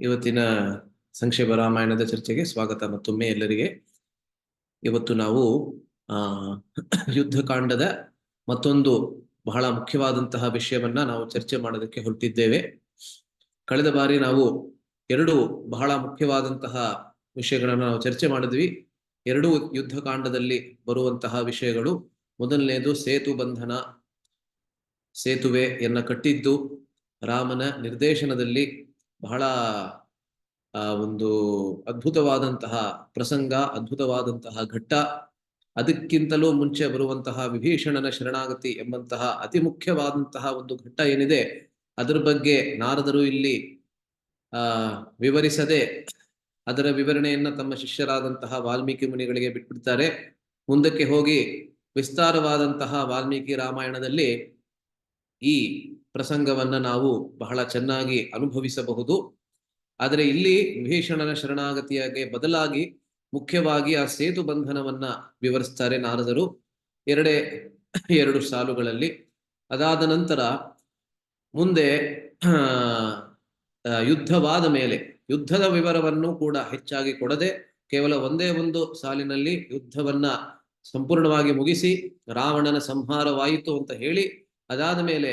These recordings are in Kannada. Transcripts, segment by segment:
ಇವತ್ತಿನ ಸಂಕ್ಷೇಪ ರಾಮಾಯಣದ ಚರ್ಚೆಗೆ ಸ್ವಾಗತ ಮತ್ತೊಮ್ಮೆ ಎಲ್ಲರಿಗೆ. ಇವತ್ತು ನಾವು ಆ ಯುದ್ಧಕಾಂಡದ ಮತ್ತೊಂದು ಬಹಳ ಮುಖ್ಯವಾದಂತಹ ವಿಷಯವನ್ನ ನಾವು ಚರ್ಚೆ ಮಾಡೋದಕ್ಕೆ ಹೊರಟಿದ್ದೇವೆ. ಕಳೆದ ಬಾರಿ ನಾವು ಎರಡು ಬಹಳ ಮುಖ್ಯವಾದಂತಹ ವಿಷಯಗಳನ್ನು ನಾವು ಚರ್ಚೆ ಮಾಡಿದ್ವಿ. ಎರಡು ಯುದ್ಧಕಾಂಡದಲ್ಲಿ ಬರುವಂತಹ ವಿಷಯಗಳು. ಮೊದಲನೇದು ಸೇತು ಬಂಧನ, ಸೇತುವೆಯನ್ನ ಕಟ್ಟಿದ್ದು ರಾಮನ ನಿರ್ದೇಶನದಲ್ಲಿ ಬಹಳ ಒಂದು ಅದ್ಭುತವಾದಂತಹ ಪ್ರಸಂಗ, ಅದ್ಭುತವಾದಂತಹ ಘಟ್ಟ. ಅದಕ್ಕಿಂತಲೂ ಮುಂಚೆ ಬರುವಂತಹ ವಿಭೀಷಣನ ಶರಣಾಗತಿ ಎಂಬಂತಹ ಅತಿ ಮುಖ್ಯವಾದಂತಹ ಒಂದು ಘಟ್ಟ ಏನಿದೆ, ಅದರ ಬಗ್ಗೆ ನಾರದರು ಇಲ್ಲಿ ವಿವರಿಸದೆ ಅದರ ವಿವರಣೆಯನ್ನ ತಮ್ಮ ಶಿಷ್ಯರಾದಂತಹ ವಾಲ್ಮೀಕಿ ಮುನಿಗಳಿಗೆ ಬಿಟ್ಬಿಡ್ತಾರೆ. ಮುಂದಕ್ಕೆ ಹೋಗಿ ವಿಸ್ತಾರವಾದಂತಹ ವಾಲ್ಮೀಕಿ ರಾಮಾಯಣದಲ್ಲಿ ಈ ಪ್ರಸಂಗವನ್ನ ನಾವು ಬಹಳ ಚೆನ್ನಾಗಿ ಅನುಭವಿಸಬಹುದು. ಆದರೆ ಇಲ್ಲಿ ವಿಭೀಷಣನ ಶರಣಾಗತಿಯಾಗೆ ಬದಲಾಗಿ ಮುಖ್ಯವಾಗಿ ಆ ಸೇತು ಬಂಧನವನ್ನ ವಿವರಿಸ್ತಾರೆ ನಾರದರು ಎರಡು ಸಾಲುಗಳಲ್ಲಿ. ಅದಾದ ನಂತರ ಮುಂದೆ ಯುದ್ಧವಾದ ಮೇಲೆ ಯುದ್ಧದ ವಿವರವನ್ನು ಕೂಡ ಹೆಚ್ಚಾಗಿ ಕೊಡದೆ ಕೇವಲ ಒಂದೇ ಒಂದು ಸಾಲಿನಲ್ಲಿ ಯುದ್ಧವನ್ನ ಸಂಪೂರ್ಣವಾಗಿ ಮುಗಿಸಿ ರಾವಣನ ಸಂಹಾರವಾಯಿತು ಅಂತ ಹೇಳಿ, ಅದಾದ ಮೇಲೆ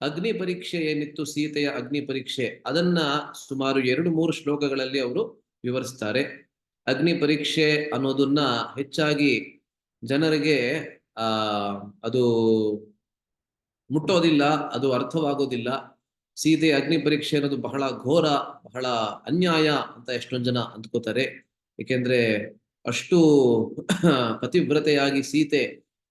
ಅಗ್ನಿ ಪರೀಕ್ಷೆ ಏನಿತ್ತು, ಸೀತೆಯ ಅಗ್ನಿ ಪರೀಕ್ಷೆ, ಅದನ್ನ ಸುಮಾರು 2-3 ಶ್ಲೋಕಗಳಲ್ಲಿ ಅವರು ವಿವರಿಸ್ತಾರೆ. ಅಗ್ನಿ ಪರೀಕ್ಷೆ ಅನ್ನೋದನ್ನ ಹೆಚ್ಚಾಗಿ ಜನರಿಗೆ ಅದು ಮುಟ್ಟೋದಿಲ್ಲ, ಅದು ಅರ್ಥವಾಗೋದಿಲ್ಲ. ಸೀತೆಯ ಅಗ್ನಿ ಪರೀಕ್ಷೆ ಅನ್ನೋದು ಬಹಳ ಘೋರ, ಬಹಳ ಅನ್ಯಾಯ ಅಂತ ಎಷ್ಟೊಂದು ಜನ ಅಂದ್ಕೋತಾರೆ. ಏಕೆಂದ್ರೆ ಅಷ್ಟು ಪತಿವ್ರತೆಯಾಗಿ ಸೀತೆ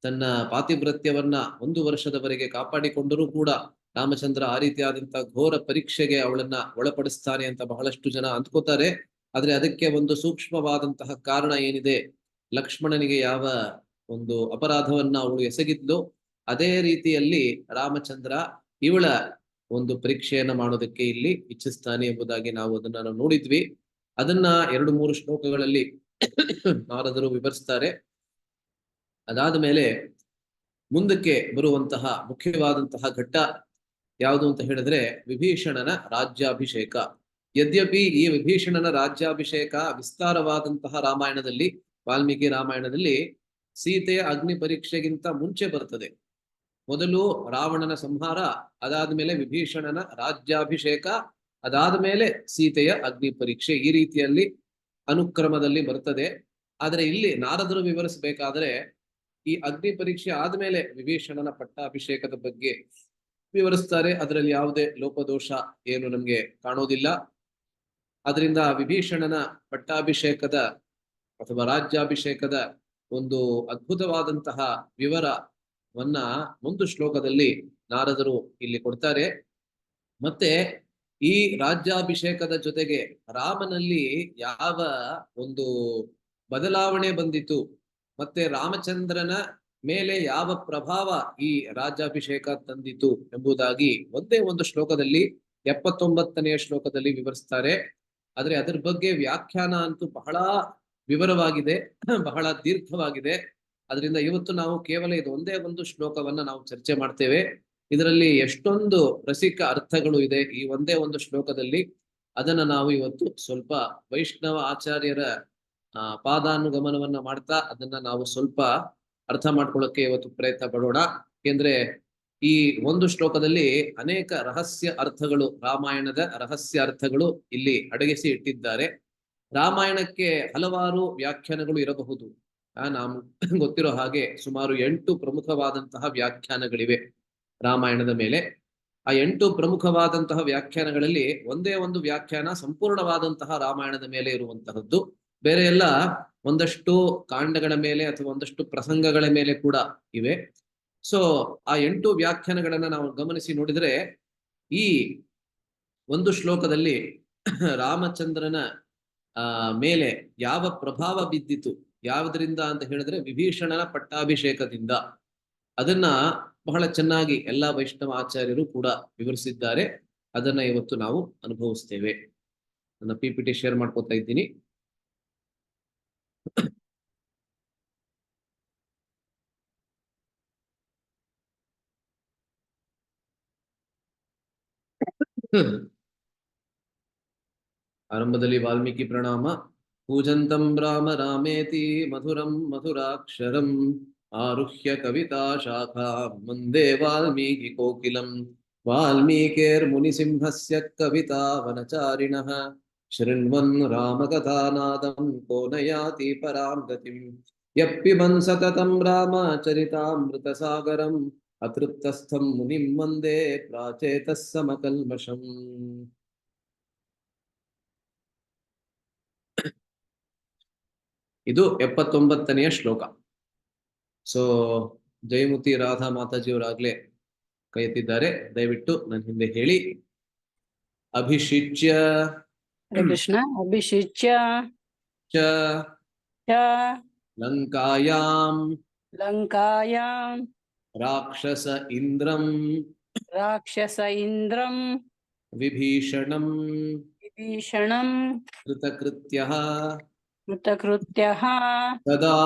ತನ್ನ ಪಾತಿವ್ರತ್ಯವನ್ನ 1 ವರ್ಷದವರೆಗೆ ಕಾಪಾಡಿಕೊಂಡರೂ ಕೂಡ ರಾಮಚಂದ್ರ ಆ ರೀತಿಯಾದಂತಹ ಘೋರ ಪರೀಕ್ಷೆಗೆ ಅವಳನ್ನ ಒಳಪಡಿಸ್ತಾನೆ ಅಂತ ಬಹಳಷ್ಟು ಜನ ಅಂದ್ಕೋತಾರೆ. ಆದ್ರೆ ಅದಕ್ಕೆ ಒಂದು ಸೂಕ್ಷ್ಮವಾದಂತಹ ಕಾರಣ ಏನಿದೆ, ಲಕ್ಷ್ಮಣನಿಗೆ ಯಾವ ಒಂದು ಅಪರಾಧವನ್ನ ಅವಳು ಎಸಗಿದ್ಲು, ಅದೇ ರೀತಿಯಲ್ಲಿ ರಾಮಚಂದ್ರ ಇವಳ ಒಂದು ಪರೀಕ್ಷೆಯನ್ನ ಮಾಡೋದಕ್ಕೆ ಇಲ್ಲಿ ಇಚ್ಛಿಸ್ತಾನೆ ಎಂಬುದಾಗಿ ನಾವು ಅದನ್ನ ನೋಡಿದ್ವಿ. ಅದನ್ನ 2-3 ಶ್ಲೋಕಗಳಲ್ಲಿ ನಾರದರು ವಿವರಿಸ್ತಾರೆ. ಅದಾದ ಮೇಲೆ ಮುಂದಕ್ಕೆ ಬರುವಂತಹ ಮುಖ್ಯವಾದಂತಹ ಘಟ್ಟ ಯಾವುದು ಅಂತ ಹೇಳಿದ್ರೆ ವಿಭೀಷಣನ ರಾಜ್ಯಾಭಿಷೇಕ. ಯದ್ಯಪಿ ಈ ವಿಭೀಷಣನ ರಾಜ್ಯಾಭಿಷೇಕ ವಿಸ್ತಾರವಾದಂತಹ ರಾಮಾಯಣದಲ್ಲಿ, ವಾಲ್ಮೀಕಿ ರಾಮಾಯಣದಲ್ಲಿ ಸೀತೆಯ ಅಗ್ನಿ ಪರೀಕ್ಷೆಗಿಂತ ಮುಂಚೆ ಬರ್ತದೆ. ಮೊದಲು ರಾವಣನ ಸಂಹಾರ, ಅದಾದ ಮೇಲೆ ವಿಭೀಷಣನ ರಾಜ್ಯಾಭಿಷೇಕ, ಅದಾದ ಮೇಲೆ ಸೀತೆಯ ಅಗ್ನಿ ಪರೀಕ್ಷೆ, ಈ ರೀತಿಯಲ್ಲಿ ಅನುಕ್ರಮದಲ್ಲಿ ಬರ್ತದೆ. ಆದರೆ ಇಲ್ಲಿ ನಾರದರು ವಿವರಿಸಬೇಕಾದ್ರೆ ಈ ಅಗ್ನಿ ಪರೀಕ್ಷೆ ಆದ್ಮೇಲೆ ವಿಭೀಷಣನ ಪಟ್ಟಾಭಿಷೇಕದ ಬಗ್ಗೆ ವಿವರಿಸ್ತಾರೆ. ಅದರಲ್ಲಿ ಯಾವುದೇ ಲೋಪದೋಷ ಏನು ನಮ್ಗೆ ಕಾಣೋದಿಲ್ಲ. ಅದರಿಂದ ವಿಭೀಷಣನ ಪಟ್ಟಾಭಿಷೇಕದ ಅಥವಾ ರಾಜ್ಯಾಭಿಷೇಕದ ಒಂದು ಅದ್ಭುತವಾದಂತಹ ವಿವರವನ್ನ 1 ಶ್ಲೋಕದಲ್ಲಿ ನಾರದರು ಇಲ್ಲಿ ಕೊಡ್ತಾರೆ. ಮತ್ತೆ ಈ ರಾಜ್ಯಾಭಿಷೇಕದ ಜೊತೆಗೆ ರಾಮನಲ್ಲಿ ಯಾವ ಒಂದು ಬದಲಾವಣೆ ಬಂದಿತು, ಮತ್ತೆ ರಾಮಚಂದ್ರನ ಮೇಲೆ ಯಾವ ಪ್ರಭಾವ ಈ ರಾಜ್ಯಾಭಿಷೇಕ ತಂದಿತು ಎಂಬುದಾಗಿ ಒಂದೇ ಒಂದು ಶ್ಲೋಕದಲ್ಲಿ 79ನೇ ಶ್ಲೋಕದಲ್ಲಿ ವಿವರಿಸ್ತಾರೆ. ಆದ್ರೆ ಅದರ ಬಗ್ಗೆ ವ್ಯಾಖ್ಯಾನ ಅಂತೂ ಬಹಳ ವಿವರವಾಗಿದೆ, ಬಹಳ ದೀರ್ಘವಾಗಿದೆ. ಅದರಿಂದ ಇವತ್ತು ನಾವು ಕೇವಲ ಇದು ಒಂದೇ ಒಂದು ಶ್ಲೋಕವನ್ನ ನಾವು ಚರ್ಚೆ ಮಾಡ್ತೇವೆ. ಇದರಲ್ಲಿ ಎಷ್ಟೊಂದು ರಸಿಕ ಅರ್ಥಗಳು ಇದೆ ಈ ಒಂದೇ ಒಂದು ಶ್ಲೋಕದಲ್ಲಿ. ಅದನ್ನ ನಾವು ಇವತ್ತು ಸ್ವಲ್ಪ ವೈಷ್ಣವ ಆಚಾರ್ಯರ ಪಾದಾನುಗಮನವನ್ನ ಮಾಡ್ತಾ ಅದನ್ನ ನಾವು ಸ್ವಲ್ಪ ಅರ್ಥ ಮಾಡ್ಕೊಳ್ಳೋಕೆ ಇವತ್ತು ಪ್ರಯತ್ನ ಪಡೋಣ. ಏಕೆಂದ್ರೆ ಈ ಒಂದು ಶ್ಲೋಕದಲ್ಲಿ ಅನೇಕ ರಹಸ್ಯ ಅರ್ಥಗಳು, ರಾಮಾಯಣದ ರಹಸ್ಯ ಅರ್ಥಗಳು ಇಲ್ಲಿ ಅಡಗಿಸಿ ಇಟ್ಟಿದ್ದಾರೆ. ರಾಮಾಯಣಕ್ಕೆ ಹಲವಾರು ವ್ಯಾಖ್ಯಾನಗಳು ಇರಬಹುದು. ನಾವು ಗೊತ್ತಿರೋ ಹಾಗೆ ಸುಮಾರು 8 ಪ್ರಮುಖವಾದಂತಹ ವ್ಯಾಖ್ಯಾನಗಳಿವೆ ರಾಮಾಯಣದ ಮೇಲೆ. ಆ 8 ಪ್ರಮುಖವಾದಂತಹ ವ್ಯಾಖ್ಯಾನಗಳಲ್ಲಿ ಒಂದೇ ಒಂದು ವ್ಯಾಖ್ಯಾನ ಸಂಪೂರ್ಣವಾದಂತಹ ರಾಮಾಯಣದ ಮೇಲೆ ಇರುವಂತಹದ್ದು. ಬೇರೆ ಎಲ್ಲ ಒಂದಷ್ಟು ಕಾಂಡಗಳ ಮೇಲೆ ಅಥವಾ ಒಂದಷ್ಟು ಪ್ರಸಂಗಗಳ ಮೇಲೆ ಕೂಡ ಇವೆ. ಸೊ ಆ 8 ವ್ಯಾಖ್ಯಾನಗಳನ್ನ ನಾವು ಗಮನಿಸಿ ನೋಡಿದ್ರೆ ಈ ಒಂದು ಶ್ಲೋಕದಲ್ಲಿ ರಾಮಚಂದ್ರನ ಮೇಲೆ ಯಾವ ಪ್ರಭಾವ ಬಿದ್ದಿತು, ಯಾವುದರಿಂದ ಅಂತ ಹೇಳಿದ್ರೆ ವಿಭೀಷಣನ ಪಟ್ಟಾಭಿಷೇಕದಿಂದ. ಅದನ್ನ ಬಹಳ ಚೆನ್ನಾಗಿ ಎಲ್ಲಾ ವೈಷ್ಣವ ಆಚಾರ್ಯರು ಕೂಡ ವಿವರಿಸಿದ್ದಾರೆ. ಅದನ್ನ ಇವತ್ತು ನಾವು ಅನುಭವಿಸ್ತೇವೆ. ನನ್ನ PPT ಶೇರ್ ಮಾಡ್ಕೋತಾ ಇದ್ದೀನಿ. ಆರಂಭದಲ್ಲಿ ವಾಲ್ಮೀಕಿ ಪ್ರಣಾಮ. ಪೂಜಂತಂ ರಾಮ ರಾಮೇತಿ ಮಧುರಂ ಮಧುರಾಕ್ಷರಂ ಆರುಹ್ಯ ಕವಿತಾ ಶಾಖಾ ವಂದೇ ವಾಲ್ಮೀಕಿ ಕೋಕಿಲಂ. ವಾಲ್ಮೀಕೇರ್ಮುನಿಸಿಂಹಸ್ಯ ಕವಿತಾ ವನಚಾರಿಣಃ ಶೃಣ್ವನ್ ರಾಮಕಥಾನಾದಂ ಕೋ ನ ಯಾತಿ ಪರಾಂ ಗತಿಂ. ಯಃ ಪಿಬನ್ ಸತತಂ ರಾಮಚರಿತಾಮೃತಸಾಗರಂ ಅತೃಪ್ತಸ್ಥಂ ಮುನಿಂ ವಂದೇ ಪ್ರಾಚೇತಃ ಸಮಕಲ್ಮಷಂ. ಇದು 79ನೇ ಶ್ಲೋಕ. ಸೊ ಜಯಮೂರ್ತಿ ರಾಧಾ ಮಾತಾಜಿಯವರಾಗ್ಲೇ ಕೈ ಎತ್ತಿದ್ದಾರೆ, ದಯವಿಟ್ಟು ನನ್ನ ಹಿಂದೆ ಹೇಳಿ. ಅಭಿಷಿಚ್ಯ ಹರೇ ಕೃಷ್ಣ. ಅಭಿಷಿಚ್ಯ ಚ ಚ ಲಂಕಾಯಾಂ ಲಂಕಾಯಾಂ ರಾಕ್ಷಸ ಇಂದ್ರಂ ರಾಕ್ಷಸ ಇಂದ್ರಂ ವಿಭೀಷಣಂ ವಿಭೀಷಣಂ ಕೃತಕೃತ್ಯಃ ಕೃತಕೃತ್ಯಃ ತದಾ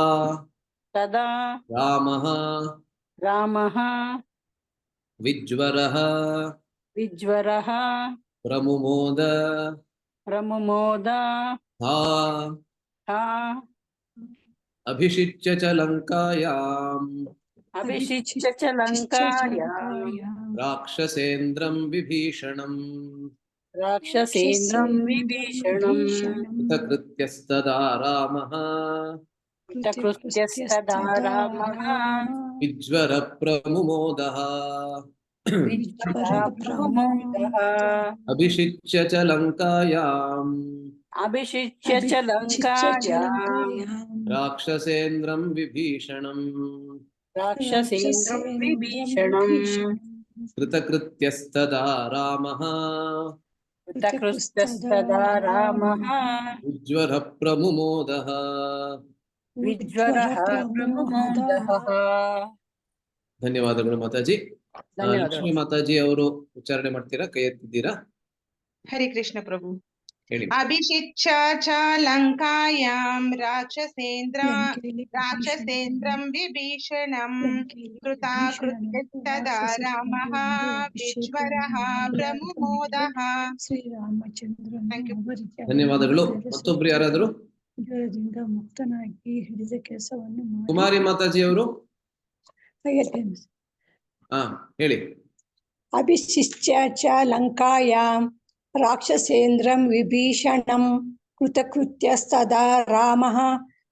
ತದಾ ರಾಮಃ ರಾಮಃ ವಿಜ್ವರಃ ವಿಜ್ವರಃ ಪ್ರಮುಮೋದ ಪ್ರಮುಮೋದ ಹಾ ಹಾ ಅಭಿಷಿಚ್ಯ ಚ ಲಂಕಾಯಾಂ ಅಭಿಷಿಚ್ಯ ಚ ಲಂಕಾಯಾಂ ರಾಕ್ಷಸೇಂದ್ರಂ ವಿಭೀಷಣಂ ರಾಕ್ಷಸೇಂದ್ರಂ ವಿಭೀಷಣಂ ಕೃತಕೃತ್ಯಸ್ತದಾ ರಾಮಃ ಕೃತಕೃತ್ಯಸ್ತದಾ ರಾಮಃ ವಿಜ್ವರ ಪ್ರಮುಮೋದಃ ವಿಜ್ವರಃ ಪ್ರಮುಮೋದಃ ಅಭಿಷಿಚ್ಯ ಚ ಲಂಕಾಯಾಂ ಅಭಿಷಿಚ್ಯ ಚ ಲಂಕಾಯಾಂ ರಾಕ್ಷಸೇಂದ್ರಂ ವಿಭೀಷಣಂ ರಾಕ್ಷಸೇಂದ್ರಂ ವಿಭೀಷಣಂ ಕೃತಕೃತ್ಯಸ್ತದಾ ರಾಮಃ ಕೃತಕೃತ್ಯಸ್ತದಾ ರಾಮಃ ವಿಜ್ವರ ಪ್ರಮುಮೋದಃ. ವಿಜ್ವರಃ ಪ್ರಮುಮೋದಃ. ಧನ್ಯವಾದಗಳು ಮಾತಾಜಿ. ಧನ್ಯವಾದಗಳು. ಲಕ್ಷ್ಮೀ ಮಾತಾಜಿ ಅವರು ಉಚ್ಚಾರಣೆ ಮಾಡ್ತೀರಾ? ಕೈ ಎತ್ತಿದ್ದೀರಾ? ಹರೇ ಕೃಷ್ಣ ಪ್ರಭು. ಹೇಳಿ. ಅಭಿಷಿಚ್ಯ ಚ ಲಂಕಾಯಾಂ ರಾಕ್ಷಸೇಂದ್ರಂ ವಿಭೀಷಣಂ ಕೃತಕೃತ್ಯಸ್ತದಾ ರಾಮಃ ವಿಜ್ವರಃ ಪ್ರಮುಮೋದಃ. ಧನ್ಯವಾದಗಳು. ಮತ್ತೊಬ್ರು ಯಾರಾದ್ರು? ಜ್ವರದಿಂದ ಮುಕ್ತನಾಗಿ ಹಿಡಿದ ಕೆಲಸವನ್ನು ಕುಮಾರಿ ಮಾತಾಜಿ ಅವರು ಹಾ ಹೇಳಿ. ಅಭಿಷಿಚ್ಯ ಚ ಲಂಕಾಯಾಂ ರಾಕ್ಷಸೇಂದ್ರಂ ವಿಭೀಷಣಂ ಕೃತಕೃತ್ಯಸ್ತದಾ ರಾಮಃ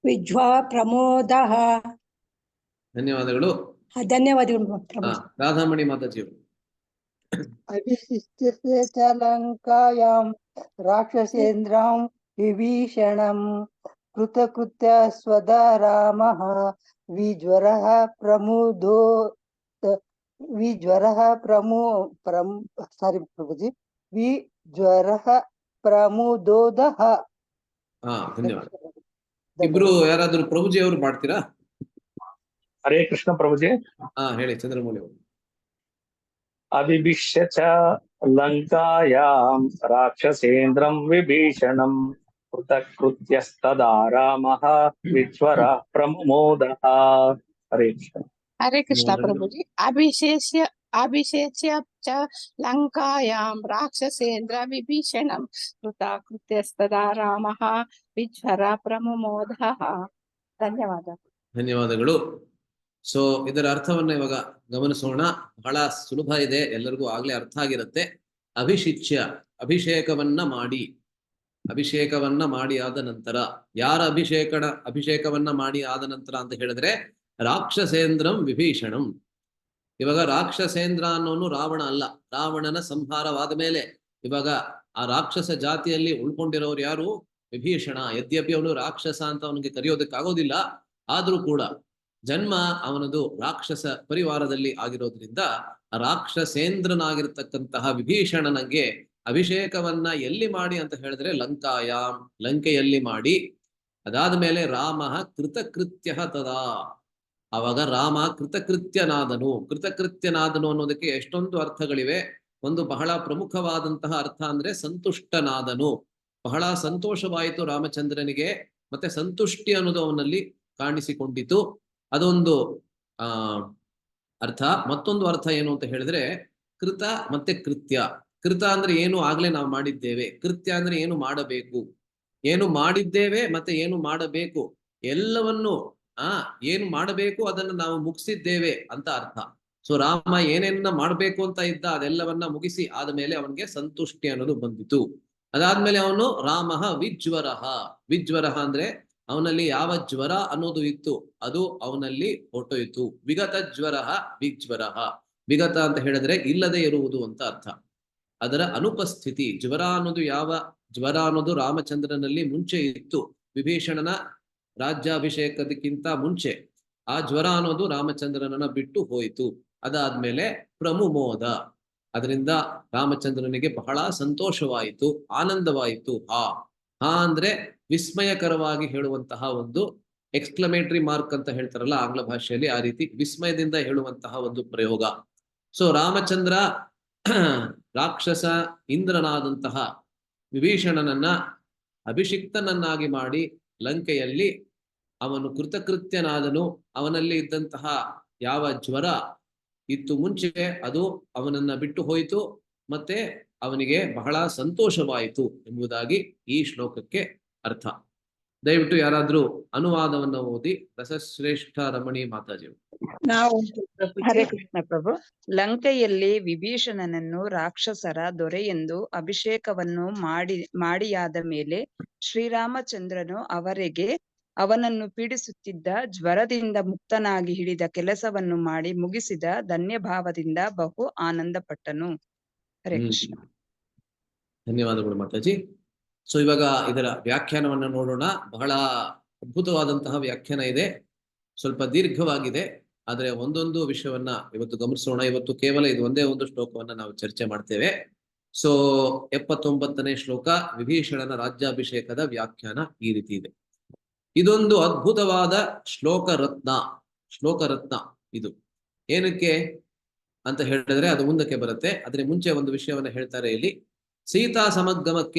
ವಿಜ್ವ ಪ್ರಮೋದಃ. ಧನ್ಯವಾದಗಳು. ಧನ್ಯವಾದಗಳು ಪ್ರಭು. ರಾಧಾಮಣಿ ಮಾತಾಜಿ ಅವರು. ಅಭಿಷಿಚ್ಯ ಚ ಲಂಕಾಯಾಂ ರಾಕ್ಷಸೇಂದ್ರಂ ವಿಭೀಷಣಂ ಕೃತಕೃತ್ಯ ಸ್ವದಾ ರಾಮಃ ವಿಜ್ವರಃ ಪ್ರಮುದೋದಃ. ಧನ್ಯವಾದ. ಇಬ್ರು ಯಾರಾದ್ರೂ ಪ್ರಭುಜಿ ಅವರು ಮಾಡ್ತೀರಾ? ಹರೇ ಕೃಷ್ಣ ಪ್ರಭುಜಿ. ಹೇಳಿ ಚಂದ್ರಮೌಳಿ ಅವರು. ಅಭಿಭಿಷ್ಯ ಚ ಲಂಕಾಯಾಂ ರಾಕ್ಷಸೇಂದ್ರಂ ವಿಭೀಷಣಂ ಕೃತಕೃತ್ಯಸ್ತದಾ ರಾಮಃ ವಿಜ್ವರ ಪ್ರಮೋದಃ. ಹರೇ ಕೃಷ್ಣ. ಹರೇ ಕೃಷ್ಣ ಪ್ರಭುಜಿ. ಅಭಿಷೇಚ್ಯ ಚ ಲಂಕಾಯಾಂ ರಾಕ್ಷಸೇಂದ್ರ ವಿಭೀಷಣಂ ಕೃತಕೃತ್ಯಸ್ತದಾ ರಾಮಃ ವಿಜ್ವರ ಪ್ರಮೋದಃ. ಧನ್ಯವಾದಗಳು. ಸೊ ಇದರ ಅರ್ಥವನ್ನ ಇವಾಗ ಗಮನಿಸೋಣ. ಬಹಳ ಸುಲಭ ಇದೆ, ಎಲ್ಲರಿಗೂ ಆಗ್ಲೇ ಅರ್ಥ ಆಗಿರುತ್ತೆ. ಅಭಿಷಿಚ್ಯ ಅಭಿಷೇಕವನ್ನ ಮಾಡಿ ಆದ ನಂತರ, ಯಾರ ಅಭಿಷೇಕವನ್ನ ಮಾಡಿ ಆದ ನಂತರ ಅಂತ ಹೇಳಿದ್ರೆ ರಾಕ್ಷಸೇಂದ್ರಂ ವಿಭೀಷಣಂ. ಇವಾಗ ರಾಕ್ಷಸೇಂದ್ರ ಅನ್ನೋನು ರಾವಣ ಅಲ್ಲ, ರಾವಣನ ಸಂಹಾರವಾದ ಮೇಲೆ ಇವಾಗ ಆ ರಾಕ್ಷಸ ಜಾತಿಯಲ್ಲಿ ಉಳ್ಕೊಂಡಿರೋರು ಯಾರು? ವಿಭೀಷಣ. ಯದ್ಯಪಿ ಅವನು ರಾಕ್ಷಸ ಅಂತ ಅವನಿಗೆ ಕರೆಯೋದಕ್ಕಾಗೋದಿಲ್ಲ, ಆದ್ರೂ ಕೂಡ ಜನ್ಮ ಅವನದು ರಾಕ್ಷಸ ಪರಿವಾರದಲ್ಲಿ ಆಗಿರೋದ್ರಿಂದ ರಾಕ್ಷಸೇಂದ್ರನಾಗಿರ್ತಕ್ಕಂತಹ ವಿಭೀಷಣನಿಗೆ ಅಭಿಷೇಕವನ್ನ ಎಲ್ಲಿ ಮಾಡಿ ಅಂತ ಹೇಳಿದ್ರೆ ಲಂಕಾಯಾಮ್, ಲಂಕೆಯಲ್ಲಿ ಮಾಡಿ. ಅದಾದ ಮೇಲೆ ರಾಮ ಕೃತಕೃತ್ಯ ತದಾ, ಆವಾಗ ರಾಮ ಕೃತಕೃತ್ಯನಾದನು ಅನ್ನೋದಕ್ಕೆ ಎಷ್ಟೊಂದು ಅರ್ಥಗಳಿವೆ. ಒಂದು ಬಹಳ ಪ್ರಮುಖವಾದಂತಹ ಅರ್ಥ ಅಂದ್ರೆ ಸಂತುಷ್ಟನಾದನು, ಬಹಳ ಸಂತೋಷವಾಯಿತು ರಾಮಚಂದ್ರನಿಗೆ, ಮತ್ತೆ ಸಂತುಷ್ಟಿ ಅನ್ನೋದು ಅವನಲ್ಲಿ ಕಾಣಿಸಿಕೊಂಡಿತು. ಅದೊಂದು ಅರ್ಥ. ಮತ್ತೊಂದು ಅರ್ಥ ಏನು ಅಂತ ಹೇಳಿದ್ರೆ ಕೃತ ಮತ್ತೆ ಕೃತ್ಯ. ಕೃತ ಅಂದ್ರೆ ಏನು ಆಗ್ಲೇ ನಾವು ಮಾಡಿದ್ದೇವೆ, ಕೃತ್ಯ ಅಂದ್ರೆ ಏನು ಮಾಡಬೇಕು, ಏನು ಮಾಡಿದ್ದೇವೆ ಮತ್ತೆ ಏನು ಮಾಡಬೇಕು ಎಲ್ಲವನ್ನು ಏನು ಮಾಡಬೇಕು ಅದನ್ನು ನಾವು ಮುಗಿಸಿದ್ದೇವೆ ಅಂತ ಅರ್ಥ. ಸೊ ರಾಮ ಏನೇನ ಮಾಡ್ಬೇಕು ಅಂತ ಇದ್ದ ಅದೆಲ್ಲವನ್ನ ಮುಗಿಸಿ ಆದ್ಮೇಲೆ ಅವನಿಗೆ ಸಂತುಷ್ಟಿ ಅನ್ನೋದು ಬಂದಿತು. ಅದಾದ್ಮೇಲೆ ಅವನು ರಾಮಃ ವಿಜ್ವರಃ. ವಿಜ್ವರಃ ಅಂದ್ರೆ ಅವನಲ್ಲಿ ಯಾವ ಜ್ವರ ಅನ್ನೋದು ಇತ್ತು ಅದು ಅವನಲ್ಲಿ ಹೊರಟೋಯ್ತು. ವಿಗತ ಜ್ವರಃ ವಿಜ್ವರಃ. ವಿಗತ ಅಂತ ಹೇಳಿದ್ರೆ ಇಲ್ಲದೆ ಇರುವುದು ಅಂತ ಅರ್ಥ. ಅದರ ಅನುಪಸ್ಥಿತಿ. ಜ್ವರ ಅನ್ನೋದು ಜ್ವರ ಅನ್ನೋದು ರಾಮಚಂದ್ರನಲ್ಲಿ ಮುಂಚೆ ಇತ್ತು, ವಿಭೀಷಣನ ರಾಜ್ಯಾಭಿಷೇಕದಕ್ಕಿಂತ ಮುಂಚೆ ಆ ಜ್ವರ ಅನ್ನೋದು ರಾಮಚಂದ್ರನನ್ನ ಬಿಟ್ಟು ಹೋಯಿತು. ಅದಾದ್ಮೇಲೆ ಪ್ರಮುಮೋದ, ಅದರಿಂದ ರಾಮಚಂದ್ರನಿಗೆ ಬಹಳ ಸಂತೋಷವಾಯಿತು, ಆನಂದವಾಯಿತು. ಹಾ ಅಂದ್ರೆ ವಿಸ್ಮಯಕರವಾಗಿ ಹೇಳುವಂತಹ ಒಂದು ಎಕ್ಸ್ಕ್ಲಮೇಟರಿ ಮಾರ್ಕ್ ಅಂತ ಹೇಳ್ತಾರಲ್ಲ ಆಂಗ್ಲ ಭಾಷೆಯಲ್ಲಿ, ಆ ರೀತಿ ವಿಸ್ಮಯದಿಂದ ಹೇಳುವಂತಹ ಒಂದು ಪ್ರಯೋಗ. ಸೊ ರಾಮಚಂದ್ರ ರಾಕ್ಷಸ ಇಂದ್ರನಾದಂತಹ ವಿಭೀಷಣನನ್ನ ಅಭಿಷಿಕ್ತನನ್ನಾಗಿ ಮಾಡಿ ಲಂಕೆಯಲ್ಲಿ ಅವನು ಕೃತಕೃತ್ಯನಾದನು. ಅವನಲ್ಲಿ ಇದ್ದಂತಹ ಯಾವ ಜ್ವರ ಇತ್ತು ಮುಂಚೆ ಅದು ಅವನನ್ನ ಬಿಟ್ಟು ಹೋಯಿತು, ಮತ್ತೆ ಅವನಿಗೆ ಬಹಳ ಸಂತೋಷವಾಯಿತು ಎಂಬುದಾಗಿ ಈ ಶ್ಲೋಕಕ್ಕೆ ಅರ್ಥ. ದಯವಿಟ್ಟು ಯಾರಾದ್ರೂ ಅನುವಾದವನ್ನು ಓದಿ. ರಸಶ್ರೇಷ್ಠ ರಮಣಿ ಮಾತಾಜಿ. ನಾವು ಹರೇ ಕೃಷ್ಣ ಪ್ರಭು. ಲಂಕೆಯಲ್ಲಿ ವಿಭೀಷಣನನ್ನು ರಾಕ್ಷಸರ ದೊರೆಯೆಂದು ಅಭಿಷೇಕವನ್ನು ಮಾಡಿಯಾದ ಮೇಲೆ ಶ್ರೀರಾಮಚಂದ್ರನು ಅವರಿಗೆ ಅವನನ್ನು ಪೀಡಿಸುತ್ತಿದ್ದ ಜ್ವರದಿಂದ ಮುಕ್ತನಾಗಿ ಹಿಡಿದ ಕೆಲಸವನ್ನು ಮಾಡಿ ಮುಗಿಸಿದ ಧನ್ಯಭಾವದಿಂದ ಬಹು ಆನಂದ ಪಟ್ಟನು. ಹರೇ ಕೃಷ್ಣ. ಧನ್ಯವಾದಗಳು ಮಾತಾಜಿ. ಸೊ ಇವಾಗ ಇದರ ವ್ಯಾಖ್ಯಾನವನ್ನು ನೋಡೋಣ. ಬಹಳ ಅದ್ಭುತವಾದಂತಹ ವ್ಯಾಖ್ಯಾನ ಇದೆ, ಸ್ವಲ್ಪ ದೀರ್ಘವಾಗಿದೆ, ಆದರೆ ಒಂದೊಂದು ವಿಷಯವನ್ನ ಇವತ್ತು ಗಮನಿಸೋಣ. ಇವತ್ತು ಕೇವಲ ಇದು ಒಂದೇ ಒಂದು ಶ್ಲೋಕವನ್ನ ನಾವು ಚರ್ಚೆ ಮಾಡ್ತೇವೆ. ಸೊ 79ನೇ ಶ್ಲೋಕ ವಿಭೀಷಣನ ರಾಜ್ಯಾಭಿಷೇಕದ ವ್ಯಾಖ್ಯಾನ ಈ ರೀತಿ ಇದೆ. ಇದೊಂದು ಅದ್ಭುತವಾದ ಶ್ಲೋಕರತ್ನ ಇದು. ಏನಕ್ಕೆ ಅಂತ ಹೇಳಿದ್ರೆ ಅದು ಮುಂದಕ್ಕೆ ಬರುತ್ತೆ. ಅದ್ರ ಮುಂಚೆ ಒಂದು ವಿಷಯವನ್ನ ಹೇಳ್ತಾರೆ ಇಲ್ಲಿ. ಸೀತಾ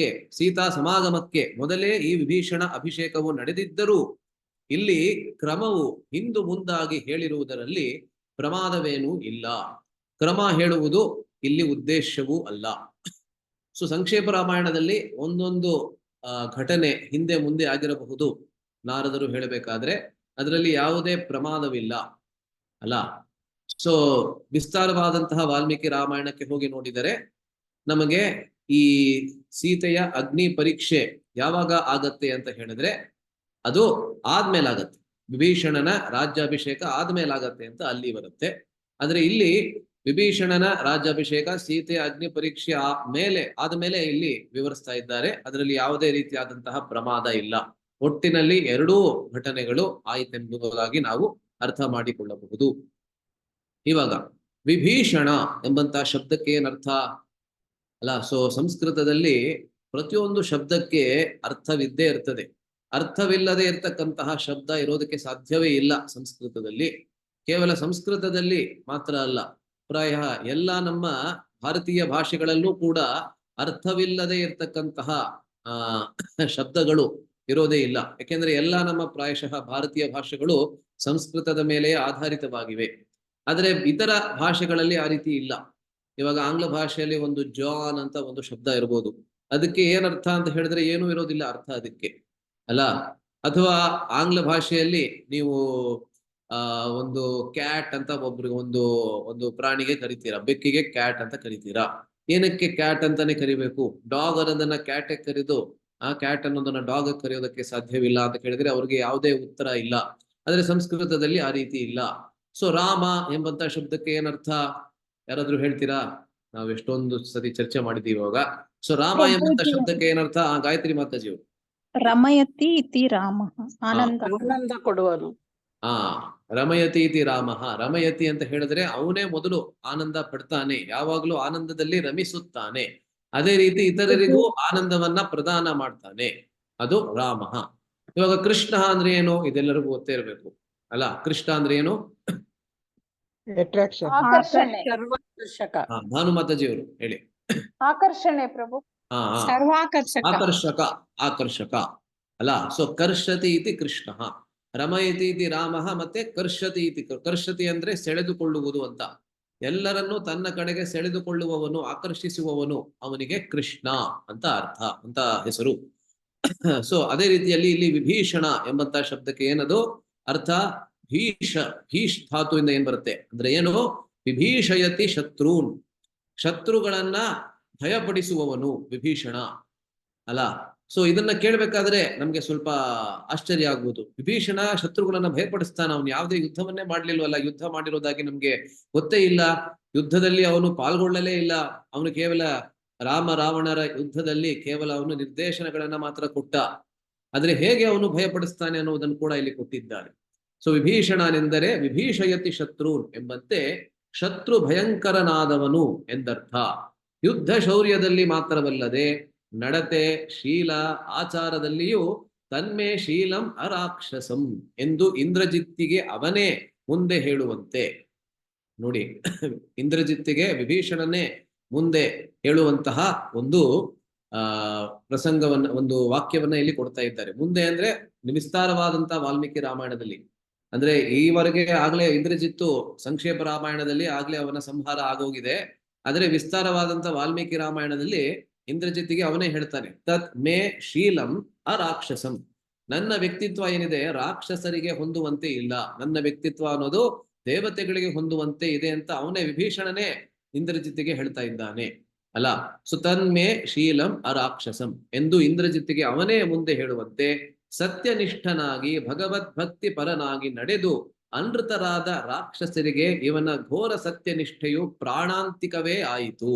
ಸಮಾಗಮಕ್ಕೆ ಮೊದಲೇ ಈ ವಿಭೀಷಣ ಅಭಿಷೇಕವು ನಡೆದಿದ್ದರೂ ಇಲ್ಲಿ ಕ್ರಮವು ಹಿಂದು ಮುಂದಾಗಿ ಹೇಳಿರುವುದರಲ್ಲಿ ಪ್ರಮಾದವೇನೂ ಇಲ್ಲ. ಕ್ರಮ ಹೇಳುವುದು ಇಲ್ಲಿ ಉದ್ದೇಶವೂ ಅಲ್ಲ. ಸೊ ಸಂಕ್ಷೇಪ ರಾಮಾಯಣದಲ್ಲಿ ಒಂದೊಂದು ಘಟನೆ ಹಿಂದೆ ಮುಂದೆ ಆಗಿರಬಹುದು ನಾರದರು ಹೇಳಬೇಕಾದ್ರೆ, ಅದರಲ್ಲಿ ಯಾವುದೇ ಪ್ರಮಾದವಿಲ್ಲ ಅಲ್ಲ. ಸೊ ವಿಸ್ತಾರವಾದಂತಹ ವಾಲ್ಮೀಕಿ ರಾಮಾಯಣಕ್ಕೆ ಹೋಗಿ ನೋಡಿದರೆ ನಮಗೆ ಈ ಸೀತೆಯ ಅಗ್ನಿ ಪರೀಕ್ಷೆ ಯಾವಾಗ ಆಗತ್ತೆ ಅಂತ ಹೇಳಿದ್ರೆ ಅದು ಆದ್ಮೇಲಾಗತ್ತೆ, ವಿಭೀಷಣನ ರಾಜ್ಯಾಭಿಷೇಕ ಆದ್ಮೇಲಾಗತ್ತೆ ಅಂತ ಅಲ್ಲಿ ಬರುತ್ತೆ. ಆದ್ರೆ ಇಲ್ಲಿ ವಿಭೀಷಣನ ರಾಜ್ಯಾಭಿಷೇಕ ಸೀತೆಯ ಅಗ್ನಿ ಪರೀಕ್ಷೆ ಆದ್ಮೇಲೆ ಇಲ್ಲಿ ವಿವರಿಸ್ತಾ ಇದ್ದಾರೆ. ಅದರಲ್ಲಿ ಯಾವುದೇ ರೀತಿಯಾದಂತಹ ಪ್ರಮಾದ ಇಲ್ಲ. ಒಟ್ಟಿನಲ್ಲಿ ಎರಡೂ ಘಟನೆಗಳು ಆಯಿತೆಂಬುದಾಗಿ ನಾವು ಅರ್ಥ ಮಾಡಿಕೊಳ್ಳಬಹುದು. ಇವಾಗ ವಿಭೀಷಣ ಎಂಬಂತಹ ಶಬ್ದಕ್ಕೆ ಏನರ್ಥ ಅಲ್ಲ. ಸೊ ಸಂಸ್ಕೃತದಲ್ಲಿ ಪ್ರತಿಯೊಂದು ಶಬ್ದಕ್ಕೆ ಅರ್ಥವಿದ್ದೇ ಇರ್ತದೆ. ಅರ್ಥವಿಲ್ಲದೆ ಇರ್ತಕ್ಕಂತಹ ಶಬ್ದ ಇರೋದಕ್ಕೆ ಸಾಧ್ಯವೇ ಇಲ್ಲ ಸಂಸ್ಕೃತದಲ್ಲಿ. ಕೇವಲ ಸಂಸ್ಕೃತದಲ್ಲಿ ಮಾತ್ರ ಅಲ್ಲ, ಪ್ರಾಯ ಎಲ್ಲ ನಮ್ಮ ಭಾರತೀಯ ಭಾಷೆಗಳಲ್ಲೂ ಕೂಡ ಅರ್ಥವಿಲ್ಲದೆ ಇರ್ತಕ್ಕಂತಹ ಶಬ್ದಗಳು ಇರೋದೇ ಇಲ್ಲ. ಯಾಕೆಂದ್ರೆ ಎಲ್ಲ ನಮ್ಮ ಪ್ರಾಯಶಃ ಭಾರತೀಯ ಭಾಷೆಗಳು ಸಂಸ್ಕೃತದ ಮೇಲೆ ಆಧಾರಿತವಾಗಿವೆ. ಆದರೆ ಇತರ ಭಾಷೆಗಳಲ್ಲಿ ಆ ರೀತಿ ಇಲ್ಲ. ಇವಾಗ ಆಂಗ್ಲ ಭಾಷೆಯಲ್ಲಿ ಒಂದು ಜಾನ್ ಅಂತ ಒಂದು ಶಬ್ದ ಇರ್ಬೋದು, ಅದಕ್ಕೆ ಏನರ್ಥ ಅಂತ ಹೇಳಿದ್ರೆ ಏನೂ ಇರೋದಿಲ್ಲ ಅರ್ಥ ಅದಕ್ಕೆ ಅಲ್ಲ. ಅಥವಾ ಆಂಗ್ಲ ಭಾಷೆಯಲ್ಲಿ ನೀವು ಒಂದು ಕ್ಯಾಟ್ ಅಂತ ಒಬ್ರಿಗೆ ಒಂದು ಪ್ರಾಣಿಗೆ ಕರಿತೀರಾ, ಬೆಕ್ಕಿಗೆ ಕ್ಯಾಟ್ ಅಂತ ಕರಿತೀರಾ. ಏನಕ್ಕೆ ಕ್ಯಾಟ್ ಅಂತಾನೆ ಕರಿಬೇಕು? ಡಾಗ್ ಅನ್ನೋದನ್ನ ಕ್ಯಾಟ್ ಕರೆದು ಆ ಕ್ಯಾಟ್ ಅನ್ನೋದನ್ನ ಡಾಗ್ ಕರೆಯೋದಕ್ಕೆ ಸಾಧ್ಯವಿಲ್ಲ ಅಂತ ಕೇಳಿದ್ರೆ ಅವ್ರಿಗೆ ಯಾವುದೇ ಉತ್ತರ ಇಲ್ಲ. ಆದ್ರೆ ಸಂಸ್ಕೃತದಲ್ಲಿ ಆ ರೀತಿ ಇಲ್ಲ. ಸೊ ರಾಮ ಎಂಬಂತ ಶಬ್ದಕ್ಕೆ ಏನರ್ಥ ಯಾರಾದ್ರೂ ಹೇಳ್ತೀರಾ? ನಾವು ಎಷ್ಟೊಂದು ಸರಿ ಚರ್ಚೆ ಮಾಡಿದೀವಿ ಇವಾಗ. ಸೊ ರಾಮ ಎಂಬಂತ ಶಬ್ದಕ್ಕೆ ಏನರ್ಥ? ಗಾಯತ್ರಿ ಮಾತಾಜಿ ಅವರು. ರಮಯತಿ ಇತಿ ರಾಮ, ಆನಂದ ಕೊಡುವನು. ರಮಯತಿ ಇತಿ ರಾಮ. ರಮಯತಿ ಅಂತ ಹೇಳಿದ್ರೆ ಅವನೇ ಮೊದಲು ಆನಂದ ಪಡ್ತಾನೆ, ಯಾವಾಗ್ಲೂ ಆನಂದದಲ್ಲಿ ರಮಿಸುತ್ತಾನೆ. ಅದೇ ರೀತಿ ಇತರರಿಗೂ ಆನಂದವನ್ನ ಪ್ರದಾನ ಮಾಡ್ತಾನೆ, ಅದು ರಾಮ. ಇವಾಗ ಕೃಷ್ಣ ಅಂದ್ರೆ ಏನು? ಇದೆಲ್ಲರಿಗೂ ಗೊತ್ತೇ ಇರಬೇಕು ಅಲ್ಲ. ಕೃಷ್ಣ ಅಂದ್ರೆ ಏನು? ಅಟ್ರಾಕ್ಷನ್, ಸರ್ವಾಕರ್ಷಕ. ಭಾನುಮಾತಾಜಿ ಅವರು ಹೇಳಿ. ಆಕರ್ಷಣೆ ಪ್ರಭು. ಆಕರ್ಷಕ ಅಲ್ಲ. ಸೊ ಕರ್ಷತಿ ಇತಿ ಕೃಷ್ಣ, ರಮಯತಿ ಇತಿ ರಾಮ, ಮತ್ತೆ ಕರ್ಷತಿ ಇತಿ. ಕರ್ಷತಿ ಅಂದ್ರೆ ಸೆಳೆದುಕೊಳ್ಳುವುದು ಅಂತ. ಎಲ್ಲರನ್ನೂ ತನ್ನ ಕಡೆಗೆ ಸೆಳೆದುಕೊಳ್ಳುವವನು, ಆಕರ್ಷಿಸುವವನು ಅವನಿಗೆ ಕೃಷ್ಣ ಅಂತ ಅರ್ಥ ಅಂತ ಹೆಸರು. ಸೊ ಅದೇ ರೀತಿಯಲ್ಲಿ ಇಲ್ಲಿ ವಿಭೀಷಣ ಎಂಬಂತ ಶಬ್ದಕ್ಕೆ ಏನದು ಅರ್ಥ? ಭೀಷ್ ಧಾತುವಿಂದ ಏನ್ ಬರುತ್ತೆ ಅಂದ್ರೆ ಏನು? ವಿಭೀಷಯತಿ ಶತ್ರುನ್, ಶತ್ರುಗಳನ್ನ ಭಯಪಡಿಸುವವನು ವಿಭೀಷಣ ಅಲ್ಲ. ಸೊ ಇದನ್ನ ಕೇಳ್ಬೇಕಾದ್ರೆ ನಮ್ಗೆ ಸ್ವಲ್ಪ ಆಶ್ಚರ್ಯ ಆಗ್ಬೋದು. ವಿಭೀಷಣ ಶತ್ರುಗಳನ್ನ ಭಯಪಡಿಸ್ತಾನ, ಅವನು ಯಾವುದೇ ಯುದ್ಧವನ್ನೇ ಮಾಡ್ಲಿಲ್ವಲ್ಲ, ಯುದ್ಧ ಮಾಡಿರೋದಾಗಿ ನಮ್ಗೆ ಗೊತ್ತೇ ಇಲ್ಲ, ಯುದ್ಧದಲ್ಲಿ ಅವನು ಪಾಲ್ಗೊಳ್ಳಲೇ ಇಲ್ಲ, ಅವನು ಕೇವಲ ರಾಮ ರಾವಣರ ಯುದ್ಧದಲ್ಲಿ ಕೇವಲ ಅವನು ನಿರ್ದೇಶನಗಳನ್ನ ಮಾತ್ರ ಕೊಟ್ಟ. ಆದ್ರೆ ಹೇಗೆ ಅವನು ಭಯಪಡಿಸ್ತಾನೆ ಅನ್ನೋದನ್ನು ಕೂಡ ಇಲ್ಲಿ ಕೊಟ್ಟಿದ್ದಾರೆ. ಸೊ ವಿಭೀಷಣನೆಂದರೆ ವಿಭೀಷಯತಿ ಶತ್ರುನ್ ಎಂಬಂತೆ ಶತ್ರು ಭಯಂಕರನಾದವನು ಎಂದರ್ಥ. ಯುದ್ಧ ಶೌರ್ಯದಲ್ಲಿ ಮಾತ್ರವಲ್ಲದೆ ನಡತೆ, ಶೀಲ, ಆಚಾರದಲ್ಲಿಯೂ ತನ್ಮೇ ಶೀಲಂ ಅರಾಕ್ಷಸಂ ಎಂದು ಇಂದ್ರಜಿತ್ತಿಗೆ ಅವನೇ ಮುಂದೆ ಹೇಳುವಂತೆ. ನೋಡಿ, ಇಂದ್ರಜಿತ್ತಿಗೆ ವಿಭೀಷಣನೇ ಮುಂದೆ ಹೇಳುವಂತಹ ಒಂದು ಪ್ರಸಂಗವನ್ನ, ಒಂದು ವಾಕ್ಯವನ್ನ ಇಲ್ಲಿ ಕೊಡ್ತಾ ಇದ್ದಾರೆ. ಮುಂದೆ ಅಂದ್ರೆ ವಿಸ್ತಾರವಾದಂತಹ ವಾಲ್ಮೀಕಿ ರಾಮಾಯಣದಲ್ಲಿ, ಅಂದ್ರೆ ಈವರೆಗೆ ಆಗ್ಲೇ ಇಂದ್ರಜಿತ್ತು ಸಂಕ್ಷೇಪ ರಾಮಾಯಣದಲ್ಲಿ ಆಗ್ಲೇ ಅವನ ಸಂಹಾರ ಆಗೋಗಿದೆ. ಆದ್ರೆ ವಿಸ್ತಾರವಾದಂತ ವಾಲ್ಮೀಕಿ ರಾಮಾಯಣದಲ್ಲಿ ಇಂದ್ರಜಿತ್ತಿಗೆ ಅವನೇ ಹೇಳ್ತಾನೆ, ತತ್ ಮೇ ಶೀಲಂ ಅರಾಕ್ಷಸಂ, ನನ್ನ ವ್ಯಕ್ತಿತ್ವ ಏನಿದೆ ರಾಕ್ಷಸರಿಗೆ ಹೊಂದುವಂತೆ ಇಲ್ಲ, ನನ್ನ ವ್ಯಕ್ತಿತ್ವ ಅನ್ನೋದು ದೇವತೆಗಳಿಗೆ ಹೊಂದುವಂತೆ ಇದೆ ಅಂತ ಅವನೇ ವಿಭೀಷಣನೇ ಇಂದ್ರಜಿತ್ತಿಗೆ ಹೇಳ್ತಾ ಇದ್ದಾನೆ ಅಲ್ಲ. ಸೊ ತನ್ಮೇ ಶೀಲಂ ಅರಾಕ್ಷಸಂ ಎಂದು ಇಂದ್ರಜಿತ್ತಿಗೆ ಅವನೇ ಮುಂದೆ ಹೇಳುವಂತೆ ಸತ್ಯನಿಷ್ಠನಾಗಿ ಭಗವದ್ಭಕ್ತಿ ಪರನಾಗಿ ನಡೆದು ಅನೃತರಾದ ರಾಕ್ಷಸರಿಗೆ ಇವನ ಘೋರ ಸತ್ಯನಿಷ್ಠೆಯು ಪ್ರಾಣಾಂತಿಕವೇ ಆಯಿತು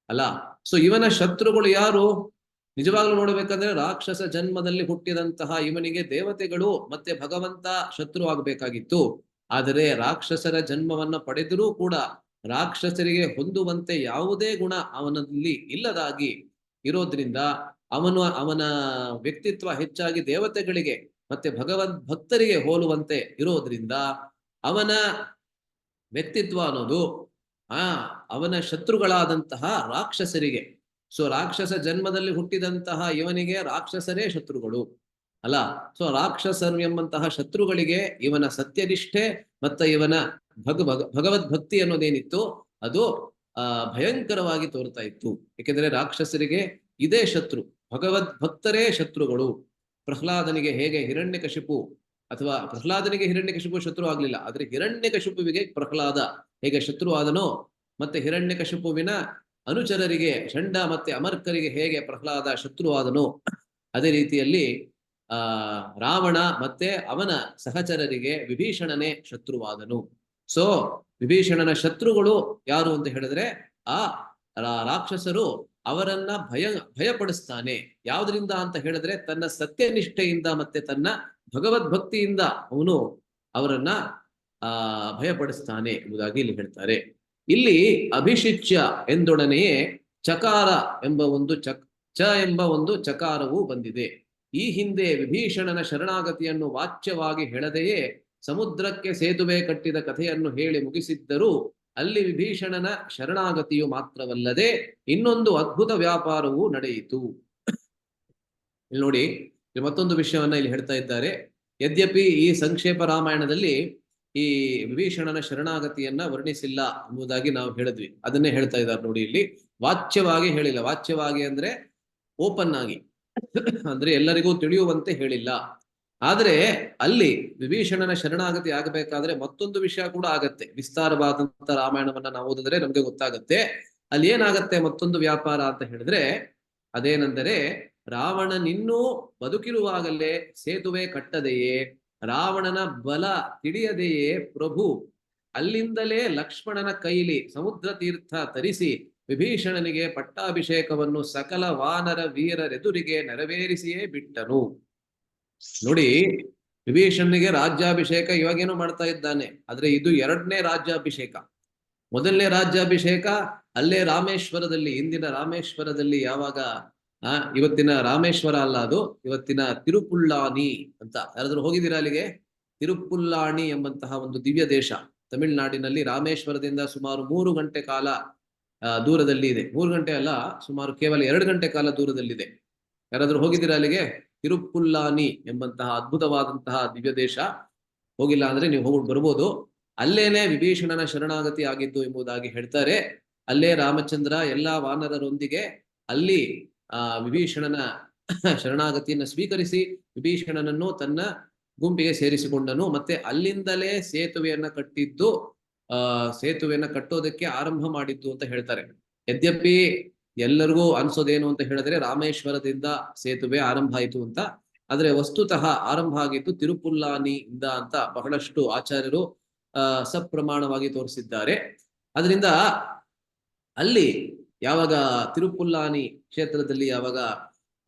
ಅಲ್ಲ. ಸೊ ಇವನ ಶತ್ರುಗಳು ಯಾರು? ನಿಜವಾಗ್ಲೂ ನೋಡ್ಬೇಕಂದ್ರೆ ರಾಕ್ಷಸ ಜನ್ಮದಲ್ಲಿ ಹುಟ್ಟಿದಂತಹ ಇವನಿಗೆ ದೇವತೆಗಳು ಮತ್ತೆ ಭಗವಂತ ಶತ್ರು ಆಗ್ಬೇಕಾಗಿತ್ತು. ಆದರೆ ರಾಕ್ಷಸರ ಜನ್ಮವನ್ನ ಪಡೆದರೂ ಕೂಡ ರಾಕ್ಷಸರಿಗೆ ಹೊಂದುವಂತೆ ಯಾವುದೇ ಗುಣ ಅವನಲ್ಲಿ ಇಲ್ಲದಾಗಿ ಇರೋದ್ರಿಂದ ಅವನ ವ್ಯಕ್ತಿತ್ವ ಹೆಚ್ಚಾಗಿ ದೇವತೆಗಳಿಗೆ ಮತ್ತೆ ಭಗವದ್ ಭಕ್ತರಿಗೆ ಹೋಲುವಂತೆ ಇರೋದ್ರಿಂದ ಅವನ ವ್ಯಕ್ತಿತ್ವ ಅನ್ನೋದು ಅವನ ಶತ್ರುಗಳಾದಂತಹ ರಾಕ್ಷಸರಿಗೆ, ಸೊ ರಾಕ್ಷಸ ಜನ್ಮದಲ್ಲಿ ಹುಟ್ಟಿದಂತಹ ಇವನಿಗೆ ರಾಕ್ಷಸರೇ ಶತ್ರುಗಳು ಅಲ್ಲ. ಸೊ ರಾಕ್ಷಸರು ಎಂಬಂತಹ ಶತ್ರುಗಳಿಗೆ ಇವನ ಸತ್ಯನಿಷ್ಠೆ ಮತ್ತೆ ಇವನ ಭಗವದ್ಭಕ್ತಿ ಅನ್ನೋದೇನಿತ್ತು ಅದು ಭಯಂಕರವಾಗಿ ತೋರ್ತಾ ಇತ್ತು. ಏಕೆಂದ್ರೆ ರಾಕ್ಷಸರಿಗೆ ಇದೇ ಶತ್ರು, ಭಗವದ್ಭಕ್ತರೇ ಶತ್ರುಗಳು. ಪ್ರಹ್ಲಾದನಿಗೆ ಹೇಗೆ ಹಿರಣ್ಯಕಶಿಪು, ಅಥವಾ ಪ್ರಹ್ಲಾದನಿಗೆ ಹಿರಣ್ಯಕಶಿಪು ಶತ್ರು ಆಗ್ಲಿಲ್ಲ, ಆದ್ರೆ ಹಿರಣ್ಯಕಶಿಪುವಿಗೆ ಪ್ರಹ್ಲಾದ ಹೇಗೆ ಶತ್ರು ಆದನೋ, ಮತ್ತೆ ಹಿರಣ್ಯಕಶಿಪುವಿನ ಅನುಚರರಿಗೆ ಷಂಡ ಮತ್ತೆ ಅಮರ್ಕರಿಗೆ ಹೇಗೆ ಪ್ರಹ್ಲಾದ ಶತ್ರು ಆದನೋ, ಅದೇ ರೀತಿಯಲ್ಲಿ ರಾವಣ ಮತ್ತೆ ಅವನ ಸಹಚರರಿಗೆ ವಿಭೀಷಣನೇ ಶತ್ರುವಾದನು. ಸೊ ವಿಭೀಷಣನ ಶತ್ರುಗಳು ಯಾರು ಅಂತ ಹೇಳಿದ್ರೆ ಆ ರಾಕ್ಷಸರು ಅವರನ್ನ ಭಯಪಡಿಸ್ತಾನೆ. ಯಾವ್ದ್ರಿಂದ ಅಂತ ಹೇಳಿದ್ರೆ ತನ್ನ ಸತ್ಯನಿಷ್ಠೆಯಿಂದ ಮತ್ತೆ ತನ್ನ ಭಗವದ್ಭಕ್ತಿಯಿಂದ ಅವನು ಅವರನ್ನ ಭಯಪಡಿಸ್ತಾನೆ ಎಂಬುದಾಗಿ ಇಲ್ಲಿ ಹೇಳ್ತಾರೆ. ಇಲ್ಲಿ ಅಭಿಷಿಚ್ಯ ಎಂದೊಡನೆಯೇ ಚಕಾರ ಎಂಬ ಒಂದು ಎಂಬ ಒಂದು ಚಕಾರವು ಬಂದಿದೆ. ಈ ಹಿಂದೆ ವಿಭೀಷಣನ ಶರಣಾಗತಿಯನ್ನು ವಾಚ್ಯವಾಗಿ ಹೇಳದೆಯೇ ಸಮುದ್ರಕ್ಕೆ ಸೇತುವೆ ಕಟ್ಟಿದ ಕಥೆಯನ್ನು ಹೇಳಿ ಮುಗಿಸಿದ್ದರೂ ಅಲ್ಲಿ ವಿಭೀಷಣನ ಶರಣಾಗತಿಯು ಮಾತ್ರವಲ್ಲದೆ ಇನ್ನೊಂದು ಅದ್ಭುತ ವ್ಯಾಪಾರವೂ ನಡೆಯಿತು. ಇಲ್ಲಿ ನೋಡಿ, ಮತ್ತೊಂದು ವಿಷಯವನ್ನ ಇಲ್ಲಿ ಹೇಳ್ತಾ ಇದ್ದಾರೆ. ಯದ್ಯಪಿ ಈ ಸಂಕ್ಷೇಪ ರಾಮಾಯಣದಲ್ಲಿ ಈ ವಿಭೀಷಣನ ಶರಣಾಗತಿಯನ್ನ ವರ್ಣಿಸಿಲ್ಲ ಎಂಬುದಾಗಿ ನಾವು ಹೇಳಿದ್ವಿ, ಅದನ್ನೇ ಹೇಳ್ತಾ ಇದ್ದಾರೆ ನೋಡಿ. ಇಲ್ಲಿ ವಾಚ್ಯವಾಗಿ ಹೇಳಿಲ್ಲ. ವಾಚ್ಯವಾಗಿ ಅಂದ್ರೆ ಓಪನ್ ಆಗಿ, ಅಂದ್ರೆ ಎಲ್ಲರಿಗೂ ತಿಳಿಯುವಂತೆ ಹೇಳಿಲ್ಲ. ಆದ್ರೆ ಅಲ್ಲಿ ವಿಭೀಷಣನ ಶರಣಾಗತಿ ಆಗಬೇಕಾದ್ರೆ ಮತ್ತೊಂದು ವಿಷಯ ಕೂಡ ಆಗತ್ತೆ. ವಿಸ್ತಾರವಾದಂತ ರಾಮಾಯಣವನ್ನ ನಾವು ಓದಿದ್ರೆ ನಮ್ಗೆ ಗೊತ್ತಾಗತ್ತೆ. ಅಲ್ಲಿ ಏನಾಗತ್ತೆ ಮತ್ತೊಂದು ವ್ಯಾಪಾರ ಅಂತ ಹೇಳಿದ್ರೆ, ಅದೇನೆಂದರೆ ರಾವಣನಿನ್ನೂ ಬದುಕಿರುವಾಗಲೇ ಸೇತುವೆ ಕಟ್ಟದೆಯೇ, ರಾವಣನ ಬಲ ತಿಳಿಯದೆಯೇ ಪ್ರಭು ಅಲ್ಲಿಂದಲೇ ಲಕ್ಷ್ಮಣನ ಕೈಲಿ ಸಮುದ್ರ ತೀರ್ಥ ತರಿಸಿ ವಿಭೀಷಣನಿಗೆ ಪಟ್ಟಾಭಿಷೇಕವನ್ನು ಸಕಲ ವಾನರ ವೀರರೆದುರಿಗೆ ನೆರವೇರಿಸಿಯೇ ಬಿಟ್ಟನು. ನೋಡಿ, ವಿಭೀಷಣನಿಗೆ ರಾಜ್ಯಾಭಿಷೇಕ ಇವಾಗೇನೋ ಮಾಡ್ತಾ ಇದ್ದಾನೆ, ಆದ್ರೆ ಇದು ಎರಡನೇ ರಾಜ್ಯಾಭಿಷೇಕ. ಮೊದಲನೇ ರಾಜ್ಯಾಭಿಷೇಕ ಅಲ್ಲೇ ರಾಮೇಶ್ವರದಲ್ಲಿ, ಇಂದಿನ ರಾಮೇಶ್ವರದಲ್ಲಿ, ಯಾವಾಗ ಇವತ್ತಿನ ರಾಮೇಶ್ವರ ಅಲ್ಲ, ಅದು ಇವತ್ತಿನ ತಿರುಪುಲ್ಲಾನಿ ಅಂತ. ಯಾರಾದ್ರೂ ಹೋಗಿದ್ದೀರಾ ಅಲ್ಲಿಗೆ? ತಿರುಪುಲ್ಲಾನಿ ಎಂಬಂತಹ ಒಂದು ದಿವ್ಯ ದೇಶ ತಮಿಳುನಾಡಿನಲ್ಲಿ ರಾಮೇಶ್ವರದಿಂದ ಸುಮಾರು 3 ಗಂಟೆ ಕಾಲ ದೂರದಲ್ಲಿ ಇದೆ. 3 ಗಂಟೆ ಅಲ್ಲ, ಸುಮಾರು ಕೇವಲ 2 ಗಂಟೆ ಕಾಲ ದೂರದಲ್ಲಿದೆ. ಯಾರಾದ್ರೂ ಹೋಗಿದ್ದೀರಾ ಅಲ್ಲಿಗೆ? ತಿರುಪುಲ್ಲಾನಿ ಎಂಬಂತಹ ಅದ್ಭುತವಾದಂತಹ ದಿವ್ಯ ದೇಶ. ಹೋಗಿಲ್ಲ ಅಂದ್ರೆ ನೀವು ಹೋಗ್ಬಿಟ್ಟು ಬರ್ಬೋದು. ಅಲ್ಲೇನೆ ವಿಭೀಷಣನ ಶರಣಾಗತಿ ಆಗಿದ್ದು ಎಂಬುದಾಗಿ ಹೇಳ್ತಾರೆ. ಅಲ್ಲೇ ರಾಮಚಂದ್ರ ಎಲ್ಲಾ ವಾನರರೊಂದಿಗೆ ಅಲ್ಲಿ ವಿಭೀಷಣನ ಶರಣಾಗತಿಯನ್ನು ಸ್ವೀಕರಿಸಿ ವಿಭೀಷಣನನ್ನು ತನ್ನ ಗುಂಪಿಗೆ ಸೇರಿಸಿಕೊಂಡನು. ಮತ್ತೆ ಅಲ್ಲಿಂದಲೇ ಸೇತುವೆಯನ್ನ ಕಟ್ಟಿದ್ದು ಸೇತುವೆಯನ್ನ ಕಟ್ಟೋದಕ್ಕೆ ಆರಂಭ ಮಾಡಿದ್ದು ಅಂತ ಹೇಳ್ತಾರೆ. ಯದ್ಯಪಿ ಎಲ್ಲರಿಗೂ ಅನ್ಸೋದೇನು ಅಂತ ಹೇಳಿದ್ರೆ ರಾಮೇಶ್ವರದಿಂದ ಸೇತುವೆ ಆರಂಭ ಆಯಿತು ಅಂತ, ಆದ್ರೆ ವಸ್ತುತಃ ಆರಂಭ ಆಗಿದ್ದು ತಿರುಪುಲ್ಲಾನಿ ಇಂದ ಅಂತ ಬಹಳಷ್ಟು ಆಚಾರ್ಯರು ಸಪ್ರಮಾಣವಾಗಿ ತೋರಿಸಿದ್ದಾರೆ. ಅದರಿಂದ ಅಲ್ಲಿ ಯಾವಾಗ ತಿರುಪುಲ್ಲಾನಿ ಕ್ಷೇತ್ರದಲ್ಲಿ ಯಾವಾಗ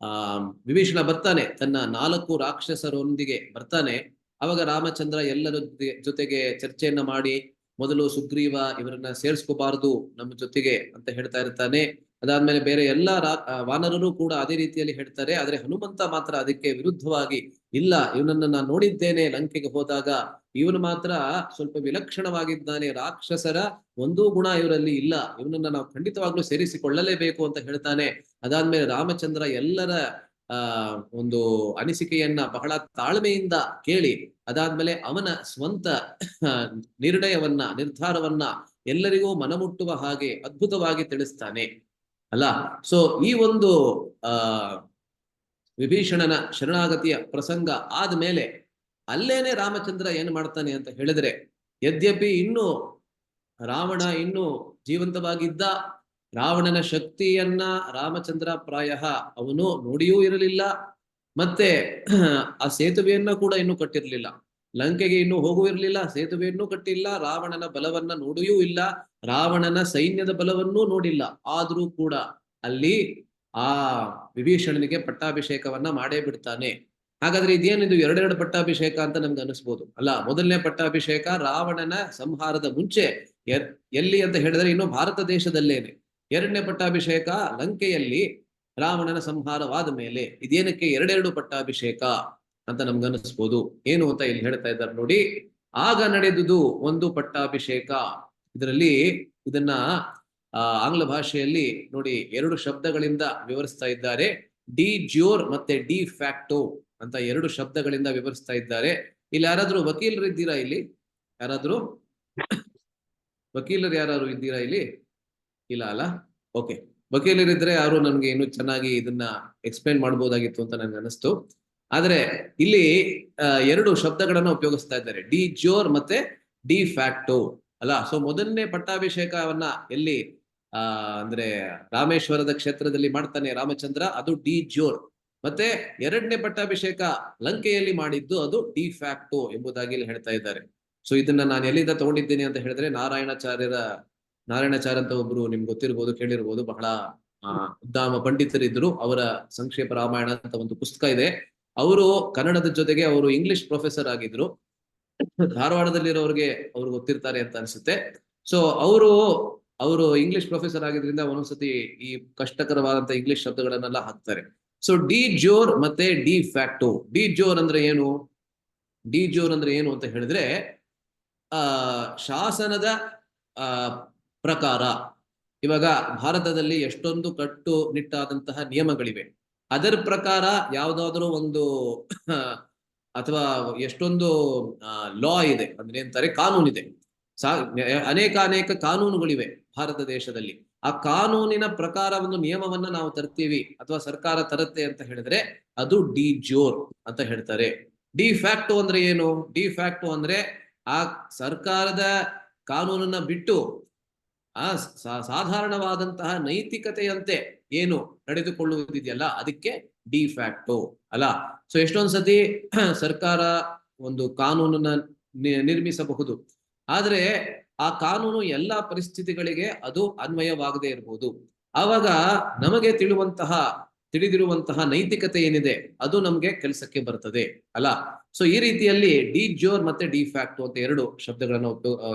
ವಿಭೀಷಣ ಬರ್ತಾನೆ, ತನ್ನ 4 ರಾಕ್ಷಸರೊಂದಿಗೆ ಬರ್ತಾನೆ, ಅವಾಗ ರಾಮಚಂದ್ರ ಎಲ್ಲರ ಜೊತೆಗೆ ಚರ್ಚೆಯನ್ನ ಮಾಡಿ ಮೊದಲು ಸುಗ್ರೀವ ಇವರನ್ನ ಸೇರಿಸ್ಕೋಬಾರದು ನಮ್ಮ ಜೊತೆಗೆ ಅಂತ ಹೇಳ್ತಾ ಇರ್ತಾನೆ. ಅದಾದ್ಮೇಲೆ ಬೇರೆ ಎಲ್ಲಾ ವಾನರರು ಕೂಡ ಅದೇ ರೀತಿಯಲ್ಲಿ ಹೇಳ್ತಾರೆ. ಆದ್ರೆ ಹನುಮಂತ ಮಾತ್ರ ಅದಕ್ಕೆ ವಿರುದ್ಧವಾಗಿ, ಇಲ್ಲ, ಇವನನ್ನ ನಾನು ನೋಡಿದ್ದೇನೆ ಲಂಕೆಗೆ ಹೋದಾಗ, ಇವನು ಮಾತ್ರ ಸ್ವಲ್ಪ ವಿಲಕ್ಷಣವಾಗಿದ್ದಾನೆ, ರಾಕ್ಷಸರ ಒಂದೂ ಗುಣ ಇವರಲ್ಲಿ ಇಲ್ಲ, ಇವನನ್ನ ನಾವು ಖಂಡಿತವಾಗ್ಲೂ ಸೇರಿಸಿಕೊಳ್ಳಲೇಬೇಕು ಅಂತ ಹೇಳ್ತಾನೆ. ಅದಾದ್ಮೇಲೆ ರಾಮಚಂದ್ರ ಎಲ್ಲರ ಒಂದು ಅನಿಸಿಕೆಯನ್ನ ಬಹಳ ತಾಳ್ಮೆಯಿಂದ ಕೇಳಿ ಅದಾದ್ಮೇಲೆ ಅವನ ಸ್ವಂತ ನಿರ್ಧಾರವನ್ನ ಎಲ್ಲರಿಗೂ ಮನಮುಟ್ಟುವ ಹಾಗೆ ಅದ್ಭುತವಾಗಿ ತಿಳಿಸ್ತಾನೆ ಅಲ್ಲ. ಸೊ ಈ ಒಂದು ವಿಭೀಷಣನ ಶರಣಾಗತಿಯ ಪ್ರಸಂಗ ಆದ್ಮೇಲೆ ಅಲ್ಲೇನೆ ರಾಮಚಂದ್ರ ಏನ್ ಮಾಡ್ತಾನೆ ಅಂತ ಹೇಳಿದ್ರೆ, ಯದ್ಯಪಿ ಇನ್ನು ರಾವಣ ಇನ್ನು ಜೀವಂತವಾಗಿದ್ದ, ರಾವಣನ ಶಕ್ತಿಯನ್ನ ರಾಮಚಂದ್ರ ಪ್ರಾಯಃ ಅವನು ನೋಡಿಯೂ ಇರಲಿಲ್ಲ, ಮತ್ತೆ ಆ ಸೇತುವೆಯನ್ನ ಕೂಡ ಇನ್ನೂ ಕಟ್ಟಿರ್ಲಿಲ್ಲ, ಲಂಕೆಗೆ ಇನ್ನೂ ಹೋಗುವಿರ್ಲಿಲ್ಲ, ಸೇತುವೆಯನ್ನು ಕಟ್ಟಿಲ್ಲ, ರಾವಣನ ಬಲವನ್ನ ನೋಡಿಯೂ ಇಲ್ಲ, ರಾವಣನ ಸೈನ್ಯದ ಬಲವನ್ನೂ ನೋಡಿಲ್ಲ. ಆದ್ರೂ ಕೂಡ ಅಲ್ಲಿ ಆ ವಿಭೀಷಣನಿಗೆ ಪಟ್ಟಾಭಿಷೇಕವನ್ನ ಮಾಡೇ ಬಿಡ್ತಾನೆ. ಹಾಗಾದ್ರೆ ಇದೇನಿದು ಎರಡೆರಡು ಪಟ್ಟಾಭಿಷೇಕ ಅಂತ ನಮ್ಗೆ ಅನಿಸ್ಬೋದು ಅಲ್ಲ. ಮೊದಲನೇ ಪಟ್ಟಾಭಿಷೇಕ ರಾವಣನ ಸಂಹಾರದ ಮುಂಚೆ ಎಲ್ಲಿ ಅಂತ ಹೇಳಿದ್ರೆ ಇನ್ನು ಭಾರತ ದೇಶದಲ್ಲೇನೆ. ಎರಡನೇ ಪಟ್ಟಾಭಿಷೇಕ ಲಂಕೆಯಲ್ಲಿ ರಾವಣನ ಸಂಹಾರವಾದ ಮೇಲೆ. ಇದೇನಕ್ಕೆ ಎರಡೆರಡು ಪಟ್ಟಾಭಿಷೇಕ ಅಂತ ನಮ್ಗನ್ನಿಸ್ಬೋದು. ಏನು ಅಂತ ಇಲ್ಲಿ ಹೇಳ್ತಾ ಇದ್ದಾರೆ ನೋಡಿ. ಆಗ ನಡೆದುದು ಒಂದು ಪಟ್ಟಾಭಿಷೇಕ. ಇದರಲ್ಲಿ ಇದನ್ನ ಆಂಗ್ಲ ಭಾಷೆಯಲ್ಲಿ ನೋಡಿ 2 ಶಬ್ದಗಳಿಂದ ವಿವರಿಸ್ತಾ ಇದ್ದಾರೆ. ಡಿ ಜ್ಯೂರ್ ಮತ್ತೆ ಡಿ ಫ್ಯಾಕ್ಟೋ ಅಂತ 2 ಶಬ್ದಗಳಿಂದ ವಿವರಿಸ್ತಾ ಇದ್ದಾರೆ. ಇಲ್ಲಿ ಯಾರಾದ್ರೂ ವಕೀಲರು ಇದ್ದೀರಾ? ಇಲ್ಲಿ ಯಾರಾದ್ರೂ ವಕೀಲರು ಯಾರು ಇದ್ದೀರಾ ಇಲ್ಲಿ? ಇಲ್ಲ ಅಲ್ಲ? ಓಕೆ, ವಕೀಲರಿದ್ರೆ ಯಾರು ನನ್ಗೆ ಇನ್ನೂ ಚೆನ್ನಾಗಿ ಇದನ್ನ ಎಕ್ಸ್ಪ್ಲೈನ್ ಮಾಡ್ಬೋದಾಗಿತ್ತು ಅಂತ ನನ್ಗೆ ಅನಿಸ್ತು. ಆದ್ರೆ ಇಲ್ಲಿ 2 ಶಬ್ದಗಳನ್ನ ಉಪಯೋಗಿಸ್ತಾ ಇದ್ದಾರೆ, ಡಿ ಜ್ಯೂರ್ ಮತ್ತೆ ಡಿ ಫ್ಯಾಕ್ಟೋ ಅಲ್ಲ. ಸೊ ಮೊದಲನೇ ಪಟ್ಟಾಭಿಷೇಕವನ್ನ ಎಲ್ಲಿ ಅಂದ್ರೆ ರಾಮೇಶ್ವರದ ಕ್ಷೇತ್ರದಲ್ಲಿ ಮಾಡ್ತಾನೆ ರಾಮಚಂದ್ರ, ಅದು ಡಿ ಜ್ಯೂರ್. ಮತ್ತೆ ಎರಡನೇ ಪಟ್ಟಾಭಿಷೇಕ ಲಂಕೆಯಲ್ಲಿ ಮಾಡಿದ್ದು ಅದು ಡಿ ಫ್ಯಾಕ್ಟೋ ಎಂಬುದಾಗಿ ಇಲ್ಲಿ ಹೇಳ್ತಾ ಇದ್ದಾರೆ. ಸೊ ಇದನ್ನ ನಾನು ಎಲ್ಲಿಂದ ತಗೊಂಡಿದ್ದೇನೆ ಅಂತ ಹೇಳಿದ್ರೆ ನಾರಾಯಣಾಚಾರ್ಯ ಅಂತ ಒಬ್ರು ನಿಮ್ಗೆ ಗೊತ್ತಿರ್ಬೋದು, ಕೇಳಿರ್ಬೋದು, ಬಹಳ ಉದ್ದಾಮ ಪಂಡಿತರಿದ್ರು. ಅವರ ಸಂಕ್ಷೇಪ ರಾಮಾಯಣ ಅಂತ ಒಂದು ಪುಸ್ತಕ ಇದೆ. ಅವರು ಕನ್ನಡದ ಜೊತೆಗೆ ಅವರು ಇಂಗ್ಲಿಷ್ ಪ್ರೊಫೆಸರ್ ಆಗಿದ್ರು. ಧಾರವಾಡದಲ್ಲಿರೋರಿಗೆ ಅವ್ರು ಗೊತ್ತಿರ್ತಾರೆ ಅಂತ ಅನ್ಸುತ್ತೆ. ಸೊ ಅವರು ಇಂಗ್ಲಿಷ್ ಪ್ರೊಫೆಸರ್ ಆಗಿದ್ರಿಂದ ಒಂದೊಂದ್ಸತಿ ಈ ಕಷ್ಟಕರವಾದಂತ ಇಂಗ್ಲಿಷ್ ಶಬ್ದಗಳನ್ನೆಲ್ಲ ಹಾಕ್ತಾರೆ. ಸೊ ಡಿ ಜ್ಯೂರ್ ಮತ್ತೆ ಡಿ ಫ್ಯಾಕ್ಟೋ. ಡಿ ಜ್ಯೂರ್ ಅಂದ್ರೆ ಏನು? ಡಿ ಜ್ಯೂರ್ ಅಂದ್ರೆ ಏನು ಅಂತ ಹೇಳಿದ್ರೆ ಶಾಸನದ ಪ್ರಕಾರ ಇವಾಗ ಭಾರತದಲ್ಲಿ ಎಷ್ಟೊಂದು ಕಟ್ಟುನಿಟ್ಟಾದಂತಹ ನಿಯಮಗಳಿವೆ. ಅದರ ಪ್ರಕಾರ ಯಾವುದಾದ್ರೂ ಒಂದು ಅಥವಾ ಎಷ್ಟೊಂದು ಲಾ ಇದೆ, ಅಂದ್ರೆ ಅಂತಾರೆ ಕಾನೂನಿದೆ, ಅನೇಕ ಕಾನೂನುಗಳಿವೆ ಭಾರತ ದೇಶದಲ್ಲಿ. ಆ ಕಾನೂನಿನ ಪ್ರಕಾರ ಒಂದು ನಿಯಮವನ್ನ ನಾವು ತರ್ತೀವಿ ಅಥವಾ ಸರ್ಕಾರ ತರುತ್ತೆ ಅಂತ ಹೇಳಿದ್ರೆ ಅದು ಡಿ ಜ್ಯೂರ್ ಅಂತ ಹೇಳ್ತಾರೆ. ಡಿ ಫ್ಯಾಕ್ಟೋ ಅಂದ್ರೆ ಏನು? ಡಿ ಫ್ಯಾಕ್ಟೋ ಅಂದ್ರೆ ಆ ಸರ್ಕಾರದ ಕಾನೂನನ್ನ ಬಿಟ್ಟು ಆ ಸಾಧಾರಣವಾದಂತಹ ನೈತಿಕತೆಯಂತೆ ಏನು ನಡೆದುಕೊಳ್ಳುವುದಿದೆಯಲ್ಲ ಅದಕ್ಕೆ ಡಿ ಫ್ಯಾಕ್ಟೋ ಅಲ್ಲ. ಸೊ ಎಷ್ಟೊಂದ್ಸತಿ ಸರ್ಕಾರ ಒಂದು ಕಾನೂನನ್ನ ನಿರ್ಮಿಸಬಹುದು, ಆದ್ರೆ ಆ ಕಾನೂನು ಎಲ್ಲಾ ಪರಿಸ್ಥಿತಿಗಳಿಗೆ ಅದು ಅನ್ವಯವಾಗದೇ ಇರಬಹುದು. ಆವಾಗ ನಮಗೆ ತಿಳಿದಿರುವಂತಹ ನೈತಿಕತೆ ಏನಿದೆ ಅದು ನಮ್ಗೆ ಕೆಲಸಕ್ಕೆ ಬರ್ತದೆ ಅಲ್ಲ. ಸೊ ಈ ರೀತಿಯಲ್ಲಿ ಡಿ ಜ್ಯೂರ್ ಮತ್ತೆ ಡಿ ಫ್ಯಾಕ್ಟೋ ಅಂತ 2 ಶಬ್ದಗಳನ್ನು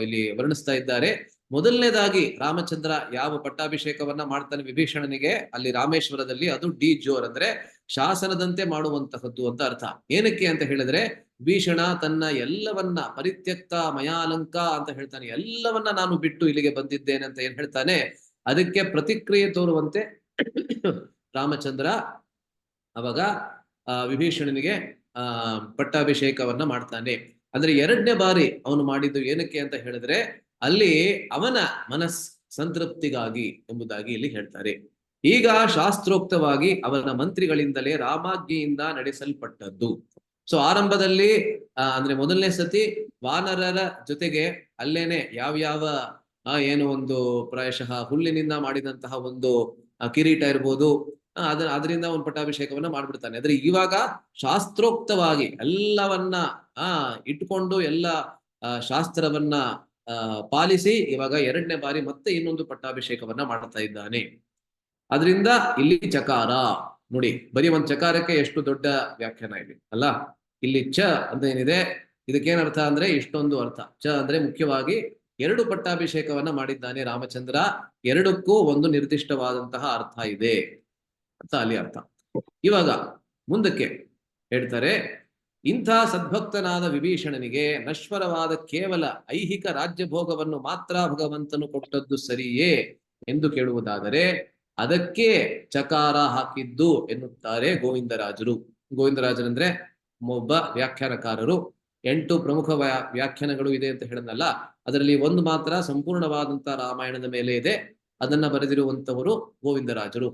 ಇಲ್ಲಿ ವರ್ಣಿಸ್ತಾ ಇದ್ದಾರೆ. ಮೊದಲನೇದಾಗಿ ರಾಮಚಂದ್ರ ಯಾವ ಪಟ್ಟಾಭಿಷೇಕವನ್ನ ಮಾಡ್ತಾನೆ ವಿಭೀಷಣನಿಗೆ ಅಲ್ಲಿ ರಾಮೇಶ್ವರದಲ್ಲಿ, ಅದು ಡಿ ಜ್ಯೂರ್ ಅಂದ್ರೆ ಶಾಸನದಂತೆ ಮಾಡುವಂತಹದ್ದು ಅಂತ ಅರ್ಥ. ಏನಕ್ಕೆ ಅಂತ ಹೇಳಿದ್ರೆ ವಿಭೀಷಣ ತನ್ನ ಎಲ್ಲವನ್ನ ಪರಿತ್ಯಕ್ತ ಮಯಾಲಂಕ ಅಂತ ಹೇಳ್ತಾನೆ, ಎಲ್ಲವನ್ನ ನಾನು ಬಿಟ್ಟು ಇಲ್ಲಿಗೆ ಬಂದಿದ್ದೇನೆ ಅಂತ ಏನ್ ಹೇಳ್ತಾನೆ, ಅದಕ್ಕೆ ಪ್ರತಿಕ್ರಿಯೆ ತೋರುವಂತೆ ರಾಮಚಂದ್ರ ಅವಾಗ ವಿಭೀಷಣನಿಗೆ ಪಟ್ಟಾಭಿಷೇಕವನ್ನ ಮಾಡ್ತಾನೆ. ಅಂದ್ರೆ 2ನೇ ಬಾರಿ ಅವನು ಮಾಡಿದ್ದು ಏನಕ್ಕೆ ಅಂತ ಹೇಳಿದ್ರೆ ಅಲ್ಲಿ ಅವನ ಮನಸ್ ಸಂತೃಪ್ತಿಗಾಗಿ ಎಂಬುದಾಗಿ ಇಲ್ಲಿ ಹೇಳ್ತಾರೆ. ಈಗ ಶಾಸ್ತ್ರೋಕ್ತವಾಗಿ ಅವನ ಮಂತ್ರಿಗಳಿಂದಲೇ ರಾಮಾಜ್ಞೆಯಿಂದ ನಡೆಸಲ್ಪಟ್ಟದ್ದು. ಸೊ ಆರಂಭದಲ್ಲಿ ಅಂದ್ರೆ ಮೊದಲನೇ ಸತಿ ವಾನರರ ಜೊತೆಗೆ ಅಲ್ಲೇನೆ ಯಾವ್ಯಾವ ಏನು ಒಂದು ಪ್ರಾಯಶಃ ಹುಲ್ಲಿನಿಂದ ಮಾಡಿದಂತಹ ಒಂದು ಕಿರೀಟ ಇರ್ಬೋದು, ಅದರಿಂದ ಒಂದು ಪಟ್ಟಾಭಿಷೇಕವನ್ನ ಮಾಡ್ಬಿಡ್ತಾನೆ. ಆದ್ರೆ ಇವಾಗ ಶಾಸ್ತ್ರೋಕ್ತವಾಗಿ ಎಲ್ಲವನ್ನ ಇಟ್ಕೊಂಡು ಎಲ್ಲ ಶಾಸ್ತ್ರವನ್ನ ಪಾಲಿಸಿ ಇವಾಗ 2ನೇ ಬಾರಿ ಮತ್ತೆ ಇನ್ನೊಂದು ಪಟ್ಟಾಭಿಷೇಕವನ್ನ ಮಾಡ್ತಾ ಇದ್ದಾನೆ. ಅದರಿಂದ ಇಲ್ಲಿ ಚಕಾರ ನೋಡಿ, ಬರೀ ಒಂದು ಚಕಾರಕ್ಕೆ ಎಷ್ಟು ದೊಡ್ಡ ವ್ಯಾಖ್ಯಾನ ಇದೆ ಅಲ್ಲ. ಇಲ್ಲಿ ಚ ಅಂತ ಏನಿದೆ, ಇದಕ್ಕೇನರ್ಥ ಅಂದ್ರೆ ಇಷ್ಟೊಂದು ಅರ್ಥ. ಚ ಅಂದ್ರೆ ಮುಖ್ಯವಾಗಿ 2 ಪಟ್ಟಾಭಿಷೇಕವನ್ನ ಮಾಡಿದ್ದಾನೆ ರಾಮಚಂದ್ರ, 2ಕ್ಕೂ ಒಂದು ನಿರ್ದಿಷ್ಟವಾದಂತಹ ಅರ್ಥ ಇದೆ ಅಂತ ಅಲ್ಲಿ ಅರ್ಥ. ಇವಾಗ ಮುಂದಕ್ಕೆ ಹೇಳ್ತಾರೆ, ಇಂಥ ಸದ್ಭಕ್ತನಾದ ವಿಭೀಷಣನಿಗೆ ನಶ್ವರವಾದ ಕೇವಲ ಐಹಿಕ ರಾಜ್ಯಭೋಗವನ್ನು ಮಾತ್ರ ಭಗವಂತನು ಕೊಟ್ಟದ್ದು ಸರಿಯೇ ಎಂದು ಕೇಳುವುದಾದರೆ ಅದಕ್ಕೆ ಚಕಾರ ಹಾಕಿದ್ದು ಎನ್ನುತ್ತಾರೆ ಗೋವಿಂದರಾಜರು. ಗೋವಿಂದರಾಜರಂದ್ರೆ ಒಬ್ಬ ವ್ಯಾಖ್ಯಾನಕಾರರು. 8 ಪ್ರಮುಖ ವ್ಯಾಖ್ಯಾನಗಳು ಇದೆ ಅಂತ ಹೇಳಿದ್ನಲ್ಲ, ಅದರಲ್ಲಿ ಒಂದು ಮಾತ್ರ ಸಂಪೂರ್ಣವಾದಂತಹ ರಾಮಾಯಣದ ಮೇಲೆ ಇದೆ. ಅದನ್ನ ಬರೆದಿರುವಂತವರು ಗೋವಿಂದರಾಜರು.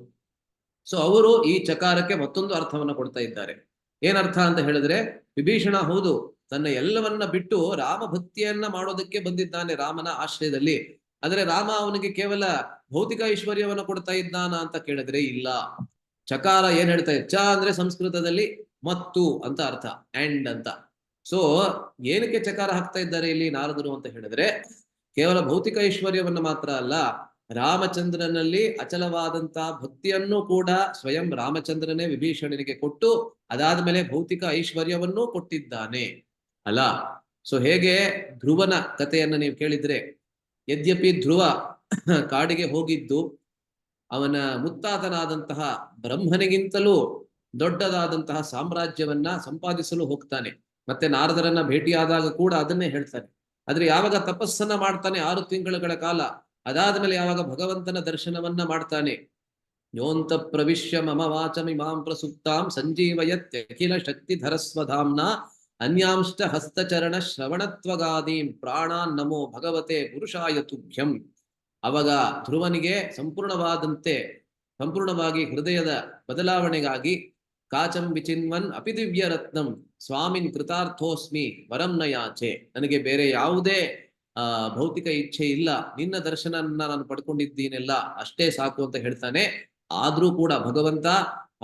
ಸೊ ಅವರು ಈ ಚಕಾರಕ್ಕೆ ಮತ್ತೊಂದು ಅರ್ಥವನ್ನ ಕೊಡ್ತಾ ಇದ್ದಾರೆ. ಏನರ್ಥ ಅಂತ ಹೇಳಿದ್ರೆ, ವಿಭೀಷಣ ಹೌದು ತನ್ನ ಎಲ್ಲವನ್ನ ಬಿಟ್ಟು ರಾಮ ಭಕ್ತಿಯನ್ನ ಮಾಡೋದಕ್ಕೆ ಬಂದಿದ್ದಾನೆ ರಾಮನ ಆಶ್ರಯದಲ್ಲಿ. ಆದ್ರೆ ರಾಮ ಅವನಿಗೆ ಕೇವಲ ಭೌತಿಕ ಐಶ್ವರ್ಯವನ್ನ ಕೊಡ್ತಾ ಇದ್ದಾನ ಅಂತ ಕೇಳಿದ್ರೆ ಇಲ್ಲ. ಚಕಾರ ಏನ್ ಹೇಳ್ತಾ ಇದೆ, ಚ ಅಂದ್ರೆ ಸಂಸ್ಕೃತದಲ್ಲಿ ಮತ್ತು ಅಂತ ಅರ್ಥ, ಅಂಡ್ ಅಂತ. ಸೊ ಏನಕ್ಕೆ ಚಕಾರ ಹಾಕ್ತಾ ಇದ್ದಾರೆ ಇಲ್ಲಿ ನಾರದರು ಅಂತ ಹೇಳಿದ್ರೆ, ಕೇವಲ ಭೌತಿಕ ಐಶ್ವರ್ಯವನ್ನ ಮಾತ್ರ ಅಲ್ಲ, ರಾಮಚಂದ್ರನಲ್ಲಿ ಅಚಲವಾದಂತಹ ಭಕ್ತಿಯನ್ನು ಕೂಡ ಸ್ವಯಂ ರಾಮಚಂದ್ರನೇ ವಿಭೀಷಣನಿಗೆ ಕೊಟ್ಟು ಅದಾದ್ಮೇಲೆ ಭೌತಿಕ ಐಶ್ವರ್ಯವನ್ನೂ ಕೊಟ್ಟಿದ್ದಾನೆ ಅಲ್ಲ. ಸೊ ಹೇಗೆ ಧ್ರುವನ ಕಥೆಯನ್ನ ನೀವು ಕೇಳಿದ್ರೆ, ಯದ್ಯಪಿ ಧ್ರುವ ಕಾಡಿಗೆ ಹೋಗಿದ್ದು ಅವನ ಮುತ್ತಾತನಾದಂತಹ ಬ್ರಹ್ಮನಿಗಿಂತಲೂ ದೊಡ್ಡದಾದಂತಹ ಸಾಮ್ರಾಜ್ಯವನ್ನ ಸಂಪಾದಿಸಲು ಹೋಗ್ತಾನೆ. ಮತ್ತೆ ನಾರದರನ್ನ ಭೇಟಿಯಾದಾಗ ಕೂಡ ಅದನ್ನೇ ಹೇಳ್ತಾನೆ. ಆದ್ರೆ ಯಾವಾಗ ತಪಸ್ಸನ್ನ ಮಾಡ್ತಾನೆ 6 ತಿಂಗಳುಗಳ ಕಾಲ, ಅದಾದ್ಮೇಲೆ ಯಾವಾಗ ಭಗವಂತನ ದರ್ಶನವನ್ನ ಮಾಡ್ತಾನೆ, ಯೋಂತ ಪ್ರವಿಶ್ಯ ಮಮ ವಾಚಮಿಮಾಂ ಪ್ರಸುಪ್ತಾಂ ಸಂಜೀವಯತ್ಯಖಿಲ ಶಕ್ತಿಧರಸ್ವಧಾಮ್ನ ಅನ್ಯಾಂಶ್ಚ ಹಸ್ತಚರಣ ಶ್ರವಣತ್ವಗಾದೀಂ ಪ್ರಾಣಾನ್ ನಮೋ ಭಗವತೆ ಪುರುಷಾಯ ತುಭ್ಯಂ. ಅವಾಗ ಧ್ರುವನಿಗೆ ಸಂಪೂರ್ಣವಾಗಿ ಹೃದಯದ ಬದಲಾವಣೆಗಾಗಿ ಕಾಚಂ ವಿಚಿನ್ವನ್ ಅಪಿ ದಿವ್ಯ ರತ್ನಂ ಸ್ವಾಮಿನ್ ಕೃತಾರ್ಥೋಸ್ಮಿ ವರಂ ನಯಾಚೆ, ನನಗೆ ಬೇರೆ ಯಾವುದೇ ಭೌತಿಕ ಇಚ್ಛೆ ಇಲ್ಲ, ನಿನ್ನ ದರ್ಶನನ್ನ ನಾನು ಪಡ್ಕೊಂಡಿದ್ದೀನೆಲ್ಲ, ಅಷ್ಟೇ ಸಾಕು ಅಂತ ಹೇಳ್ತಾನೆ. ಆದ್ರೂ ಕೂಡ ಭಗವಂತ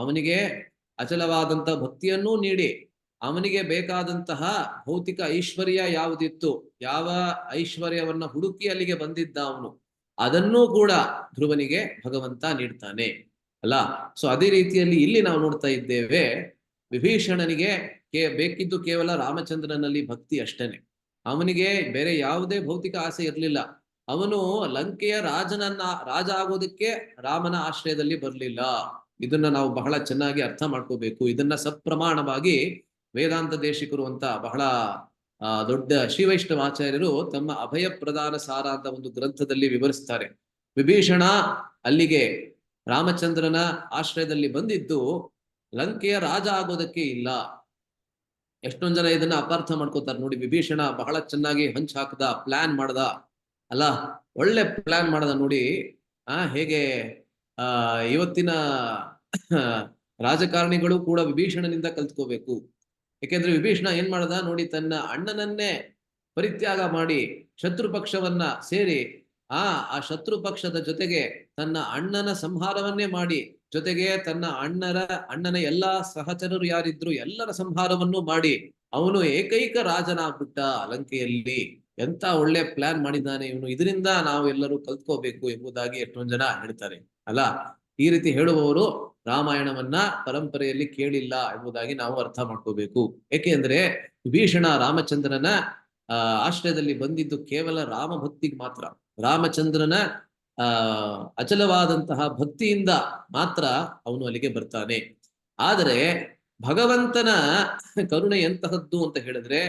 ಅವನಿಗೆ ಅಚಲವಾದಂತ ಭಕ್ತಿಯನ್ನೂ ನೀಡಿ ಅವನಿಗೆ ಬೇಕಾದಂತಹ ಭೌತಿಕ ಐಶ್ವರ್ಯ ಯಾವುದಿತ್ತು, ಯಾವ ಐಶ್ವರ್ಯವನ್ನ ಹುಡುಕಿ ಅಲ್ಲಿಗೆ ಬಂದಿದ್ದ ಅವನು, ಅದನ್ನೂ ಕೂಡ ಧ್ರುವನಿಗೆ ಭಗವಂತ ನೀಡ್ತಾನೆ ಅಲ್ಲ. ಸೊ ಅದೇ ರೀತಿಯಲ್ಲಿ ಇಲ್ಲಿ ನಾವು ನೋಡ್ತಾ ಇದ್ದೇವೆ, ವಿಭೀಷಣನಿಗೆ ಬೇಕಿದ್ದು ಕೇವಲ ರಾಮಚಂದ್ರನಲ್ಲಿ ಭಕ್ತಿ ಅಷ್ಟೇನೆ. ಅವನಿಗೆ ಬೇರೆ ಯಾವುದೇ ಭೌತಿಕ ಆಸೆ ಇರಲಿಲ್ಲ. ಅವನು ಲಂಕೆಯ ರಾಜ ಆಗೋದಕ್ಕೆ ರಾಮನ ಆಶ್ರಯದಲ್ಲಿ ಬರಲಿಲ್ಲ. ಇದನ್ನ ನಾವು ಬಹಳ ಚೆನ್ನಾಗಿ ಅರ್ಥ ಮಾಡ್ಕೋಬೇಕು. ಇದನ್ನ ಸಪ್ರಮಾಣವಾಗಿ ವೇದಾಂತ ದೇಶಿಕರು ಅಂತ ಬಹಳ ದೊಡ್ಡ ಶ್ರೀವೈಷ್ಣವಾಚಾರ್ಯರು ತಮ್ಮ ಅಭಯ ಪ್ರದಾನ ಸಾರ ಅಂತ ಒಂದು ಗ್ರಂಥದಲ್ಲಿ ವಿವರಿಸ್ತಾರೆ. ವಿಭೀಷಣ ಅಲ್ಲಿಗೆ ರಾಮಚಂದ್ರನ ಆಶ್ರಯದಲ್ಲಿ ಬಂದಿದ್ದು ಲಂಕೆಯ ರಾಜ ಆಗೋದಕ್ಕೆ ಇಲ್ಲ. ಎಷ್ಟೊಂದ್ ಜನ ಇದನ್ನ ಅಪಾರ್ಥ ಮಾಡ್ಕೋತಾರೆ ನೋಡಿ. ವಿಭೀಷಣ ಬಹಳ ಚೆನ್ನಾಗಿ ಹಂಚ್ ಹಾಕದ, ಪ್ಲಾನ್ ಮಾಡ್ದ ಅಲ್ಲ, ಒಳ್ಳೆ ಪ್ಲಾನ್ ಮಾಡದ ನೋಡಿ. ಹೇಗೆ ಇವತ್ತಿನ ರಾಜಕಾರಣಿಗಳು ಕೂಡ ವಿಭೀಷಣನಿಂದ ಕಲ್ತ್ಕೋಬೇಕು. ಯಾಕೆಂದ್ರೆ ವಿಭೀಷಣ ಏನ್ ಮಾಡ್ದ ನೋಡಿ, ತನ್ನ ಅಣ್ಣನನ್ನೇ ಪರಿತ್ಯಾಗ ಮಾಡಿ ಶತ್ರು ಪಕ್ಷವನ್ನ ಸೇರಿ ಆ ಶತ್ರು ಪಕ್ಷದ ಜೊತೆಗೆ ತನ್ನ ಅಣ್ಣನ ಸಂಹಾರವನ್ನೇ ಮಾಡಿ, ಜೊತೆಗೆ ತನ್ನ ಅಣ್ಣನ ಎಲ್ಲಾ ಸಹಚರರು ಯಾರಿದ್ರು ಎಲ್ಲರ ಸಂಹಾರವನ್ನು ಮಾಡಿ ಅವನು ಏಕೈಕ ರಾಜನಾಗ್ಬಿಟ್ಟ ಲಂಕೆಯಲ್ಲಿ. ಎಂತ ಒಳ್ಳೆ ಪ್ಲಾನ್ ಮಾಡಿದ್ದಾನೆ ಇವನು, ಇದರಿಂದ ನಾವು ಎಲ್ಲರೂ ಕಲ್ತ್ಕೋಬೇಕು ಎಂಬುದಾಗಿ ಎಷ್ಟೊಂದ್ ಜನ ಹೇಳ್ತಾರೆ ಅಲ್ಲ. ಈ ರೀತಿ ಹೇಳುವವರು ರಾಮಾಯಣವನ್ನ ಪರಂಪರೆಯಲ್ಲಿ ಕೇಳಿಲ್ಲ ಎಂಬುದಾಗಿ ನಾವು ಅರ್ಥ ಮಾಡ್ಕೋಬೇಕು. ಏಕೆಂದ್ರೆ ವಿಭೀಷಣ ರಾಮಚಂದ್ರನ ಆಶ್ರಯದಲ್ಲಿ ಬಂದಿದ್ದು ಕೇವಲ ರಾಮ ಭಕ್ತಿಗೆ ಮಾತ್ರ. ರಾಮಚಂದ್ರನ ಅಚಲವಾದಂತಹ ಭಕ್ತಿಯಿಂದ ಮಾತ್ರ ಅವನು ಅಲ್ಲಿಗೆ ಬರ್ತಾನೆ. ಆದರೆ ಭಗವಂತನ ಕರುಣೆ ಎಂತಹದ್ದು ಅಂತ ಹೇಳಿದ್ರೆ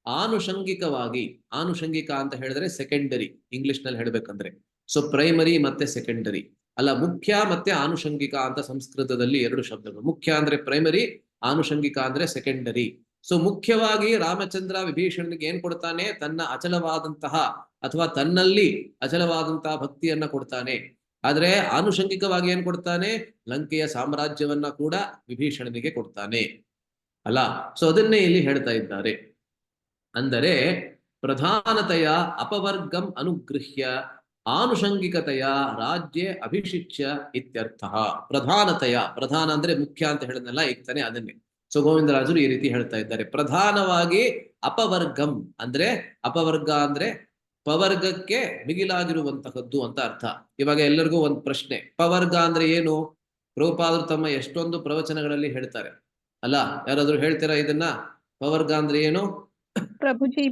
ಆನುಷಂಗಿಕವಾಗಿ, ಆನುಷಂಗಿಕ ಅಂತ ಹೇಳಿದ್ರೆ ಸೆಕೆಂಡರಿ, ಇಂಗ್ಲಿಷ್ ನಲ್ಲಿ ಹೇಳ್ಬೇಕಂದ್ರೆ. ಸೊ ಪ್ರೈಮರಿ ಮತ್ತೆ ಸೆಕೆಂಡರಿ ಅಲ್ಲ, ಮುಖ್ಯ ಮತ್ತೆ ಆನುಷಂಗಿಕ ಅಂತ ಸಂಸ್ಕೃತದಲ್ಲಿ 2 ಶಬ್ದಗಳು. ಮುಖ್ಯ ಅಂದ್ರೆ ಪ್ರೈಮರಿ, ಆನುಷಂಗಿಕ ಅಂದ್ರೆ ಸೆಕೆಂಡರಿ. ಸೊ ಮುಖ್ಯವಾಗಿ ರಾಮಚಂದ್ರ ವಿಭೀಷಣನಿಗೆ ಏನ್ ಕೊಡ್ತಾನೆ? ತನ್ನ ಅಚಲವಾದಂತಹ ಅಥವಾ ತನ್ನಲ್ಲಿ ಅಚಲವಾದಂತಹ ಭಕ್ತಿಯನ್ನ ಕೊಡ್ತಾನೆ. ಆದ್ರೆ ಆನುಷಂಗಿಕವಾಗಿ ಏನ್ ಕೊಡ್ತಾನೆ? ಲಂಕೆಯ ಸಾಮ್ರಾಜ್ಯವನ್ನ ಕೂಡ ವಿಭೀಷಣನಿಗೆ ಕೊಡ್ತಾನೆ ಅಲ್ಲ. ಸೊ ಅದನ್ನೇ ಇಲ್ಲಿ ಹೇಳ್ತಾ ಇದ್ದಾರೆ. ಅಂದರೆ ಪ್ರಧಾನತೆಯ ಅಪವರ್ಗಂ ಅನುಗೃಹ್ಯ ಆನುಷಂಗಿಕತೆಯ ರಾಜ್ಯ ಅಭಿಷಿಚ್ಯ ಇತ್ಯರ್ಥ. ಪ್ರಧಾನ ಅಂದ್ರೆ ಮುಖ್ಯ ಅಂತ ಹೇಳಿದ್ನಲ್ಲ, ಈಗ ತಾನೆ ಅದನ್ನೇ ಸೊ ಗೋವಿಂದರಾಜರು ಈ ರೀತಿ ಹೇಳ್ತಾ ಇದ್ದಾರೆ. ಪ್ರಧಾನವಾಗಿ ಅಪವರ್ಗಂ ಅಂದ್ರೆ, ಅಪವರ್ಗ ಅಂದ್ರೆ ಪವರ್ಗಕ್ಕೆ ಮಿಗಿಲಾಗಿರುವಂತಹದ್ದು ಅಂತ ಅರ್ಥ. ಇವಾಗ ಎಲ್ಲರಿಗೂ ಒಂದು ಪ್ರಶ್ನೆ, ಪವರ್ಗ ಅಂದ್ರೆ ಏನು? ಪ್ರಭುಪಾದರು ತಮ್ಮ ಎಷ್ಟೊಂದು ಪ್ರವಚನಗಳಲ್ಲಿ ಹೇಳ್ತಾರೆ ಅಲ್ಲ. ಯಾರಾದ್ರೂ ಹೇಳ್ತೀರಾ ಇದನ್ನ? ಪವರ್ಗ ಅಂದ್ರೆ ಏನು? ಪ್ರಭುಜಿ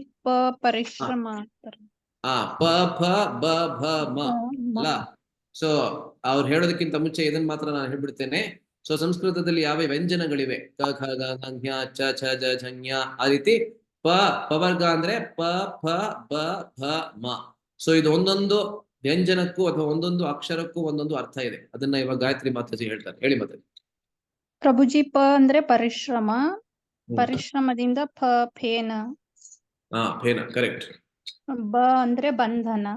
ಪರಿಶ್ರಮ ಅಂತಾರೆ. ಪ ಫ ಬ ಭ ಮ ಅಲ್ಲ. ಸೊ ಅವ್ರು ಹೇಳೋದಕ್ಕಿಂತ ಮುಂಚೆ ಇದನ್ನ ಮಾತ್ರ ನಾನು ಹೇಳ್ಬಿಡ್ತೇನೆ. ಸೊ ಸಂಸ್ಕೃತದಲ್ಲಿ ಯಾವ ವ್ಯಂಜನಗಳಿವೆ, ಕ ಖ ಗ ಘ ಞ ಚ ಛ ಜ ಝ ಞ, ಆ ರೀತಿ ಪವರ್ಗ ಅಂದ್ರೆ ಪ ಫ ಬ ಭ ಮ. ಸೊ ಇದು ಒಂದೊಂದು ವ್ಯಂಜನಕ್ಕೂ ಅಥವಾ ಒಂದೊಂದು ಅಕ್ಷರಕ್ಕೂ ಒಂದೊಂದು ಅರ್ಥ ಇದೆ. ಅದನ್ನ ಇವಾಗ ಗಾಯತ್ರಿ ಮಾತಾಜಿ ಹೇಳ್ತಾರೆ. ಹೇಳಿ ಮಾತಾಜಿ. ಪ್ರಭುಜಿ ಅಂದ್ರೆ ಪರಿಶ್ರಮ, ಪರಿಶ್ರಮದಿಂದ ಫೇನ. ಫೇನ, ಕರೆಕ್ಟ್. ಅಂದ್ರೆ ಬಂಧನ.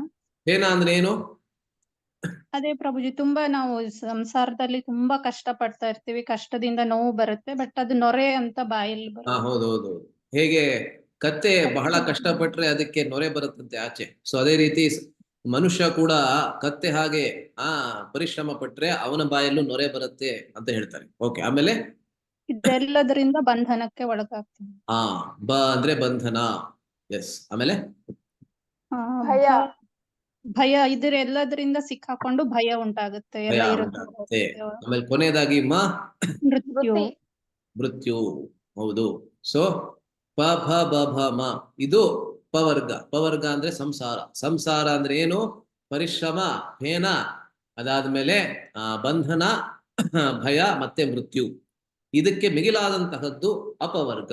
ಫೇನ ಅಂದ್ರೆ ಏನು? ಅದೇ ಪ್ರಭುಜಿ, ತುಂಬಾ ನಾವು ಸಂಸಾರದಲ್ಲಿ ತುಂಬಾ ಕಷ್ಟ ಪಡ್ತಾ ಇರ್ತೀವಿ, ಕಷ್ಟದಿಂದ ನೋವು ಬರುತ್ತೆ, ಬಟ್ ಅದು ನೊರೆ ಅಂತ ಬಾಯಲ್ಲಿ ಬರುತ್ತೆ. ಹೌದೌದು. ಹೇಗೆ ಕತ್ತೆ ಬಹಳ ಕಷ್ಟಪಟ್ರೆ ಅದಕ್ಕೆ ನೊರೆ ಬರುತ್ತಂತೆ ಆಚೆ. ಸೊ ಅದೇ ರೀತಿ ಮನುಷ್ಯ ಕೂಡ ಕತ್ತೆ ಹಾಗೆ ಪರಿಶ್ರಮ ಪಟ್ರೆ ಅವನ ಬಾಯಲ್ಲೂ ನೊರೆ ಬರುತ್ತೆ ಅಂತ ಹೇಳ್ತಾರೆ. ಓಕೆ, ಆಮೇಲೆ ಇದೆಲ್ಲದರಿಂದ ಬಂಧನಕ್ಕೆ ಒಳಗಾಗ್ತೀನಿ. ಬ ಅಂದ್ರೆ ಬಂಧನ. ಎಸ್, ಆಮೇಲೆ ಭಯ. ಭಯ, ಇದರೆಲ್ಲದರಿಂದ ಸಿಕ್ಕಾಕೊಂಡು ಭಯ ಉಂಟಾಗುತ್ತೆ, ಎಲ್ಲ ಇರುತ್ತೆ. ಆಮೇಲೆ ಕೊನೆಯದಾಗಿ ಮೃತ್ಯು. ಮೃತ್ಯು, ಹೌದು. ಸೊ ಪ ಫ ಬ ಭ ಮ ಇದು ಪವರ್ಗ. ಪವರ್ಗ ಅಂದ್ರೆ ಸಂಸಾರ. ಸಂಸಾರ ಅಂದ್ರೆ ಏನು? ಪರಿಶ್ರಮ, ಫೇನ, ಅದಾದ್ಮೇಲೆ ಬಂಧನ, ಭಯ ಮತ್ತೆ ಮೃತ್ಯು. ಇದಕ್ಕೆ ಮಿಗಿಲಾದಂತಹದ್ದು ಅಪವರ್ಗ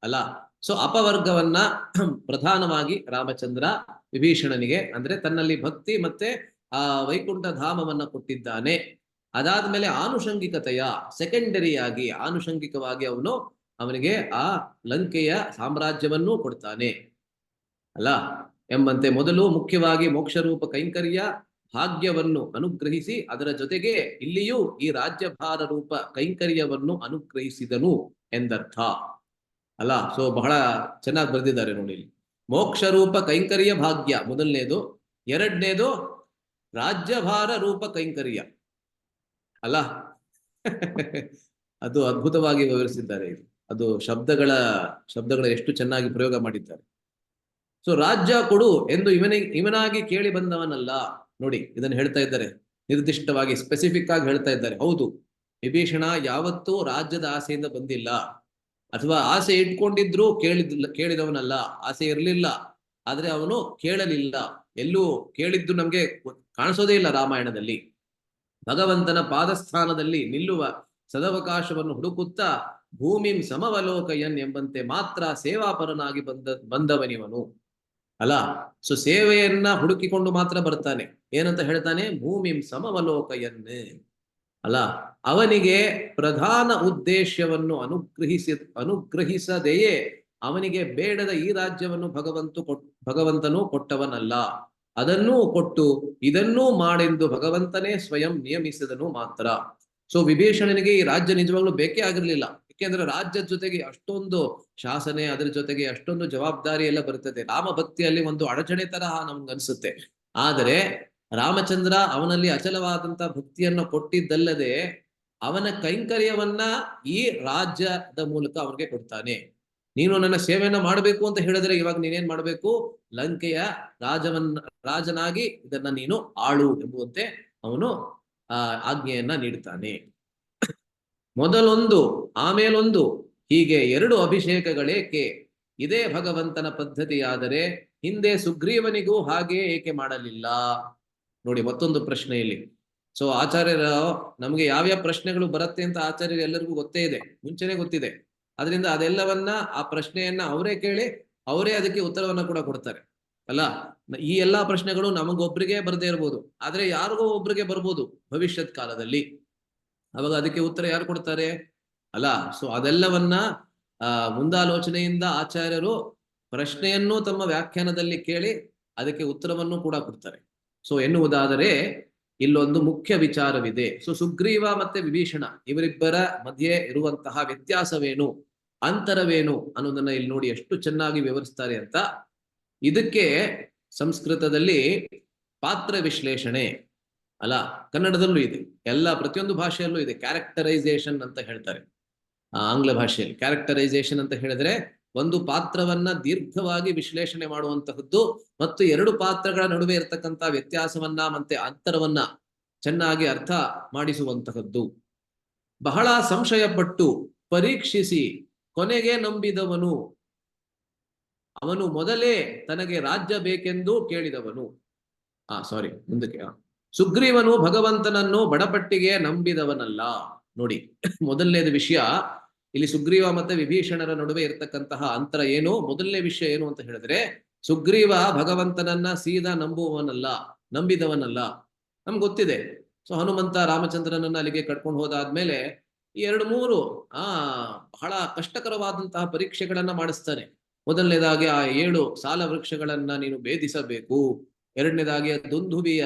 ಅಲ್ಲ. ಸೊ ಅಪವರ್ಗವನ್ನ ಪ್ರಧಾನವಾಗಿ ರಾಮಚಂದ್ರ ವಿಭೀಷಣನಿಗೆ, ಅಂದ್ರೆ ತನ್ನಲ್ಲಿ ಭಕ್ತಿ ಮತ್ತೆ ವೈಕುಂಠ ಧಾಮವನ್ನ ಕೊಟ್ಟಿದ್ದಾನೆ. ಅದಾದ್ಮೇಲೆ ಆನುಷಂಗಿಕತೆಯ ಸೆಕೆಂಡರಿಯಾಗಿ, ಆನುಷಂಗಿಕವಾಗಿ ಅವನಿಗೆ ಆ ಲಂಕೆಯ ಸಾಮ್ರಾಜ್ಯವನ್ನೂ ಕೊಡ್ತಾನೆ ಅಲ್ಲ ಎಂಬಂತೆ. ಮೊದಲು ಮುಖ್ಯವಾಗಿ ಮೋಕ್ಷರೂಪ ಕೈಂಕರ್ಯ ಭಾಗ್ಯವನ್ನು ಅನುಗ್ರಹಿಸಿ, ಅದರ ಜೊತೆಗೆ ಇಲ್ಲಿಯೂ ಈ ರಾಜ್ಯಭಾರ ರೂಪ ಕೈಂಕರ್ಯವನ್ನು ಅನುಗ್ರಹಿಸಿದನು ಎಂದರ್ಥ ಅಲ್ಲ. ಸೊ ಬಹಳ ಚೆನ್ನಾಗಿ ಬರೆದಿದ್ದಾರೆ ನೋಡಿ ಇಲ್ಲಿ. ಮೋಕ್ಷರೂಪ ಕೈಂಕರ್ಯ ಭಾಗ್ಯ ಮೊದಲನೇದು, ಎರಡನೇದು ರಾಜ್ಯಭಾರ ರೂಪ ಕೈಂಕರ್ಯ ಅಲ್ಲ. ಅದು ಅದ್ಭುತವಾಗಿ ವಿವರಿಸಿದ್ದಾರೆ ಇದು. ಅದು ಶಬ್ದಗಳ ಎಷ್ಟು ಚೆನ್ನಾಗಿ ಪ್ರಯೋಗ ಮಾಡಿದ್ದಾರೆ. ಸೊ ರಾಜ್ಯ ಕೊಡು ಎಂದು ಇವನಾಗಿ ಕೇಳಿ ಬಂದವನಲ್ಲ. ನೋಡಿ ಇದನ್ನು ಹೇಳ್ತಾ ಇದ್ದಾರೆ, ನಿರ್ದಿಷ್ಟವಾಗಿ ಸ್ಪೆಸಿಫಿಕ್ ಆಗಿ ಹೇಳ್ತಾ ಇದ್ದಾರೆ. ಹೌದು, ವಿಭೀಷಣ ಯಾವತ್ತೂ ರಾಜ್ಯದ ಆಸೆಯಿಂದ ಬಂದಿಲ್ಲ, ಅಥವಾ ಆಸೆ ಇಟ್ಕೊಂಡಿದ್ರು ಕೇಳಿದವನಲ್ಲ. ಆಸೆ ಇರಲಿಲ್ಲ, ಆದ್ರೆ ಅವನು ಕೇಳಲಿಲ್ಲ. ಎಲ್ಲೂ ಕೇಳಿದ್ದು ನಮ್ಗೆ ಕಾಣಿಸೋದೇ ಇಲ್ಲ ರಾಮಾಯಣದಲ್ಲಿ. ಭಗವಂತನ ಪಾದಸ್ಥಾನದಲ್ಲಿ ನಿಲ್ಲುವ ಸದವಕಾಶವನ್ನು ಹುಡುಕುತ್ತಾ ಭೂಮಿಂ ಸಮವಲೋಕಯನ್ ಎಂಬಂತೆ ಮಾತ್ರ ಸೇವಾಪರನಾಗಿ ಬಂದವನಿವನು ಅಲ್ಲ. ಸೊ ಸೇವೆಯನ್ನ ಹುಡುಕಿಕೊಂಡು ಮಾತ್ರ ಬರ್ತಾನೆ. ಏನಂತ ಹೇಳ್ತಾನೆ? ಭೂಮಿಂ ಸಮವಲೋಕಯನ್ ಅಲ್ಲ. ಅವನಿಗೆ ಪ್ರಧಾನ ಉದ್ದೇಶವನ್ನು ಅನುಗ್ರಹಿಸದೆಯೇ ಅವನಿಗೆ ಬೇಡದ ಈ ರಾಜ್ಯವನ್ನು ಭಗವಂತನು ಕೊಟ್ಟವನಲ್ಲ. ಅದನ್ನೂ ಕೊಟ್ಟು ಇದನ್ನೂ ಮಾಡೆಂದು ಭಗವಂತನೇ ಸ್ವಯಂ ನಿಯಮಿಸಿದನು ಮಾತ್ರ. ಸೊ ವಿಭೀಷಣನಿಗೆ ಈ ರಾಜ್ಯ ನಿಜವಾಗ್ಲೂ ಬೇಕೇ ಆಗಿರ್ಲಿಲ್ಲ. ಯಾಕೆಂದ್ರೆ ರಾಜ್ಯದ ಜೊತೆಗೆ ಅಷ್ಟೊಂದು ಶಾಸನೆ, ಅದರ ಜೊತೆಗೆ ಅಷ್ಟೊಂದು ಜವಾಬ್ದಾರಿ ಎಲ್ಲ ಬರ್ತದೆ. ರಾಮಭಕ್ತಿಯಲ್ಲಿ ಒಂದು ಅಡಚಣೆ ತರಹ ನಮ್ಗನ್ಸುತ್ತೆ. ಆದರೆ ರಾಮಚಂದ್ರ ಅವನಲ್ಲಿ ಅಚಲವಾದಂತ ಭಕ್ತಿಯನ್ನು ಕೊಟ್ಟಿದ್ದಲ್ಲದೆ ಅವನ ಕೈಂಕರ್ಯವನ್ನ ಈ ರಾಜ್ಯದ ಮೂಲಕ ಅವನಿಗೆ ಕೊಡ್ತಾನೆ. ನೀನು ನನ್ನ ಸೇವೆಯನ್ನ ಮಾಡಬೇಕು ಅಂತ ಹೇಳಿದ್ರೆ ಇವಾಗ ನೀನೇನ್ ಮಾಡಬೇಕು? ಲಂಕೆಯ ರಾಜನಾಗಿ ಇದನ್ನ ನೀನು ಆಳು ಎಂಬುವಂತೆ ಅವನು ಆಜ್ಞೆಯನ್ನ ನೀಡ್ತಾನೆ. ಮೊದಲೊಂದು ಆಮೇಲೊಂದು, ಹೀಗೆ ಎರಡು ಅಭಿಷೇಕಗಳೇಕೆ? ಇದೇ ಭಗವಂತನ ಪದ್ಧತಿಯಾದರೆ ಹಿಂದೆ ಸುಗ್ರೀವನಿಗೂ ಹಾಗೆ ಏಕೆ ಮಾಡಲಿಲ್ಲ? ನೋಡಿ ಮತ್ತೊಂದು ಪ್ರಶ್ನೆ ಇಲ್ಲಿ. ಸೊ ಆಚಾರ್ಯರ ನಮಗೆ ಯಾವ್ಯಾವ ಪ್ರಶ್ನೆಗಳು ಬರುತ್ತೆ ಅಂತ ಆಚಾರ್ಯರು ಎಲ್ಲರಿಗೂ ಗೊತ್ತೇ ಇದೆ, ಮುಂಚೆನೆ ಗೊತ್ತಿದೆ. ಅದರಿಂದ ಅದೆಲ್ಲವನ್ನ ಆ ಪ್ರಶ್ನೆಯನ್ನ ಅವರೇ ಕೇಳಿ ಅವರೇ ಅದಕ್ಕೆ ಉತ್ತರವನ್ನ ಕೂಡ ಕೊಡ್ತಾರೆ ಅಲ್ಲ. ಈ ಎಲ್ಲಾ ಪ್ರಶ್ನೆಗಳು ನಮಗೊಬ್ರಿಗೆ ಬರದೇ ಇರ್ಬೋದು, ಆದ್ರೆ ಯಾರಿಗೋ ಒಬ್ರಿಗೆ ಬರ್ಬೋದು ಭವಿಷ್ಯತ್ ಕಾಲದಲ್ಲಿ. ಅವಾಗ ಅದಕ್ಕೆ ಉತ್ತರ ಯಾರು ಕೊಡ್ತಾರೆ ಅಲ್ಲ. ಸೊ ಅದೆಲ್ಲವನ್ನ ಮುಂದಾಲೋಚನೆಯಿಂದ ಆಚಾರ್ಯರು ಪ್ರಶ್ನೆಯನ್ನು ತಮ್ಮ ವ್ಯಾಖ್ಯಾನದಲ್ಲಿ ಕೇಳಿ ಅದಕ್ಕೆ ಉತ್ತರವನ್ನು ಕೂಡ ಕೊಡ್ತಾರೆ. ಸೊ ಎನ್ನುವುದಾದರೆ ಇಲ್ಲೊಂದು ಮುಖ್ಯ ವಿಚಾರವಿದೆ. ಸೊ ಸುಗ್ರೀವ ಮತ್ತೆ ವಿಭೀಷಣ ಇವರಿಬ್ಬರ ಮಧ್ಯೆ ಇರುವಂತಹ ವ್ಯತ್ಯಾಸವೇನು, ಅಂತರವೇನು ಅನ್ನೋದನ್ನ ಇಲ್ಲಿ ನೋಡಿ ಎಷ್ಟು ಚೆನ್ನಾಗಿ ವಿವರಿಸ್ತಾರೆ ಅಂತ. ಇದಕ್ಕೆ ಸಂಸ್ಕೃತದಲ್ಲಿ ಪಾತ್ರ ವಿಶ್ಲೇಷಣೆ ಅಲ್ಲ, ಕನ್ನಡದಲ್ಲೂ ಇದೆ, ಪ್ರತಿಯೊಂದು ಭಾಷೆಯಲ್ಲೂ ಇದೆ, ಕ್ಯಾರೆಕ್ಟರೈಸೇಷನ್ ಅಂತ ಹೇಳ್ತಾರೆ. ಆಂಗ್ಲ ಭಾಷೆಯಲ್ಲಿ ಕ್ಯಾರೆಕ್ಟರೈಸೇಷನ್ ಅಂತ ಹೇಳಿದ್ರೆ ಒಂದು ಪಾತ್ರವನ್ನ ದೀರ್ಘವಾಗಿ ವಿಶ್ಲೇಷಣೆ ಮಾಡುವಂತಹದ್ದು ಮತ್ತು ಎರಡು ಪಾತ್ರಗಳ ನಡುವೆ ಇರತಕ್ಕಂತ ವ್ಯತ್ಯಾಸವನ್ನ ಮತ್ತೆ ಅಂತರವನ್ನ ಚೆನ್ನಾಗಿ ಅರ್ಥ ಮಾಡಿಸುವಂತಹದ್ದು. ಬಹಳ ಸಂಶಯ ಪಟ್ಟು ಪರೀಕ್ಷಿಸಿ ಕೊನೆಗೆ ನಂಬಿದವನು, ಅವನು ಮೊದಲೇ ತನಗೆ ರಾಜ್ಯ ಬೇಕೆಂದು ಕೇಳಿದವನು. ಮುಂದಕ್ಕೆ ಸುಗ್ರೀವನು ಭಗವಂತನನ್ನು ಬಡಪಟ್ಟಿಗೆ ನಂಬಿದವನಲ್ಲ. ನೋಡಿ, ಮೊದಲನೇದು ವಿಷಯ ಇಲ್ಲಿ ಸುಗ್ರೀವ ಮತ್ತೆ ವಿಭೀಷಣರ ನಡುವೆ ಇರತಕ್ಕಂತಹ ಅಂತರ ಏನು, ಮೊದಲನೇ ವಿಷಯ ಏನು ಅಂತ ಹೇಳಿದ್ರೆ ಸುಗ್ರೀವ ಭಗವಂತನನ್ನ ಸೀದಾ ನಂಬಿದವನಲ್ಲ. ನಮ್ಗೆ ಗೊತ್ತಿದೆ. ಸೊ ಹನುಮಂತ ರಾಮಚಂದ್ರನನ್ನ ಅಲ್ಲಿಗೆ ಕಟ್ಕೊಂಡು ಹೋದಾದ್ಮೇಲೆ ಈ 2-3 ಬಹಳ ಕಷ್ಟಕರವಾದಂತಹ ಪರೀಕ್ಷೆಗಳನ್ನ ಮಾಡಿಸ್ತಾನೆ. ಮೊದಲನೇದಾಗಿ ಆ 7 ಸಾಲ ವೃಕ್ಷಗಳನ್ನ ನೀನು ಭೇದಿಸಬೇಕು. ಎರಡನೇದಾಗಿ ದುಂದುಭಿಯ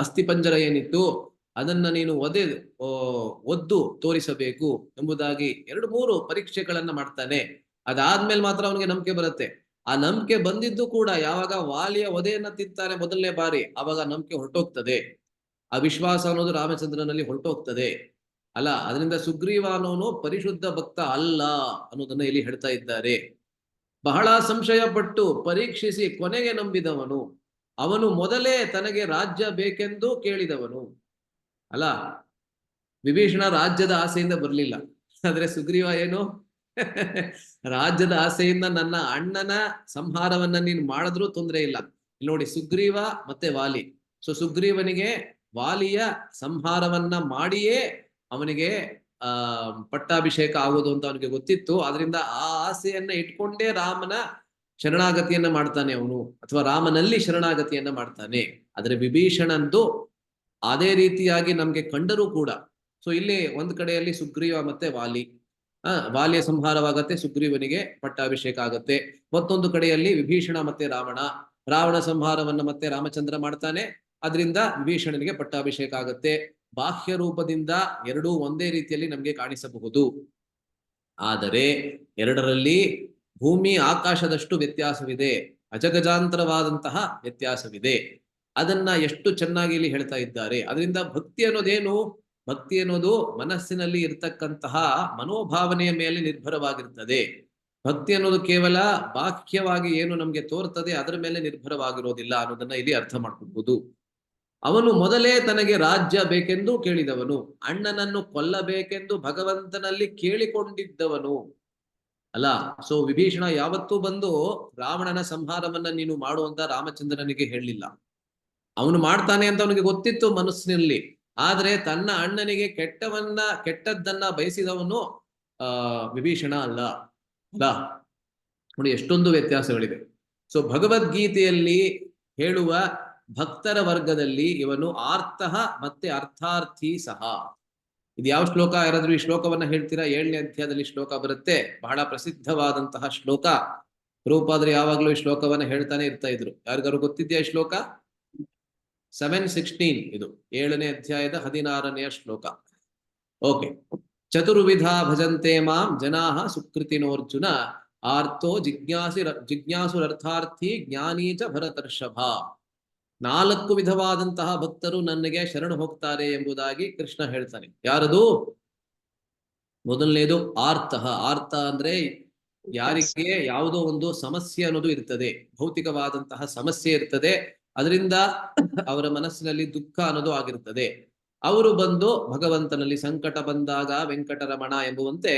ಅಸ್ಥಿಪಂಜರ ಏನಿತ್ತು ಅದನ್ನ ನೀನು ಒದ್ದು ತೋರಿಸಬೇಕು ಎಂಬುದಾಗಿ 2-3 ಪರೀಕ್ಷೆಗಳನ್ನ ಮಾಡ್ತಾನೆ. ಅದಾದ್ಮೇಲೆ ಮಾತ್ರ ಅವನಿಗೆ ನಂಬಿಕೆ ಬರುತ್ತೆ. ಆ ನಂಬಿಕೆ ಬಂದಿದ್ದು ಕೂಡ ಯಾವಾಗ ವಾಲಿಯ ವಧೆಯನ್ನ ತಿಂತಾನೆ ಮೊದಲನೇ ಬಾರಿ, ಆವಾಗ ನಂಬಿಕೆ ಹೊರಟೋಗ್ತದೆ. ಆ ವಿಶ್ವಾಸ ಅನ್ನೋದು ರಾಮಚಂದ್ರನಲ್ಲಿ ಹೊರಟೋಗ್ತದೆ ಅಲ್ಲ. ಅದರಿಂದ ಸುಗ್ರೀವ ಅನ್ನೋನು ಪರಿಶುದ್ಧ ಭಕ್ತ ಅಲ್ಲ ಅನ್ನೋದನ್ನ ಇಲ್ಲಿ ಹೇಳ್ತಾ ಇದ್ದಾರೆ. ಬಹಳ ಸಂಶಯ ಪಟ್ಟು ಪರೀಕ್ಷಿಸಿ ಕೊನೆಗೆ ನಂಬಿದವನು, ಅವನು ಮೊದಲೇ ತನಗೆ ರಾಜ್ಯ ಬೇಕೆಂದು ಕೇಳಿದವನು ಅಲ್ಲ. ವಿಭೀಷಣ ರಾಜ್ಯದ ಆಸೆಯಿಂದ ಬರ್ಲಿಲ್ಲ, ಆದ್ರೆ ಸುಗ್ರೀವ ಏನು ರಾಜ್ಯದ ಆಸೆಯಿಂದ ನನ್ನ ಅಣ್ಣನ ಸಂಹಾರವನ್ನ ನೀನು ಮಾಡಿದ್ರೂ ತೊಂದರೆ ಇಲ್ಲ. ಇಲ್ಲಿ ನೋಡಿ, ಸುಗ್ರೀವ ಮತ್ತೆ ವಾಲಿ. ಸೊ ಸುಗ್ರೀವನಿಗೆ ವಾಲಿಯ ಸಂಹಾರವನ್ನ ಮಾಡಿಯೇ ಅವನಿಗೆ ಪಟ್ಟಾಭಿಷೇಕ ಆಗೋದು ಅಂತ ಅವನಿಗೆ ಗೊತ್ತಿತ್ತು. ಆದ್ರಿಂದ ಆ ಆಸೆಯನ್ನ ಇಟ್ಕೊಂಡೇ ರಾಮನ ಶರಣಾಗತಿಯನ್ನ ಮಾಡ್ತಾನೆ ಅವನು, ಅಥವಾ ರಾಮನಲ್ಲಿ ಶರಣಾಗತಿಯನ್ನ ಮಾಡ್ತಾನೆ. ಆದ್ರೆ ವಿಭೀಷಣಂದು ಅದೇ ರೀತಿಯಾಗಿ ನಮ್ಗೆ ಕಂಡರೂ ಕೂಡ. ಸೊ ಇಲ್ಲಿ ಒಂದ್ ಕಡೆಯಲ್ಲಿ ಸುಗ್ರೀವ ಮತ್ತೆ ವಾಲಿಯ ಸಂಹಾರವಾಗತ್ತೆ, ಸುಗ್ರೀವನಿಗೆ ಪಟ್ಟಾಭಿಷೇಕ ಆಗತ್ತೆ. ಮತ್ತೊಂದು ಕಡೆಯಲ್ಲಿ ವಿಭೀಷಣ ಮತ್ತೆ ರಾವಣ ಸಂಹಾರವನ್ನ ಮತ್ತೆ ರಾಮಚಂದ್ರ ಮಾಡ್ತಾನೆ. ಅದರಿಂದ ವಿಭೀಷಣನಿಗೆ ಪಟ್ಟಾಭಿಷೇಕ ಆಗತ್ತೆ. ಬಾಹ್ಯ ರೂಪದಿಂದ ಎರಡೂ ಒಂದೇ ರೀತಿಯಲ್ಲಿ ನಮ್ಗೆ ಕಾಣಿಸಬಹುದು. ಆದರೆ ಎರಡರಲ್ಲಿ ಭೂಮಿ ಆಕಾಶದಷ್ಟು ವ್ಯತ್ಯಾಸವಿದೆ, ಅಜಗಜಾಂತರವಾದಂತಹ ವ್ಯತ್ಯಾಸವಿದೆ. ಅದನ್ನ ಎಷ್ಟು ಚೆನ್ನಾಗಿ ಇಲ್ಲಿ ಹೇಳ್ತಾ ಇದ್ದಾರೆ. ಅದರಿಂದ ಭಕ್ತಿ ಅನ್ನೋದೇನು, ಭಕ್ತಿ ಅನ್ನೋದು ಮನಸ್ಸಿನಲ್ಲಿ ಇರ್ತಕ್ಕಂತಹ ಮನೋಭಾವನೆಯ ಮೇಲೆ ನಿರ್ಭರವಾಗಿರ್ತದೆ. ಭಕ್ತಿ ಅನ್ನೋದು ಕೇವಲ ಬಾಹ್ಯವಾಗಿ ಏನು ನಮ್ಗೆ ತೋರ್ತದೆ ಅದರ ಮೇಲೆ ನಿರ್ಭರವಾಗಿರೋದಿಲ್ಲ ಅನ್ನೋದನ್ನ ಇಲ್ಲಿ ಅರ್ಥ ಮಾಡ್ಕೊಳ್ಬಹುದು. ಅವನು ಮೊದಲೇ ತನಗೆ ರಾಜ್ಯ ಬೇಕೆಂದು ಕೇಳಿದವನು, ಅಣ್ಣನನ್ನು ಕೊಲ್ಲಬೇಕೆಂದು ಭಗವಂತನಲ್ಲಿ ಕೇಳಿಕೊಂಡಿದ್ದವನು ಅಲ್ಲ. ಸೊ ವಿಭೀಷಣ ಯಾವತ್ತೂ ಬಂದು ರಾವಣನ ಸಂಹಾರವನ್ನ ನೀನು ಮಾಡುವಂತ ರಾಮಚಂದ್ರನಿಗೆ ಹೇಳಲಿಲ್ಲ. ಅವನು ಮಾಡ್ತಾನೆ ಅಂತ ಅವನಿಗೆ ಗೊತ್ತಿತ್ತು ಮನಸ್ಸಿನಲ್ಲಿ. ಆದ್ರೆ ತನ್ನ ಅಣ್ಣನಿಗೆ ಕೆಟ್ಟದ್ದನ್ನ ಬಯಸಿದವನು ವಿಭೀಷಣ ಅಲ್ಲ. ನೋಡಿ ಎಷ್ಟೊಂದು ವ್ಯತ್ಯಾಸಗಳಿದೆ. ಸೊ ಭಗವದ್ಗೀತೆಯಲ್ಲಿ ಹೇಳುವ ಭಕ್ತರ ವರ್ಗದಲ್ಲಿ ಇವನು ಆರ್ತಃ ಮತ್ತೆ ಅರ್ಥಾರ್ಥಿ ಸಹ. ಇದು ಯಾವ ಶ್ಲೋಕ? ಯಾರಾದ್ರೂ ಈ ಶ್ಲೋಕವನ್ನ ಹೇಳ್ತೀರಾ? 7ನೇ ಅಧ್ಯಾಯದಲ್ಲಿ ಶ್ಲೋಕ ಬರುತ್ತೆ, ಬಹಳ ಪ್ರಸಿದ್ಧವಾದಂತಹ ಶ್ಲೋಕ. ರೂಪಾದ್ರೆ ಯಾವಾಗ್ಲೂ ಈ ಶ್ಲೋಕವನ್ನ ಹೇಳ್ತಾನೆ ಇರ್ತಾ ಇದ್ರು. ಯಾರಿಗಾರು ಗೊತ್ತಿದ್ಯಾ ಈ ಶ್ಲೋಕ? 7:16 ಇದು 7ನೇ ಅಧ್ಯಾಯದ 16ನೇ ಶ್ಲೋಕ. ಓಕೆ. ಚತುರ್ವಿಧ ಭಜಂತೆ ಮಾಂ ಜನಾಃ ಸುಕೃತಿನೋರ್ಜುನ ಆರ್ತೋ ಜಿಜ್ಞಾಸುರರ್ಥಾರ್ಥಿ ಜ್ಞಾನೀ ಚ ಭರತರ್ಷಭ. 4 ವಿಧವಾದಂತಹ ಭಕ್ತರು ನನಗೆ ಶರಣು ಹೋಗ್ತಾರೆ ಎಂಬುದಾಗಿ ಕೃಷ್ಣ ಹೇಳ್ತಾನೆ. ಯಾರದು? ಮೊದಲನೇದು ಆರ್ತಃ. ಆರ್ತ ಅಂದ್ರೆ ಯಾರಿಗೆ ಯಾವುದೋ ಒಂದು ಸಮಸ್ಯೆ ಅನ್ನೋದು ಇರ್ತದೆ, ಭೌತಿಕವಾದಂತಹ ಸಮಸ್ಯೆ ಇರ್ತದೆ, ಅದರಿಂದ ಅವರ ಮನಸ್ಸಿನಲ್ಲಿ ದುಃಖ ಅನ್ನೋದು ಆಗಿರ್ತದೆ. ಅವರು ಬಂದು ಭಗವಂತನಲ್ಲಿ ಸಂಕಟ ಬಂದಾಗ ವೆಂಕಟರಮಣ ಎಂಬುವಂತೆ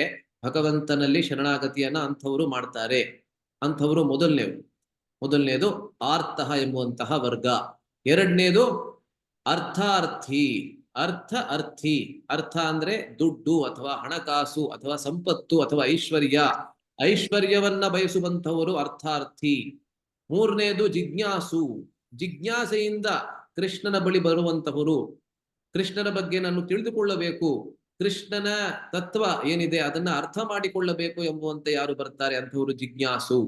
ಭಗವಂತನಲ್ಲಿ ಶರಣಾಗತಿಯನ್ನ ಅಂಥವರು ಮಾಡ್ತಾರೆ. ಅಂಥವರು ಮೊದಲನೇದು ಆರ್ತಃ ಎಂಬುವಂತಹ ವರ್ಗ. ಎರಡನೇದು ಅರ್ಥಾರ್ಥಿ. ಅರ್ಥ ಅಂದ್ರೆ ದುಡ್ಡು ಅಥವಾ ಹಣಕಾಸು ಅಥವಾ ಸಂಪತ್ತು ಅಥವಾ ಐಶ್ವರ್ಯವನ್ನ ಬಯಸುವಂಥವರು ಅರ್ಥಾರ್ಥಿ. ಮೂರನೇದು ಜಿಜ್ಞಾಸೆಯಿಂದ ಕೃಷ್ಣನ ಬಳಿ ಬರುವಂತಹವರು, ಕೃಷ್ಣನ ಬಗ್ಗೆ ನಾನು ತಿಳಿದುಕೊಳ್ಳಬೇಕು, ಕೃಷ್ಣನ ತತ್ವ ಏನಿದೆ ಅದನ್ನ ಅರ್ಥ ಮಾಡಿಕೊಳ್ಳಬೇಕು ಎಂಬುವಂತೆ ಯಾರು ಬರ್ತಾರೆ ಅಂಥವರು ಜಿಜ್ಞಾಸು.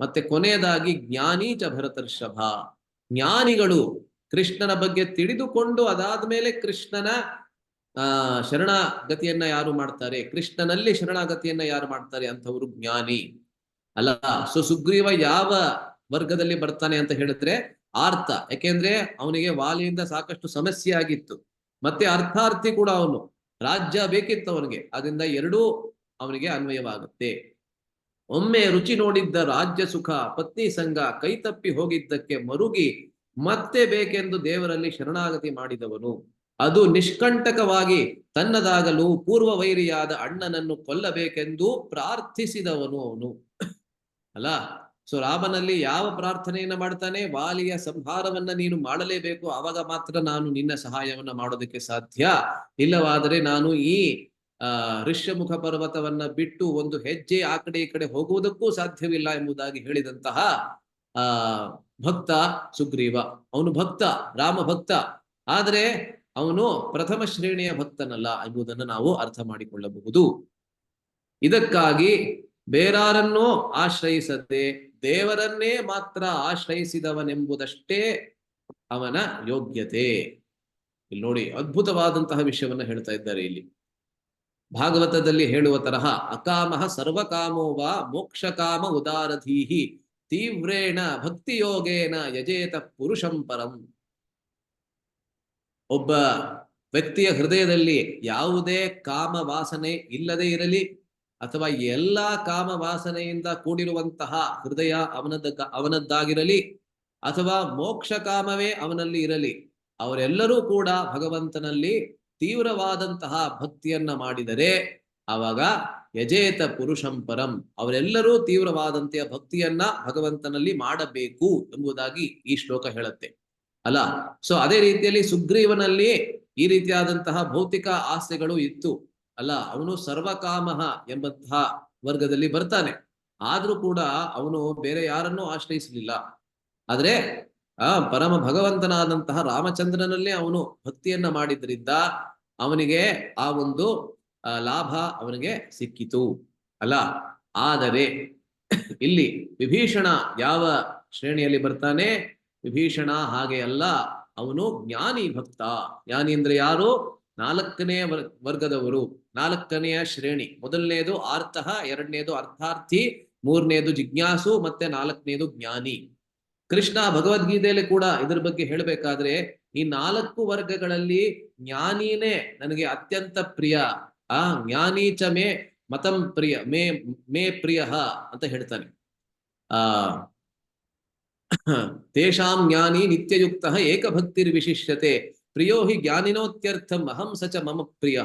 ಮತ್ತೆ ಕೊನೆಯದಾಗಿ ಜ್ಞಾನಿ ಚ ಭರತರ್ಷಭ, ಜ್ಞಾನಿಗಳು ಕೃಷ್ಣನ ಬಗ್ಗೆ ತಿಳಿದುಕೊಂಡು ಅದಾದ್ಮೇಲೆ ಕೃಷ್ಣನ ಶರಣಾಗತಿಯನ್ನ ಯಾರು ಮಾಡ್ತಾರೆ, ಕೃಷ್ಣನಲ್ಲಿ ಶರಣಾಗತಿಯನ್ನ ಯಾರು ಮಾಡ್ತಾರೆ ಅಂಥವರು ಜ್ಞಾನಿ. ಅಲ್ಲ, ಸುಗ್ರೀವ ಯಾವ ವರ್ಗದಲ್ಲಿ ಬರ್ತಾನೆ ಅಂತ ಹೇಳಿದ್ರೆ ಆರ್ತ. ಯಾಕೆಂದ್ರೆ ಅವನಿಗೆ ವಾಲಿಯಿಂದ ಸಾಕಷ್ಟು ಸಮಸ್ಯೆ ಆಗಿತ್ತು, ಮತ್ತೆ ಅರ್ಥಾರ್ಥಿ ಕೂಡ ಅವನು, ರಾಜ್ಯ ಬೇಕಿತ್ತು ಅವನಿಗೆ, ಅದರಿಂದ ಎರಡೂ ಅವನಿಗೆ ಅನ್ವಯವಾಗುತ್ತೆ. ಒಮ್ಮೆ ರುಚಿ ನೋಡಿದ್ದ ರಾಜ್ಯ ಸುಖ ಪತ್ನಿ ಸಂಘ ಕೈತಪ್ಪಿ ಹೋಗಿದ್ದಕ್ಕೆ ಮರುಗಿ ಮತ್ತೆ ಬೇಕೆಂದು ದೇವರಲ್ಲಿ ಶರಣಾಗತಿ ಮಾಡಿದವನು, ಅದು ನಿಷ್ಕಂಟಕವಾಗಿ ತನ್ನದಾಗಲು ಪೂರ್ವ ವೈರಿಯಾದ ಅಣ್ಣನನ್ನು ಕೊಲ್ಲಬೇಕೆಂದು ಪ್ರಾರ್ಥಿಸಿದವನು ಅವನು. ಅಲ್ಲ, ಸೊ ರಾಮನಲ್ಲಿ ಯಾವ ಪ್ರಾರ್ಥನೆಯನ್ನ ಮಾಡ್ತಾನೆ, ವಾಲಿಯ ಸಂಹಾರವನ್ನ ನೀನು ಮಾಡಲೇಬೇಕು, ಆವಾಗ ಮಾತ್ರ ನಾನು ನಿನ್ನ ಸಹಾಯವನ್ನ ಮಾಡೋದಕ್ಕೆ ಸಾಧ್ಯ, ಇಲ್ಲವಾದರೆ ನಾನು ಈ ಋಷ್ಯಮುಖ ಪರ್ವತವನ್ನ ಬಿಟ್ಟು ಒಂದು ಹೆಜ್ಜೆ ಆ ಕಡೆ ಈ ಕಡೆ ಹೋಗುವುದಕ್ಕೂ ಸಾಧ್ಯವಿಲ್ಲ ಎಂಬುದಾಗಿ ಹೇಳಿದಂತಹ ಭಕ್ತ ಸುಗ್ರೀವ. ಅವನು ಭಕ್ತ, ರಾಮ ಭಕ್ತ, ಆದರೆ ಅವನು ಪ್ರಥಮ ಶ್ರೇಣಿಯ ಭಕ್ತನಲ್ಲ ಎಂಬುದನ್ನು ನಾವು ಅರ್ಥ ಮಾಡಿಕೊಳ್ಳಬಹುದು. ಇದಕ್ಕಾಗಿ ಬೇರಾರನ್ನೂ ಆಶ್ರಯಿಸದೆ ದೇವರನ್ನೇ ಮಾತ್ರ ಆಶ್ರಯಿಸಿದವನೆಂಬುದಷ್ಟೇ ಅವನ ಯೋಗ್ಯತೆ. ಇಲ್ಲಿ ನೋಡಿ, ಅದ್ಭುತವಾದಂತಹ ವಿಷಯವನ್ನ ಹೇಳ್ತಾ ಇದ್ದಾರೆ ಇಲ್ಲಿ. ಭಾಗವತದಲ್ಲಿ ಹೇಳುವ ತರಹ ಅಕಾಮಃ ಸರ್ವಕಾಮೋ ವಾ ಮೋಕ್ಷಕಾಮ ಉದಾರಧೀಹಿ ತೀವ್ರೇಣ ಭಕ್ತಿಯೋಗೇನ ಯಜೇತ ಪುರುಷಂ ಪರಂ. ಒಬ್ಬ ವ್ಯಕ್ತಿಯ ಹೃದಯದಲ್ಲಿ ಯಾವುದೇ ಕಾಮ ವಾಸನೆ ಇಲ್ಲದೆ ಇರಲಿ, ಅಥವಾ ಎಲ್ಲಾ ಕಾಮ ವಾಸನೆಯಿಂದ ಕೂಡಿರುವಂತಹ ಹೃದಯ ಅವನದ್ದಾಗಿರಲಿ, ಅಥವಾ ಮೋಕ್ಷ ಕಾಮವೇ ಅವನಲ್ಲಿ ಇರಲಿ, ಅವರೆಲ್ಲರೂ ಕೂಡ ಭಗವಂತನಲ್ಲಿ ತೀವ್ರವಾದಂತಹ ಭಕ್ತಿಯನ್ನ ಮಾಡಿದರೆ ಆವಾಗ ಯಜೇತ ಪುರುಷಂ ಪರಂ, ಅವರೆಲ್ಲರೂ ತೀವ್ರವಾದಂತಹ ಭಕ್ತಿಯನ್ನ ಭಗವಂತನಲ್ಲಿ ಮಾಡಬೇಕು ಎಂಬುದಾಗಿ ಈ ಶ್ಲೋಕ ಹೇಳುತ್ತೆ. ಅಲ್ಲ, ಸೊ ಅದೇ ರೀತಿಯಲ್ಲಿ ಸುಗ್ರೀವನಲ್ಲಿ ಈ ರೀತಿಯಾದಂತಹ ಭೌತಿಕ ಆಸೆಗಳು ಇತ್ತು. ಅಲ್ಲ, ಅವನು ಸರ್ವಕಾಮಃ ಎಂಬಂತಹ ವರ್ಗದಲ್ಲಿ ಬರ್ತಾನೆ, ಆದ್ರೂ ಕೂಡ ಅವನು ಬೇರೆ ಯಾರನ್ನೂ ಆಶ್ರಯಿಸಲಿಲ್ಲ. ಆದ್ರೆ ಪರಮ ಭಗವಂತನಾದಂತಹ ರಾಮಚಂದ್ರನಲ್ಲೇ ಅವನು ಭಕ್ತಿಯನ್ನ ಮಾಡಿದ್ರಿಂದ ಅವನಿಗೆ ಆ ಒಂದು ಲಾಭ ಅವನಿಗೆ ಸಿಕ್ಕಿತು. ಅಲ್ಲ, ಆದರೆ ಇಲ್ಲಿ ವಿಭೀಷಣ ಯಾವ ಶ್ರೇಣಿಯಲ್ಲಿ ಬರ್ತಾನೆ? ವಿಭೀಷಣ ಹಾಗೆ ಅಲ್ಲ, ಅವನು ಜ್ಞಾನಿ ಭಕ್ತ. ಜ್ಞಾನಿ ಅಂದ್ರೆ ಯಾರು? ನಾಲ್ಕನೆಯ ವರ್ಗದವರು, ನಾಲ್ಕನೆಯ ಶ್ರೇಣಿ. ಮೊದಲನೇದು ಆರ್ತಃ, ಎರಡನೇದು ಅರ್ಥಾರ್ಥಿ, ಮೂರನೇದು ಜಿಜ್ಞಾಸು, ಮತ್ತೆ ನಾಲ್ಕನೇದು ಜ್ಞಾನಿ. ಕೃಷ್ಣ ಭಗವದ್ಗೀತೆಯಲ್ಲಿ ಕೂಡ ಇದರ ಬಗ್ಗೆ ಹೇಳಬೇಕಾದ್ರೆ ಈ ನಾಲ್ಕು ವರ್ಗಗಳಲ್ಲಿ ಜ್ಞಾನಿನೇ ನನಗೆ ಅತ್ಯಂತ ಪ್ರಿಯ, ಜ್ಞಾನೀಚ ಮೇ ಮತಂ ಪ್ರಿಯ ಮೇ ಪ್ರಿಯ ಅಂತ ಹೇಳ್ತಾನೆ. ತೇಷಾಂ ಜ್ಞಾನಿ ನಿತ್ಯಯುಕ್ತ ಏಕಭಕ್ತಿರ್ ವಿಶಿಷ್ಯತೆ ಪ್ರಿಯೋ ಹಿ ಜ್ಞಾನಿನೋತ್ಯರ್ಥಂ ಅಹಂ ಸಚ ಮಮ ಪ್ರಿಯ.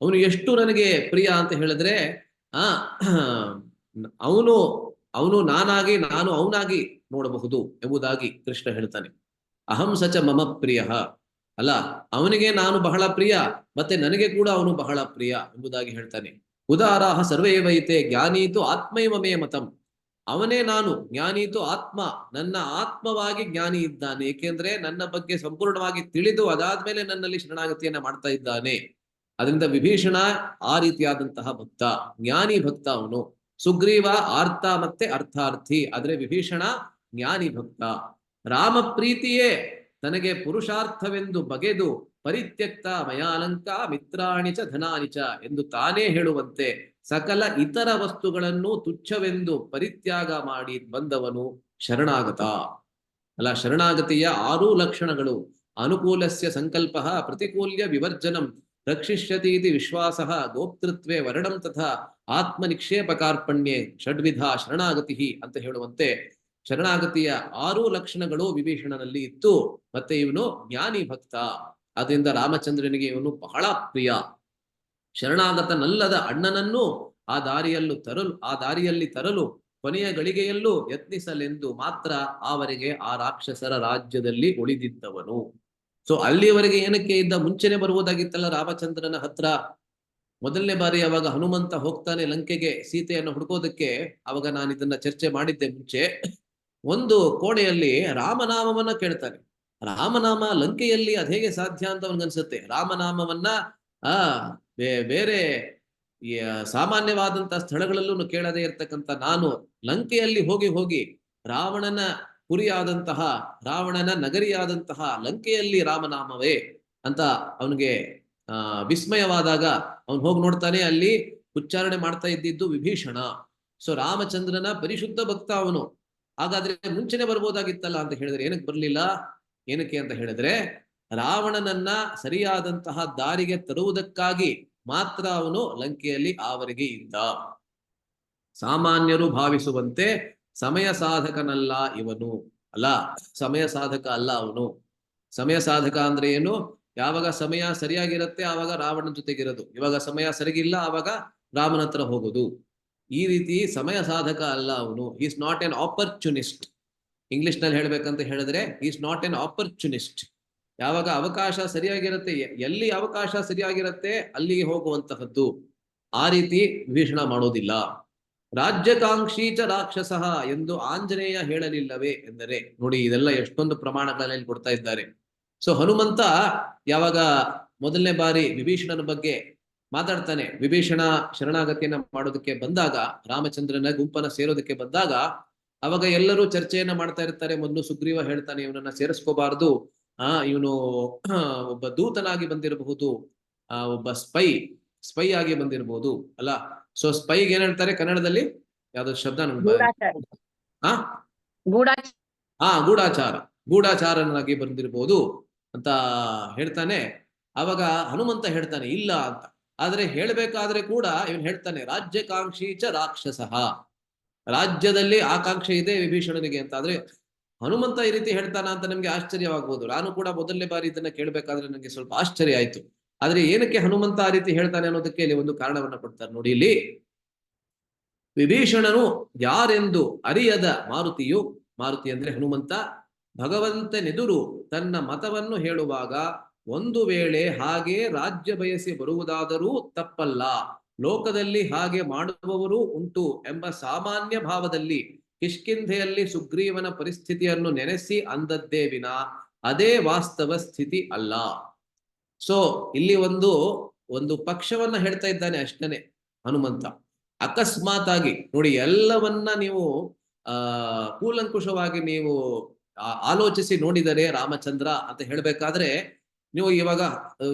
ಅವನು ಎಷ್ಟು ನನಗೆ ಪ್ರಿಯ ಅಂತ ಹೇಳಿದ್ರೆ ಅವನು ನಾನಾಗಿ ನಾನು ಅವನಾಗಿ ನೋಡಬಹುದು ಎಂಬುದಾಗಿ ಕೃಷ್ಣ ಹೇಳ್ತಾನೆ. ಅಹಂ ಸಚ ಮಮ ಪ್ರಿಯ, ಅಲ್ಲ ಅವನಿಗೆ ನಾನು ಬಹಳ ಪ್ರಿಯ, ಮತ್ತೆ ನನಗೆ ಕೂಡ ಅವನು ಬಹಳ ಪ್ರಿಯ ಎಂಬುದಾಗಿ ಹೇಳ್ತಾನೆ. ಉದಾರಾಹ ಸರ್ವೇವೈತೆ ಜ್ಞಾನೀತು ಆತ್ಮೈವ ಮೇ ಮತಂ. ಅವನೇ ನಾನು, ಜ್ಞಾನೀತು ಆತ್ಮ, ನನ್ನ ಆತ್ಮವಾಗಿ ಜ್ಞಾನಿ ಇದ್ದಾನೆ, ಏಕೆಂದ್ರೆ ನನ್ನ ಬಗ್ಗೆ ಸಂಪೂರ್ಣವಾಗಿ ತಿಳಿದು ಅದಾದ್ಮೇಲೆ ನನ್ನಲ್ಲಿ ಶರಣಾಗತಿಯನ್ನ ಮಾಡ್ತಾ ಇದ್ದಾನೆ. ಅದರಿಂದ ವಿಭೀಷಣ ಆ ರೀತಿಯಾದಂತಹ ಭಕ್ತ, ಜ್ಞಾನಿ ಭಕ್ತ ಅವನು. ಸುಗ್ರೀವ ಆರ್ತ ಮತ್ತೆ ಅರ್ಥಾರ್ಥಿ, ಆದ್ರೆ ವಿಭೀಷಣ ಜ್ಞಾನಿ ಭಕ್ತ. ರಾಮ ಪ್ರೀತಿಯೇ ತನಗೆ ಪುರುಷಾರ್ಥವೆಂದು ಬಗೆದು ಪರಿತ್ಯಕ್ತ ಮಯಾಲಂಕ ಮಿತ್ರಾಣಿ ಚ ಧನಾನಿ ಚ ಎಂದು ತಾನೇ ಹೇಳುವಂತೆ ಸಕಲ ಇತರ ವಸ್ತುಗಳನ್ನು ತುಚ್ಛವೆಂದು ಪರಿತ್ಯಾಗ ಮಾಡಿ ಬಂದವನು ಶರಣಾಗತ. ಅಲ್ಲ, ಶರಣಾಗತಿಯ 6 ಲಕ್ಷಣಗಳು: ಅನುಕೂಲಸ್ಯ ಸಂಕಲ್ಪ, ಪ್ರತಿಕೂಲ್ಯ ವಿವರ್ಜನಂ, ರಕ್ಷಿಷ್ಯತೀತಿ ವಿಶ್ವಾಸ, ಗೋಪ್ತೃತ್ವೇ ವರ್ಣಂ ತಥಾ ಆತ್ಮ ನಿಕ್ಷೇಪ ಕಾರ್ಪಣ್ಯೆ ಷಡ್ವಿಧ ಶರಣಾಗತಿ ಅಂತ ಹೇಳುವಂತೆ ಶರಣಾಗತಿಯ 6 ಲಕ್ಷಣಗಳು ವಿಭೀಷಣನಲ್ಲಿ ಇತ್ತು. ಮತ್ತೆ ಇವನು ಜ್ಞಾನಿ ಭಕ್ತ, ಅದರಿಂದ ರಾಮಚಂದ್ರನಿಗೆ ಇವನು ಬಹಳ ಪ್ರಿಯ. ಶರಣಾಗತನಲ್ಲದ ಅಣ್ಣನನ್ನು ಆ ದಾರಿಯಲ್ಲಿ ತರಲು ಕೊನೆಯ ಗಳಿಗೆಯಲ್ಲೂ ಯತ್ನಿಸಲೆಂದು ಮಾತ್ರ ಅವರಿಗೆ ಆ ರಾಕ್ಷಸರ ರಾಜ್ಯದಲ್ಲಿ ಉಳಿದಿದ್ದವನು. ಸೊ ಅಲ್ಲಿಯವರೆಗೆ ಏನಕ್ಕೆ ಇದ್ದ? ಮುಂಚೆನೆ ಬರುವುದಾಗಿತ್ತಲ್ಲ ರಾಮಚಂದ್ರನ ಹತ್ರ. ಮೊದಲನೇ ಬಾರಿ ಅವಾಗ ಹನುಮಂತ ಹೋಗ್ತಾನೆ ಲಂಕೆಗೆ ಸೀತೆಯನ್ನು ಹುಡುಕೋದಕ್ಕೆ. ಅವಾಗ ನಾನು ಇದನ್ನ ಚರ್ಚೆ ಮಾಡಿದ್ದೆ ಮುಂಚೆ. ಒಂದು ಕೋಣೆಯಲ್ಲಿ ರಾಮನಾಮವನ್ನ ಕೇಳ್ತಾನೆ. ರಾಮನಾಮ ಲಂಕೆಯಲ್ಲಿ ಅದೇಗೆ ಸಾಧ್ಯ ಅಂತ ಅವನಿಗನ್ಸುತ್ತೆ. ರಾಮನಾಮವನ್ನ ಬೇರೆ ಸಾಮಾನ್ಯವಾದಂತಹ ಸ್ಥಳಗಳಲ್ಲೂ ಕೇಳದೇ ಇರ್ತಕ್ಕಂಥ ನಾನು ಲಂಕೆಯಲ್ಲಿ ಹೋಗಿ ಹೋಗಿ ರಾವಣನ ಪುರಿಯಾದಂತಹ ರಾವಣನ ನಗರಿಯಾದಂತಹ ಲಂಕೆಯಲ್ಲಿ ರಾಮನಾಮವೇ ಅಂತ ಅವನಿಗೆ ವಿಸ್ಮಯವಾದಾಗ ಅವನು ಹೋಗಿ ನೋಡ್ತಾನೆ, ಅಲ್ಲಿ ಉಚ್ಚಾರಣೆ ಮಾಡ್ತಾ ಇದ್ದಿದ್ದು ವಿಭೀಷಣ. ಸೊ ರಾಮಚಂದ್ರನ ಪರಿಶುದ್ಧ ಭಕ್ತ ಅವನು. ಹಾಗಾದ್ರೆ ಮುಂಚೆನೆ ಬರ್ಬೋದಾಗಿತ್ತಲ್ಲ ಅಂತ ಹೇಳಿದ್ರೆ ಏನಕ್ಕೆ ಬರ್ಲಿಲ್ಲ? ಏನಕ್ಕೆ ಅಂತ ಹೇಳಿದ್ರೆ ರಾವಣನನ್ನ ಸರಿಯಾದಂತಹ ದಾರಿಗೆ ತರುವುದಕ್ಕಾಗಿ ಮಾತ್ರ ಅವನು ಲಂಕೆಯಲ್ಲಿ ಆವರೆಗೆ ಇದ್ದ. ಸಾಮಾನ್ಯರು ಭಾವಿಸುವಂತೆ ಸಮಯ ಸಾಧಕನಲ್ಲ ಇವನು. ಅಲ್ಲ, ಸಮಯ ಸಾಧಕ ಅಲ್ಲ ಅವನು. ಸಮಯ ಸಾಧಕ ಅಂದ್ರೆ ಏನು? ಯಾವಾಗ ಸಮಯ ಸರಿಯಾಗಿರುತ್ತೆ ಆವಾಗ ರಾವಣನ ಜೊತೆಗಿರೋದು, ಇವಾಗ ಸಮಯ ಸರಿಗಿಲ್ಲ ಆವಾಗ ರಾಮನ ಹತ್ರ ಹೋಗೋದು. ಈ ರೀತಿ ಸಮಯ ಸಾಧಕ ಅಲ್ಲ ಅವನು. Is not an opportunist. English ನಲ್ಲಿ ಹೇಳ್ಬೇಕಂತ ಹೇಳಿದ್ರೆ ಈಸ್ ನಾಟ್ ಎನ್ ಆಪರ್ಚುನಿಸ್ಟ್. ಯಾವಾಗ ಅವಕಾಶ ಸರಿಯಾಗಿರುತ್ತೆ, ಎಲ್ಲಿ ಅವಕಾಶ ಸರಿಯಾಗಿರುತ್ತೆ ಅಲ್ಲಿಗೆ ಹೋಗುವಂತಹದ್ದು. ಆ ರೀತಿ ವಿಭೀಷಣ ಮಾಡೋದಿಲ್ಲ. ರಾಜ್ಯಕಾಂಕ್ಷೀಚ ರಾಕ್ಷಸ ಎಂದು ಆಂಜನೇಯ ಹೇಳಲಿಲ್ಲವೇ ಎಂದರೆ ನೋಡಿ, ಇದೆಲ್ಲ ಎಷ್ಟೊಂದು ಪ್ರಮಾಣಗಳಲ್ಲಿ ಕೊಡ್ತಾ ಇದ್ದಾರೆ. ಸೊ ಹನುಮಂತ ಯಾವಾಗ ಮೊದಲನೇ ಬಾರಿ ವಿಭೀಷಣನ ಬಗ್ಗೆ ಮಾತಾಡ್ತಾನೆ, ವಿಭೀಷಣ ಶರಣಾಗತಿಯನ್ನ ಮಾಡೋದಕ್ಕೆ ಬಂದಾಗ, ರಾಮಚಂದ್ರನ ಗುಂಪನ್ನ ಸೇರೋದಕ್ಕೆ ಬಂದಾಗ, ಅವಾಗ ಎಲ್ಲರೂ ಚರ್ಚೆಯನ್ನ ಮಾಡ್ತಾ ಇರ್ತಾರೆ. ಮೊದಲು ಸುಗ್ರೀವ ಹೇಳ್ತಾನೆ, ಇವನನ್ನ ಸೇರಿಸ್ಕೋಬಾರ್ದು, ಇವನು ಒಬ್ಬ ದೂತನಾಗಿ ಬಂದಿರಬಹುದು, ಒಬ್ಬ ಸ್ಪೈ ಆಗಿ ಬಂದಿರಬಹುದು ಅಲ್ಲ. ಸೊ ಸ್ಪೈಗೆ ಏನ್ ಹೇಳ್ತಾರೆ ಕನ್ನಡದಲ್ಲಿ? ಯಾವ್ದು ಶಬ್ದ ಗೂಢಾಚಾರನಾಗಿ ಬಂದಿರಬಹುದು ಅಂತ ಹೇಳ್ತಾನೆ. ಅವಾಗ ಹನುಮಂತ ಹೇಳ್ತಾನೆ ಇಲ್ಲ ಅಂತ. ಆದ್ರೆ ಹೇಳ್ಬೇಕಾದ್ರೆ ಕೂಡ ಇವನ್ ಹೇಳ್ತಾನೆ ರಾಜ್ಯಕಾಂಕ್ಷೀಚ ರಾಕ್ಷಸ, ರಾಜ್ಯದಲ್ಲಿ ಆಕಾಂಕ್ಷೆ ಇದೆ ವಿಭೀಷಣನಿಗೆ ಅಂತ. ಆದ್ರೆ ಹನುಮಂತ ಈ ರೀತಿ ಹೇಳ್ತಾನ ಅಂತ ನಮ್ಗೆ ಆಶ್ಚರ್ಯವಾಗ್ಬೋದು. ನಾನು ಕೂಡ ಮೊದಲನೇ ಬಾರಿ ಇದನ್ನ ಕೇಳ್ಬೇಕಾದ್ರೆ ನನಗೆ ಸ್ವಲ್ಪ ಆಶ್ಚರ್ಯ ಆಯ್ತು. ಆದ್ರೆ ಏನಕ್ಕೆ ಹನುಮಂತ ಆ ರೀತಿ ಹೇಳ್ತಾನೆ ಅನ್ನೋದಕ್ಕೆ ಇಲ್ಲಿ ಒಂದು ಕಾರಣವನ್ನ ಕೊಡ್ತಾರೆ ನೋಡಿ. ಇಲ್ಲಿ ವಿಭೀಷಣನು ಯಾರೆಂದು ಅರಿಯದ ಮಾರುತಿಯು, ಮಾರುತಿ ಅಂದ್ರೆ ಹನುಮಂತ, ಭಗವಂತನೆದುರು ತನ್ನ ಮತವನ್ನು ಹೇಳುವಾಗ ಒಂದು ವೇಳೆ ಹಾಗೆ ರಾಜ್ಯ ಬಯಸಿ ಬರುವುದಾದರೂ ತಪ್ಪಲ್ಲ, ಲೋಕದಲ್ಲಿ ಹಾಗೆ ಮಾಡುವವರು ಉಂಟು ಎಂಬ ಸಾಮಾನ್ಯ ಭಾವದಲ್ಲಿ ಕಿಷ್ಕಿಂಧೆಯಲ್ಲಿ ಸುಗ್ರೀವನ ಪರಿಸ್ಥಿತಿಯನ್ನು ನೆನೆಸಿ ಅಂದದ್ದೇ ವಿನ ಅದೇ ವಾಸ್ತವ ಸ್ಥಿತಿ ಅಲ್ಲ. ಸೊ ಇಲ್ಲಿ ಒಂದು ಪಕ್ಷವನ್ನ ಹೇಳ್ತಾ ಇದ್ದಾನೆ ಅಷ್ಟನೇ ಹನುಮಂತ. ಅಕಸ್ಮಾತ್ ಆಗಿ ನೋಡಿ, ಎಲ್ಲವನ್ನ ನೀವು ಕೂಲಂಕುಷವಾಗಿ ನೀವು ಆಲೋಚಿಸಿ ನೋಡಿದರೆ ರಾಮಚಂದ್ರ ಅಂತ ಹೇಳ್ಬೇಕಾದ್ರೆ, ನೀವು ಇವಾಗ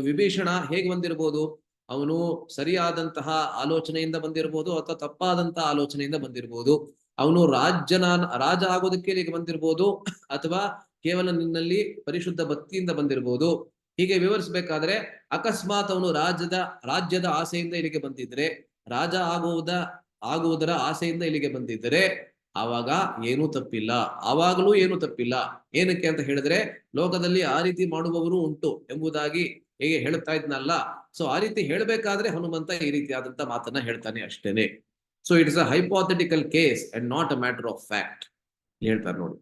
ವಿಭೀಷಣ ಹೇಗೆ ಬಂದಿರ್ಬೋದು? ಅವನು ಸರಿಯಾದಂತಹ ಆಲೋಚನೆಯಿಂದ ಬಂದಿರ್ಬೋದು ಅಥವಾ ತಪ್ಪಾದಂತಹ ಆಲೋಚನೆಯಿಂದ ಬಂದಿರ್ಬೋದು. ಅವನು ರಾಜ ಆಗೋದಕ್ಕೆ ಇಲ್ಲಿಗೆ ಬಂದಿರ್ಬೋದು ಅಥವಾ ಕೇವಲ ನಿನ್ನಲ್ಲಿ ಪರಿಶುದ್ಧ ಭಕ್ತಿಯಿಂದ ಬಂದಿರ್ಬೋದು. ಹೀಗೆ ವಿವರಿಸಬೇಕಾದ್ರೆ ಅಕಸ್ಮಾತ್ ಅವನು ರಾಜ್ಯದ ಆಸೆಯಿಂದ ಇಲ್ಲಿಗೆ ಬಂದಿದ್ರೆ, ರಾಜ ಆಗುವುದರ ಆಸೆಯಿಂದ ಇಲ್ಲಿಗೆ ಬಂದಿದ್ದರೆ ಆವಾಗ ಏನೂ ತಪ್ಪಿಲ್ಲ, ಆವಾಗಲೂ ಏನು ತಪ್ಪಿಲ್ಲ. ಏನಕ್ಕೆ ಅಂತ ಹೇಳಿದ್ರೆ ಲೋಕದಲ್ಲಿ ಆ ರೀತಿ ಮಾಡುವವರು ಉಂಟು ಎಂಬುದಾಗಿ ಹೇಗೆ ಹೇಳ್ತಾ ಇದ್ನಲ್ಲ. ಸೊ ಆ ರೀತಿ ಹೇಳ್ಬೇಕಾದ್ರೆ ಹನುಮಂತ ಈ ರೀತಿಯಾದಂತ ಮಾತನ್ನ ಹೇಳ್ತಾನೆ ಅಷ್ಟೇನೆ. So it is a hypothetical case and not a matter of fact ಹೇಳ್ತಾರೆ ನೋಡಿ.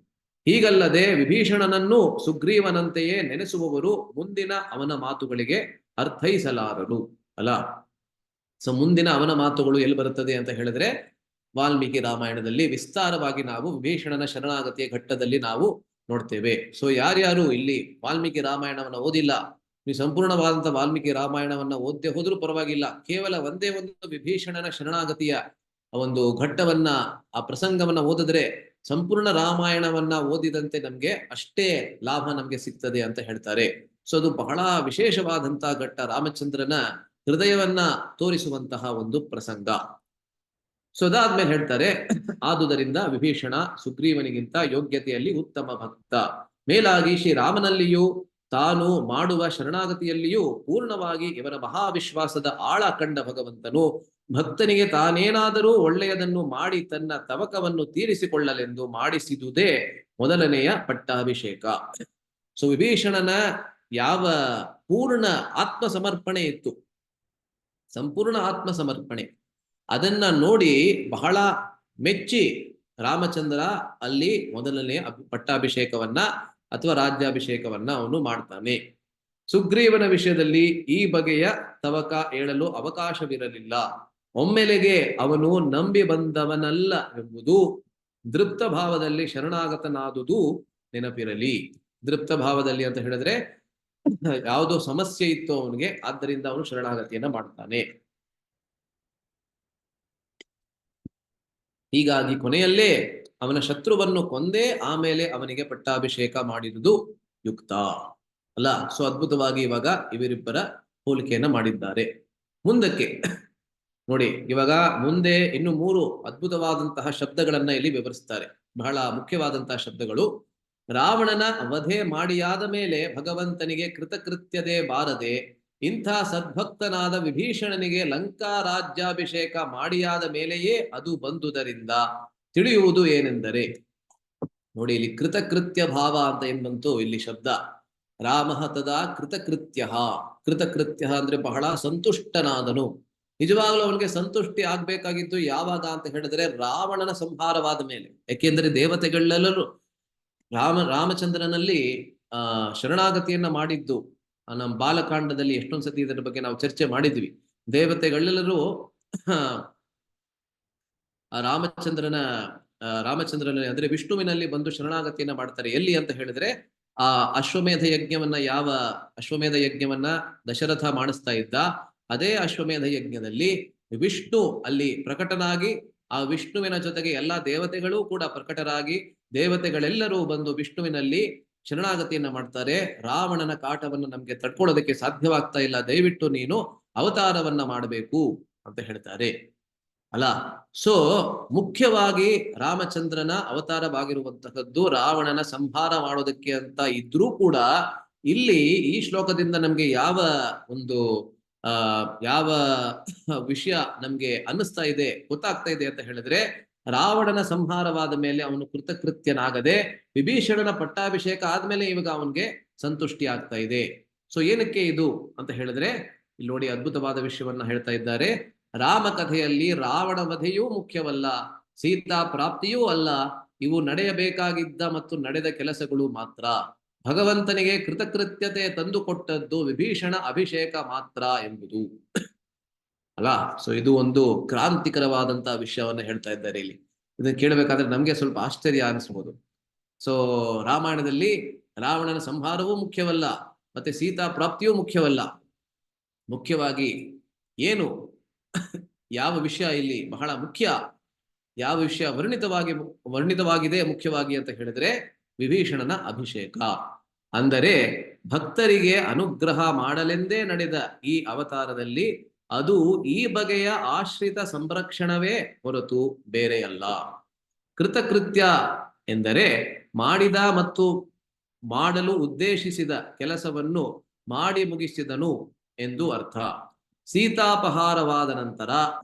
ಹೀಗಲ್ಲದೆ ವಿಭೀಷಣನನ್ನು ಸುಗ್ರೀವನಂತೆಯೇ ನೆನೆಸುವವರು ಮುಂದಿನ ಅವನ ಮಾತುಗಳಿಗೆ ಅರ್ಥೈಸಲಾರರು ಅಲ್ಲ. ಸೊ ಮುಂದಿನ ಅವನ ಮಾತುಗಳು ಎಲ್ಲಿ ಬರುತ್ತದೆ ಅಂತ ಹೇಳಿದ್ರೆ ವಾಲ್ಮೀಕಿ ರಾಮಾಯಣದಲ್ಲಿ ವಿಸ್ತಾರವಾಗಿ ನಾವು ವಿಭೀಷಣನ ಶರಣಾಗತಿಯ ಘಟ್ಟದಲ್ಲಿ ನಾವು ನೋಡ್ತೇವೆ. ಸೊ ಯಾರ್ಯಾರು ಇಲ್ಲಿ ವಾಲ್ಮೀಕಿ ರಾಮಾಯಣವನ್ನ ಓದಿಲ್ಲ, ನೀವು ಸಂಪೂರ್ಣವಾದಂತಹ ವಾಲ್ಮೀಕಿ ರಾಮಾಯಣವನ್ನ ಓದ್ದೆ ಹೋದ್ರೂ ಪರವಾಗಿಲ್ಲ, ಕೇವಲ ಒಂದೇ ಒಂದು ವಿಭೀಷಣನ ಶರಣಾಗತಿಯ ಒಂದು ಘಟ್ಟವನ್ನ, ಆ ಪ್ರಸಂಗವನ್ನ ಓದಿದ್ರೆ ಸಂಪೂರ್ಣ ರಾಮಾಯಣವನ್ನ ಓದಿದಂತೆ ನಮ್ಗೆ ಅಷ್ಟೇ ಲಾಭ ನಮ್ಗೆ ಸಿಗ್ತದೆ ಅಂತ ಹೇಳ್ತಾರೆ. ಸೊ ಅದು ಬಹಳ ವಿಶೇಷವಾದಂತಹ ಘಟ್ಟ, ರಾಮಚಂದ್ರನ ಹೃದಯವನ್ನ ತೋರಿಸುವಂತಹ ಒಂದು ಪ್ರಸಂಗ. ಸೊ ಅದಾದ್ಮೇಲೆ ಹೇಳ್ತಾರೆ, ಆದುದರಿಂದ ವಿಭೀಷಣ ಸುಗ್ರೀವನಿಗಿಂತ ಯೋಗ್ಯತೆಯಲ್ಲಿ ಉತ್ತಮ ಭಕ್ತ, ಮೇಲಾಗಿ ಶ್ರೀರಾಮನಲ್ಲಿಯೂ ತಾನು ಮಾಡುವ ಶರಣಾಗತಿಯಲ್ಲಿಯೂ ಪೂರ್ಣವಾಗಿ ಇವನ ಮಹಾವಿಶ್ವಾಸದ ಆಳ ಕಂಡ ಭಗವಂತನು ಭಕ್ತನಿಗೆ ತಾನೇನಾದರೂ ಒಳ್ಳೆಯದನ್ನು ಮಾಡಿ ತನ್ನ ತವಕವನ್ನು ತೀರಿಸಿಕೊಳ್ಳಲೆಂದು ಮಾಡಿಸಿದುದೇ ಮೊದಲನೆಯ ಪಟ್ಟಾಭಿಷೇಕ. ಸೊ ವಿಭೀಷಣನ ಯಾವ ಪೂರ್ಣ ಆತ್ಮ ಸಮರ್ಪಣೆ ಇತ್ತು, ಸಂಪೂರ್ಣ ಆತ್ಮ ಸಮರ್ಪಣೆ, ಅದನ್ನ ನೋಡಿ ಬಹಳ ಮೆಚ್ಚಿ ರಾಮಚಂದ್ರ ಅಲ್ಲಿ ಮೊದಲನೆಯ ಪಟ್ಟಾಭಿಷೇಕವನ್ನ ಅಥವಾ ರಾಜ್ಯಾಭಿಷೇಕವನ್ನ ಅವನು ಮಾಡ್ತಾನೆ. ಸುಗ್ರೀವನ ವಿಷಯದಲ್ಲಿ ಈ ಬಗೆಯ ತವಕ ಏಳಲು ಅವಕಾಶವಿರಲಿಲ್ಲ. ಒಮ್ಮೆಲೆಗೆ ಅವನು ನಂಬಿ ಬಂದವನಲ್ಲ ಎಂಬುದು ದೃಪ್ತ ಭಾವದಲ್ಲಿ ಶರಣಾಗತನಾದುದು ನೆನಪಿರಲಿ. ದೃಪ್ತ ಭಾವದಲ್ಲಿ ಅಂತ ಹೇಳಿದ್ರೆ ಯಾವುದೋ ಸಮಸ್ಯೆ ಇತ್ತು ಅವನಿಗೆ, ಆದ್ದರಿಂದ ಅವನು ಶರಣಾಗತಿಯನ್ನ ಮಾಡ್ತಾನೆ. ಹೀಗಾಗಿ ಕೊನೆಯಲ್ಲೇ ಅವನ ಶತ್ರುವನ್ನು ಕೊಂದೇ ಆಮೇಲೆ ಅವನಿಗೆ ಪಟ್ಟಾಭಿಷೇಕ ಮಾಡಿರುವುದು ಯುಕ್ತ ಅಲ್ಲ. ಸೊ ಅದ್ಭುತವಾಗಿ ಇವಾಗ ಇವರಿಬ್ಬರ ಹೋಲಿಕೆಯನ್ನ ಮಾಡಿದ್ದಾರೆ. ಮುಂದಕ್ಕೆ ನೋಡಿ, ಇವಾಗ ಮುಂದೆ ಇನ್ನು 3 ಅದ್ಭುತವಾದಂತಹ ಶಬ್ದಗಳನ್ನ ಇಲ್ಲಿ ವಿವರಿಸ್ತಾರೆ. ಬಹಳ ಮುಖ್ಯವಾದಂತಹ ಶಬ್ದಗಳು. ರಾವಣನ ವಧೆ ಮಾಡಿಯಾದ ಮೇಲೆ ಭಗವಂತನಿಗೆ ಕೃತಕೃತ್ಯತೆ ಬಾರದೆ ಇಂಥ ಸದ್ಭಕ್ತನಾದ ವಿಭೀಷಣನಿಗೆ ಲಂಕಾ ರಾಜ್ಯಾಭಿಷೇಕ ಮಾಡಿಯಾದ ಮೇಲೆಯೇ ಅದು ಬಂದುದರಿಂದ ತಿಳಿಯುವುದು ಏನೆಂದರೆ, ನೋಡಿ ಇಲ್ಲಿ ಕೃತಕೃತ್ಯ ಭಾವ ಅಂತ ಏನ್ ಬಂತು ಇಲ್ಲಿ ಶಬ್ದ. ರಾಮ ತದಾ ಕೃತಕೃತ್ಯ. ಕೃತಕೃತ್ಯ ಅಂದ್ರೆ ಬಹಳ ಸಂತುಷ್ಟನಾದನು. ನಿಜವಾಗ್ಲೂ ಅವನಿಗೆ ಸಂತುಷ್ಟಿ ಆಗ್ಬೇಕಾಗಿದ್ದು ಯಾವಾಗ ಅಂತ ಹೇಳಿದ್ರೆ ರಾವಣನ ಸಂಹಾರವಾದ ಮೇಲೆ. ಯಾಕೆಂದ್ರೆ ದೇವತೆಗಳೆಲ್ಲರೂ ರಾಮಚಂದ್ರನಲ್ಲಿ ಶರಣಾಗತಿಯನ್ನ ಮಾಡಿದ್ದು ನಮ್ಮ ಬಾಲಕಾಂಡದಲ್ಲಿ ಎಷ್ಟೊಂದ್ ಸತಿ ಇದರ ಬಗ್ಗೆ ನಾವು ಚರ್ಚೆ ಮಾಡಿದ್ವಿ. ದೇವತೆಗಳೆಲ್ಲರೂ ರಾಮಚಂದ್ರನ ಅಂದ್ರೆ ವಿಷ್ಣುವಿನಲ್ಲಿ ಬಂದು ಶರಣಾಗತಿಯನ್ನ ಮಾಡ್ತಾರೆ. ಎಲ್ಲಿ ಅಂತ ಹೇಳಿದ್ರೆ ಆ ಅಶ್ವಮೇಧ ಯಜ್ಞವನ್ನ ದಶರಥ ಮಾಡಿಸ್ತಾ ಇದ್ದ. ಅದೇ ಅಶ್ವಮೇಧ ಯಜ್ಞದಲ್ಲಿ ವಿಷ್ಣು ಅಲ್ಲಿ ಪ್ರಕಟನಾಗಿ, ಆ ವಿಷ್ಣುವಿನ ಜೊತೆಗೆ ಎಲ್ಲಾ ದೇವತೆಗಳು ಕೂಡ ಪ್ರಕಟರಾಗಿ, ದೇವತೆಗಳೆಲ್ಲರೂ ಬಂದು ವಿಷ್ಣುವಿನಲ್ಲಿ ಶರಣಾಗತಿಯನ್ನ ಮಾಡ್ತಾರೆ. ರಾವಣನ ಕಾಟವನ್ನು ನಮ್ಗೆ ತಡ್ಕೊಳ್ಳೋದಕ್ಕೆ ಸಾಧ್ಯವಾಗ್ತಾ ಇಲ್ಲ, ದಯವಿಟ್ಟು ನೀನು ಅವತಾರವನ್ನ ಮಾಡಬೇಕು ಅಂತ ಹೇಳ್ತಾರೆ ಅಲ್ಲ. ಸೊ ಮುಖ್ಯವಾಗಿ ರಾಮಚಂದ್ರನ ಅವತಾರವಾಗಿರುವಂತಹದ್ದು ರಾವಣನ ಸಂಹಾರ ಮಾಡೋದಕ್ಕೆ ಅಂತ ಇದ್ರೂ ಕೂಡ ಇಲ್ಲಿ ಈ ಶ್ಲೋಕದಿಂದ ನಮ್ಗೆ ಯಾವ ವಿಷಯ ನಮ್ಗೆ ಅನ್ನಿಸ್ತಾ ಇದೆ, ಗೊತ್ತಾಗ್ತಾ ಇದೆ ಅಂತ ಹೇಳಿದ್ರೆ, ರಾವಣನ ಸಂಹಾರವಾದ ಮೇಲೆ ಅವನು ಕೃತಕೃತ್ಯನಾಗದೆ ವಿಭೀಷಣನ ಪಟ್ಟಾಭಿಷೇಕ ಆದ್ಮೇಲೆ ಇವಾಗ ಅವನ್ಗೆ ಸಂತುಷ್ಟಿ ಆಗ್ತಾ ಇದೆ. ಸೊ ಏನಕ್ಕೆ ಇದು ಅಂತ ಹೇಳಿದ್ರೆ, ಇಲ್ಲಿ ನೋಡಿ ಅದ್ಭುತವಾದ ವಿಷಯವನ್ನ ಹೇಳ್ತಾ ಇದ್ದಾರೆ. ರಾಮ ಕಥೆಯಲ್ಲಿ ರಾವಣ ವಧೆಯೂ ಮುಖ್ಯವಲ್ಲ, ಸೀತಾ ಪ್ರಾಪ್ತಿಯೂ ಅಲ್ಲ. ಇವು ನಡೆಯಬೇಕಾಗಿದ್ದ ಮತ್ತು ನಡೆದ ಕೆಲಸಗಳು ಮಾತ್ರ. ಭಗವಂತನಿಗೆ ಕೃತಕೃತ್ಯತೆ ತಂದುಕೊಟ್ಟದ್ದು ವಿಭೀಷಣ ಅಭಿಷೇಕ ಮಾತ್ರ ಎಂಬುದು ಅಲ್ಲ. ಸೊ ಇದು ಒಂದು ಕ್ರಾಂತಿಕರವಾದಂತಹ ವಿಷಯವನ್ನ ಹೇಳ್ತಾ ಇದ್ದಾರೆ ಇಲ್ಲಿ. ಇದನ್ನ ಕೇಳಬೇಕಾದ್ರೆ ನಮ್ಗೆ ಸ್ವಲ್ಪ ಆಶ್ಚರ್ಯ ಅನಿಸ್ಬೋದು. ಸೊ ರಾಮಾಯಣದಲ್ಲಿ ರಾವಣನ ಸಂಹಾರವೂ ಮುಖ್ಯವಲ್ಲ, ಮತ್ತೆ ಸೀತಾ ಪ್ರಾಪ್ತಿಯೂ ಮುಖ್ಯವಲ್ಲ. ಮುಖ್ಯವಾಗಿ ಏನು ಯಾವ ವಿಷಯ ಇಲ್ಲಿ ಬಹಳ ಮುಖ್ಯ, ಯಾವ ವಿಷಯ ವರ್ಣಿತವಾಗಿದೆ ಮುಖ್ಯವಾಗಿ ಅಂತ ಹೇಳಿದ್ರೆ ವಿಭೀಷಣನ ಅಭಿಷೇಕ. ಅಂದರೆ ಭಕ್ತರಿಗೆ ಅನುಗ್ರಹ ಮಾಡಲೆಂದೇ ನಡೆದ ಈ ಅವತಾರದಲ್ಲಿ ಅದು ಈ ಬಗೆಯ ಆಶ್ರಿತ ಸಂರಕ್ಷಣವೇ ಹೊರತು ಬೇರೆಯಲ್ಲ. ಕೃತಕೃತ್ಯ ಎಂದರೆ ಮಾಡಿದ ಮತ್ತು ಮಾಡಲು ಉದ್ದೇಶಿಸಿದ ಕೆಲಸವನ್ನು ಮಾಡಿ ಮುಗಿಸಿದನು ಎಂದು ಅರ್ಥ. ಸೀತಾಪಹಾರವಾದ ನಂತರ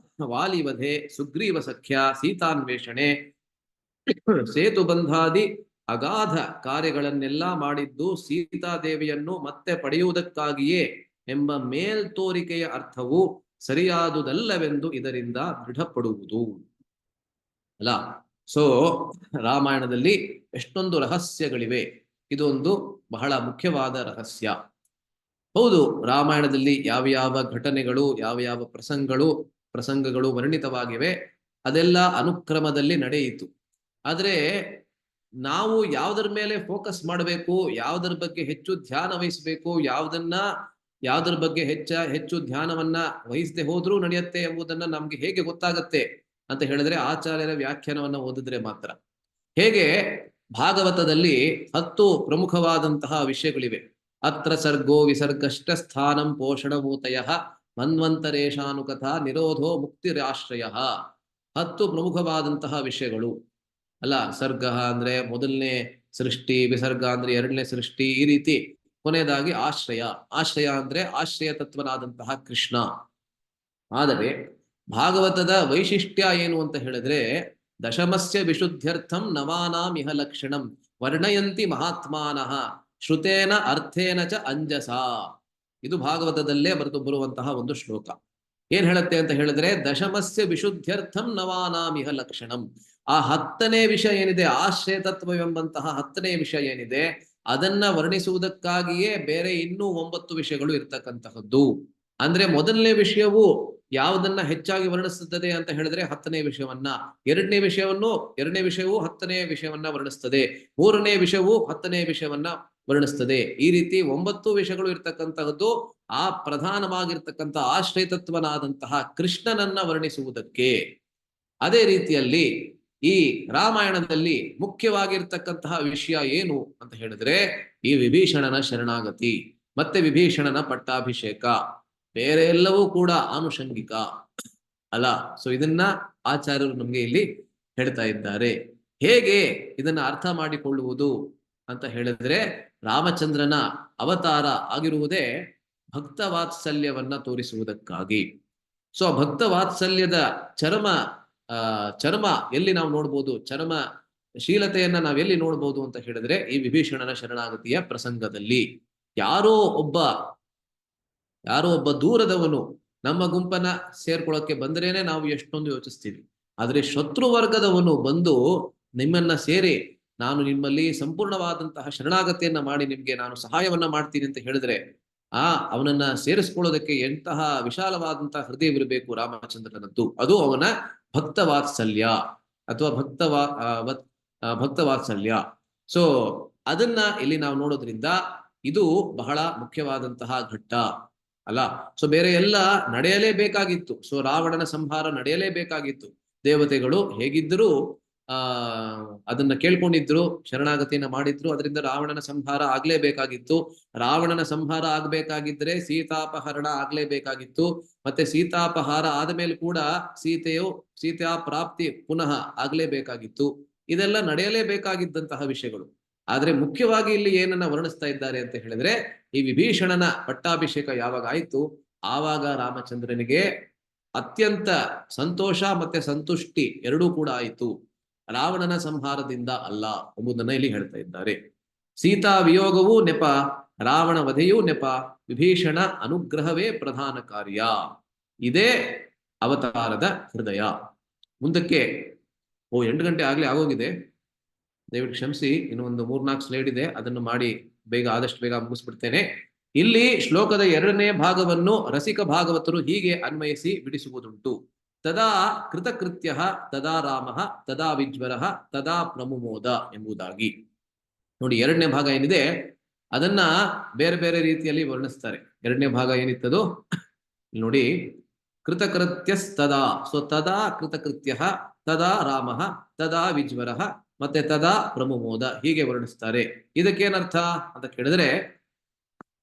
ವಾಲಿವಧೆ, ಸುಗ್ರೀವ ಸಖ್ಯ, ಸೀತಾನ್ವೇಷಣೆ, ಸೇತುಬಂಧಾದಿ ಅಗಾಧ ಕಾರ್ಯಗಳನ್ನೆಲ್ಲ ಮಾಡಿದ್ದು ಸೀತಾದೇವಿಯನ್ನು ಮತ್ತೆ ಪಡೆಯುವುದಕ್ಕಾಗಿಯೇ ಎಂಬ ಮೇಲ್ತೋರಿಕೆಯ ಅರ್ಥವು ಸರಿಯಾದುದಲ್ಲವೆಂದು ಇದರಿಂದ ದೃಢಪಡುವುದು ಅಲ್ಲ. ಸೊ ರಾಮಾಯಣದಲ್ಲಿ ಎಷ್ಟೊಂದು ರಹಸ್ಯಗಳಿವೆ. ಇದೊಂದು ಬಹಳ ಮುಖ್ಯವಾದ ರಹಸ್ಯ. ಹೌದು, ರಾಮಾಯಣದಲ್ಲಿ ಯಾವ ಯಾವ ಘಟನೆಗಳು, ಯಾವ ಯಾವ ಪ್ರಸಂಗಗಳು ವರ್ಣಿತವಾಗಿವೆ, ಅದೆಲ್ಲ ಅನುಕ್ರಮದಲ್ಲಿ ನಡೆಯಿತು. ಆದ್ರೆ ನಾವು ಯಾವುದರ ಮೇಲೆ ಫೋಕಸ್ ಮಾಡಬೇಕು, ಯಾವುದರ ಬಗ್ಗೆ ಹೆಚ್ಚು ಧ್ಯಾನ ವಹಿಸಬೇಕು, ಯಾವುದರ ಬಗ್ಗೆ ಹೆಚ್ಚು ಧ್ಯಾನವನ್ನ ವಹಿಸದೆ ಹೋದ್ರೂ ನಡೆಯುತ್ತೆ ಎಂಬುದನ್ನ ನಮ್ಗೆ ಹೇಗೆ ಗೊತ್ತಾಗತ್ತೆ ಅಂತ ಹೇಳಿದ್ರೆ ಆಚಾರ್ಯರ ವ್ಯಾಖ್ಯಾನವನ್ನ ಓದಿದ್ರೆ ಮಾತ್ರ. ಹೇಗೆ ಭಾಗವತದಲ್ಲಿ 10 ಪ್ರಮುಖವಾದಂತಹ ವಿಷಯಗಳಿವೆ. ಅತ್ರ ಸರ್ಗೋ ವಿಸರ್ಗಷ್ಟ ಸ್ಥಾನಂ ಪೋಷಣಭೂತಯ ಮನ್ವಂತರೇಶಾನುಕಥಾ ನಿರೋಧೋ ಮುಕ್ತಿರಾಶ್ರಯ. 10 ಪ್ರಮುಖವಾದಂತಹ ವಿಷಯಗಳು ಅಲ್ಲ. ಸರ್ಗ ಅಂದ್ರೆ ಮೊದಲನೇ ಸೃಷ್ಟಿ, ವಿಸರ್ಗ ಅಂದ್ರೆ 2ನೇ ಸೃಷ್ಟಿ, ಈ ರೀತಿ. ಕೊನೆಯದಾಗಿ ಆಶ್ರಯ ಅಂದ್ರೆ ಆಶ್ರಯ ತತ್ವನಾದಂತಹ ಕೃಷ್ಣ. ಆದರೆ ಭಾಗವತದ ವೈಶಿಷ್ಟ್ಯ ಏನು ಅಂತ ಹೇಳಿದ್ರೆ, ದಶಮಸ್ಯ ವಿಶುದ್ಧ್ಯರ್ಥಂ ನವಾನಾಂ ಇಹ ಲಕ್ಷಣಂ ವರ್ಣಯಂತಿ ಮಹಾತ್ಮಾನಃ ಶ್ರುತೇನ ಅರ್ಥೇನ ಚ ಅಂಜಸ. ಇದು ಭಾಗವತದಲ್ಲೇ ಬರುವಂತಹ ಒಂದು ಶ್ಲೋಕ. ಏನ್ ಹೇಳುತ್ತೆ ಅಂತ ಹೇಳಿದ್ರೆ, ದಶಮಸ್ಯ ವಿಶುದ್ಧ್ಯರ್ಥಂ ನವಾನಾಂ ಇಹ ಲಕ್ಷಣಂ. ಆ 10ನೇ ವಿಷಯ ಏನಿದೆ, ಆಶ್ರಯ ತತ್ವವೆಂಬಂತಹ 10ನೇ ವಿಷಯ ಏನಿದೆ, ಅದನ್ನ ವರ್ಣಿಸುವುದಕ್ಕಾಗಿಯೇ ಬೇರೆ ಇನ್ನೂ 9 ವಿಷಯಗಳು ಇರ್ತಕ್ಕಂತಹದ್ದು. ಅಂದ್ರೆ ಮೊದಲನೇ ವಿಷಯವು ಯಾವುದನ್ನ ಹೆಚ್ಚಾಗಿ ವರ್ಣಿಸುತ್ತದೆ ಅಂತ ಹೇಳಿದ್ರೆ 10ನೇ ವಿಷಯವನ್ನ, 2ನೇ ವಿಷಯವು 10ನೇ ವಿಷಯವನ್ನ ವರ್ಣಿಸ್ತದೆ, 3ನೇ ವಿಷಯವು 10ನೇ ವಿಷಯವನ್ನ ವರ್ಣಿಸ್ತದೆ. ಈ ರೀತಿ 9 ವಿಷಯಗಳು ಇರ್ತಕ್ಕಂತಹದ್ದು ಆ ಪ್ರಧಾನವಾಗಿರ್ತಕ್ಕಂಥ ಆಶ್ರಯತತ್ವನಾದಂತಹ ಕೃಷ್ಣನನ್ನ ವರ್ಣಿಸುವುದಕ್ಕೆ. ಅದೇ ರೀತಿಯಲ್ಲಿ ಈ ರಾಮಾಯಣದಲ್ಲಿ ಮುಖ್ಯವಾಗಿರ್ತಕ್ಕಂತಹ ವಿಷಯ ಏನು ಅಂತ ಹೇಳಿದ್ರೆ ಈ ವಿಭೀಷಣನ ಶರಣಾಗತಿ ಮತ್ತೆ ವಿಭೀಷಣನ ಪಟ್ಟಾಭಿಷೇಕ. ಬೇರೆ ಎಲ್ಲವೂ ಕೂಡ ಆನುಷಂಗಿಕ ಅಲ್ಲ. ಸೊ ಇದನ್ನ ಆಚಾರ್ಯರು ನಮ್ಗೆ ಇಲ್ಲಿ ಹೇಳ್ತಾ ಇದ್ದಾರೆ. ಹೇಗೆ ಇದನ್ನ ಅರ್ಥ ಮಾಡಿಕೊಳ್ಳುವುದು ಅಂತ ಹೇಳಿದ್ರೆ ರಾಮಚಂದ್ರನ ಅವತಾರ ಆಗಿರುವುದೇ ಭಕ್ತ ವಾತ್ಸಲ್ಯವನ್ನ ತೋರಿಸುವುದಕ್ಕಾಗಿ. ಸೊ ಭಕ್ತ ವಾತ್ಸಲ್ಯದ ಚರ್ಮ ಎಲ್ಲಿ ನಾವು ನೋಡ್ಬೋದು, ಚರ್ಮ ಶೀಲತೆಯನ್ನ ನಾವ್ ಎಲ್ಲಿ ನೋಡ್ಬೋದು ಅಂತ ಹೇಳಿದ್ರೆ ಈ ವಿಭೀಷಣನ ಶರಣಾಗತಿಯ ಪ್ರಸಂಗದಲ್ಲಿ. ಯಾರೋ ಒಬ್ಬ ದೂರದವನು ನಮ್ಮ ಗುಂಪನ್ನ ಸೇರ್ಕೊಳ್ಳೋಕೆ ಬಂದ್ರೇನೆ ನಾವು ಎಷ್ಟೊಂದು ಯೋಚಿಸ್ತೀವಿ. ಆದ್ರೆ ಶತ್ರು ವರ್ಗದವನು ಬಂದು ನಿಮ್ಮನ್ನ ಸೇರಿ ನಾನು ನಿಮ್ಮಲ್ಲಿ ಸಂಪೂರ್ಣವಾದಂತಹ ಶರಣಾಗತಿಯನ್ನ ಮಾಡಿ ನಿಮ್ಗೆ ನಾನು ಸಹಾಯವನ್ನ ಮಾಡ್ತೀನಿ ಅಂತ ಹೇಳಿದ್ರೆ ಅವನನ್ನ ಸೇರಿಸ್ಕೊಳ್ಳೋದಕ್ಕೆ ಎಂತಹ ವಿಶಾಲವಾದಂತಹ ಹೃದಯವಿರಬೇಕು ರಾಮಚಂದ್ರನದ್ದು. ಅದು ಅವನ ಭಕ್ತ ವಾತ್ಸಲ್ಯ ಅಥವಾ ಭಕ್ತ ವಾತ್ಸಲ್ಯ. ಸೊ ಅದನ್ನ ಇಲ್ಲಿ ನಾವು ನೋಡೋದ್ರಿಂದ ಇದು ಬಹಳ ಮುಖ್ಯವಾದಂತಹ ಘಟ್ಟ ಅಲ್ಲ. ಸೊ ಬೇರೆ ಎಲ್ಲ ನಡೆಯಲೇಬೇಕಾಗಿತ್ತು. ಸೊ ರಾವಣನ ಸಂಹಾರ ನಡೆಯಲೇಬೇಕಾಗಿತ್ತು. ದೇವತೆಗಳು ಹೇಗಿದ್ದರೂ ಅದನ್ನ ಕೇಳ್ಕೊಂಡಿದ್ರು, ಶರಣಾಗತಿಯನ್ನ ಮಾಡಿದ್ರು. ಅದರಿಂದ ರಾವಣನ ಸಂಹಾರ ಆಗ್ಲೇಬೇಕಾಗಿತ್ತು. ರಾವಣನ ಸಂಹಾರ ಆಗ್ಬೇಕಾಗಿದ್ರೆ ಸೀತಾಪಹರಣ ಆಗ್ಲೇಬೇಕಾಗಿತ್ತು. ಮತ್ತೆ ಸೀತಾಪಹಾರ ಆದ ಮೇಲೆ ಕೂಡ ಸೀತಾ ಪ್ರಾಪ್ತಿ ಪುನಃ ಆಗ್ಲೇಬೇಕಾಗಿತ್ತು. ಇದೆಲ್ಲ ನಡೆಯಲೇಬೇಕಾಗಿದ್ದಂತಹ ವಿಷಯಗಳು. ಆದ್ರೆ ಮುಖ್ಯವಾಗಿ ಇಲ್ಲಿ ಏನನ್ನ ವರ್ಣಿಸ್ತಾ ಇದ್ದಾರೆ ಅಂತ ಹೇಳಿದ್ರೆ ಈ ವಿಭೀಷಣನ ಪಟ್ಟಾಭಿಷೇಕ ಯಾವಾಗ ಆಯ್ತು ಆವಾಗ ರಾಮಚಂದ್ರನಿಗೆ ಅತ್ಯಂತ ಸಂತೋಷ ಮತ್ತೆ ಸಂತುಷ್ಟಿ ಎರಡೂ ಕೂಡ ಆಯಿತು. ರಾವಣನ ಸಂಹಾರದಿಂದ ಅಲ್ಲ ಎಂಬುದನ್ನ ಇಲ್ಲಿ ಹೇಳ್ತಾ ಇದ್ದಾರೆ. ಸೀತಾ ವಿಯೋಗವೂ ನೆಪ, ರಾವಣ ವಧೆಯೂ ನೆಪ, ವಿಭೀಷಣ ಅನುಗ್ರಹವೇ ಪ್ರಧಾನ ಕಾರ್ಯ. ಇದೇ ಅವತಾರದ ಹೃದಯ. ಮುಂದಕ್ಕೆ 8 ಗಂಟೆ ಆಗ್ಲೇ ಆಗೋಗಿದೆ, ದಯವಿಟ್ಟು ಕ್ಷಮಿಸಿ. ಇನ್ನು ಒಂದು 3-4 ಸ್ಲೈಡ್ ಇದೆ, ಅದನ್ನು ಮಾಡಿ ಆದಷ್ಟು ಬೇಗ ಮುಗಿಸ್ಬಿಡ್ತೇನೆ. ಇಲ್ಲಿ ಶ್ಲೋಕದ 2ನೇ ಭಾಗವನ್ನು ರಸಿಕ ಭಾಗವತರು ಹೀಗೆ ಅನ್ವಯಿಸಿ ಬಿಡಿಸುವುದುಂಟು. ತದಾ ಕೃತಕೃತ್ಯ ತದಾ ರಾಮ ತದಾ ವಿಜ್ವರ ತದಾ ಪ್ರಮುಮೋದ ಎಂಬುದಾಗಿ. ನೋಡಿ 2ನೇ ಭಾಗ ಏನಿದೆ ಅದನ್ನ ಬೇರೆ ಬೇರೆ ರೀತಿಯಲ್ಲಿ ವರ್ಣಿಸ್ತಾರೆ. 2ನೇ ಭಾಗ ಏನಿತ್ತದು ನೋಡಿ, ಕೃತಕೃತ್ಯಸ್ತದಾ. ಸೊ ತದಾ ಕೃತಕೃತ್ಯ ತದಾ ರಾಮ ತದಾ ವಿಜ್ವರ ಮತ್ತೆ ತದಾ ಪ್ರಮುಮೋದ ಹೀಗೆ ವರ್ಣಿಸ್ತಾರೆ. ಇದಕ್ಕೇನರ್ಥ ಅಂತ ಕೇಳಿದ್ರೆ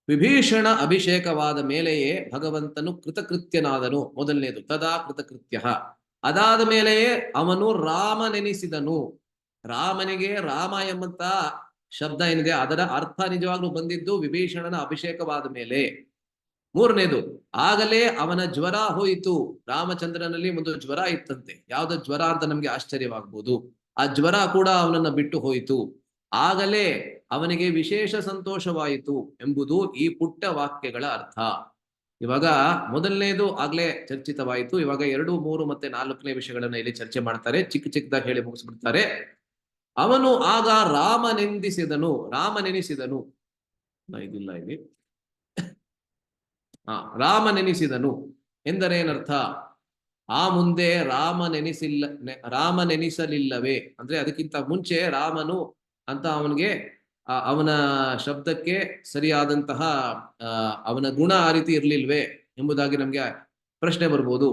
ವಿಭೀಷಣ ಅಭಿಷೇಕವಾದ ಮೇಲೆಯೇ ಭಗವಂತನು ಕೃತಕೃತ್ಯನಾದನು. ಮೊದಲನೇದು ತದಾ ಕೃತಕೃತ್ಯ. ಅದಾದ ಮೇಲೆಯೇ ಅವನು ರಾಮನೆನಿಸಿದನು. ರಾಮನಿಗೆ ರಾಮ ಎಂಬಂತ ಶಬ್ದ ಏನಿದೆ ಅದರ ಅರ್ಥ ನಿಜವಾಗ್ಲೂ ಬಂದಿದ್ದು ವಿಭೀಷಣನ ಅಭಿಷೇಕವಾದ ಮೇಲೆ. 3ನೇದು ಆಗಲೇ ಅವನ ಜ್ವರ ಹೋಯಿತು. ರಾಮಚಂದ್ರನಲ್ಲಿ ಒಂದು ಜ್ವರ ಇತ್ತಂತೆ. ಯಾವ್ದು ಜ್ವರ ಅಂತ ನಮ್ಗೆ ಆಶ್ಚರ್ಯವಾಗ್ಬೋದು. ಆ ಜ್ವರ ಕೂಡ ಅವನನ್ನ ಬಿಟ್ಟು ಹೋಯಿತು. ಆಗಲೇ ಅವನಿಗೆ ವಿಶೇಷ ಸಂತೋಷವಾಯಿತು ಎಂಬುದು ಈ ಪುಟ್ಟ ವಾಕ್ಯಗಳ ಅರ್ಥ. ಇವಾಗ ಮೊದಲನೇದು ಆಗ್ಲೇ ಚರ್ಚಿತವಾಯಿತು. ಇವಾಗ 2, 3 ಮತ್ತೆ 4ನೇ ವಿಷಯಗಳನ್ನ ಇಲ್ಲಿ ಚರ್ಚೆ ಮಾಡ್ತಾರೆ. ಚಿಕ್ಕದಾಗಿ ಹೇಳಿ ಮುಗಿಸ್ಬಿಡ್ತಾರೆ. ಅವನು ಆಗ ರಾಮನೆನಿಸಿದನು. ಇದಿಲ್ಲ ಇಲ್ಲಿ. ರಾಮನೆನಿಸಿದನು ಎಂದರೇನರ್ಥ? ಆ ಮುಂದೆ ರಾಮನೆನಿಸಲಿಲ್ಲವೇ ಅಂದ್ರೆ ಅದಕ್ಕಿಂತ ಮುಂಚೆ ರಾಮನು ಅಂತ ಅವನಿಗೆ ಅವನ ಶಬ್ದಕ್ಕೆ ಸರಿಯಾದಂತಹ ಅವನ ಗುಣ ಆ ರೀತಿ ಇರ್ಲಿಲ್ವೇ ಎಂಬುದಾಗಿ ನಮ್ಗೆ ಪ್ರಶ್ನೆ ಬರ್ಬೋದು.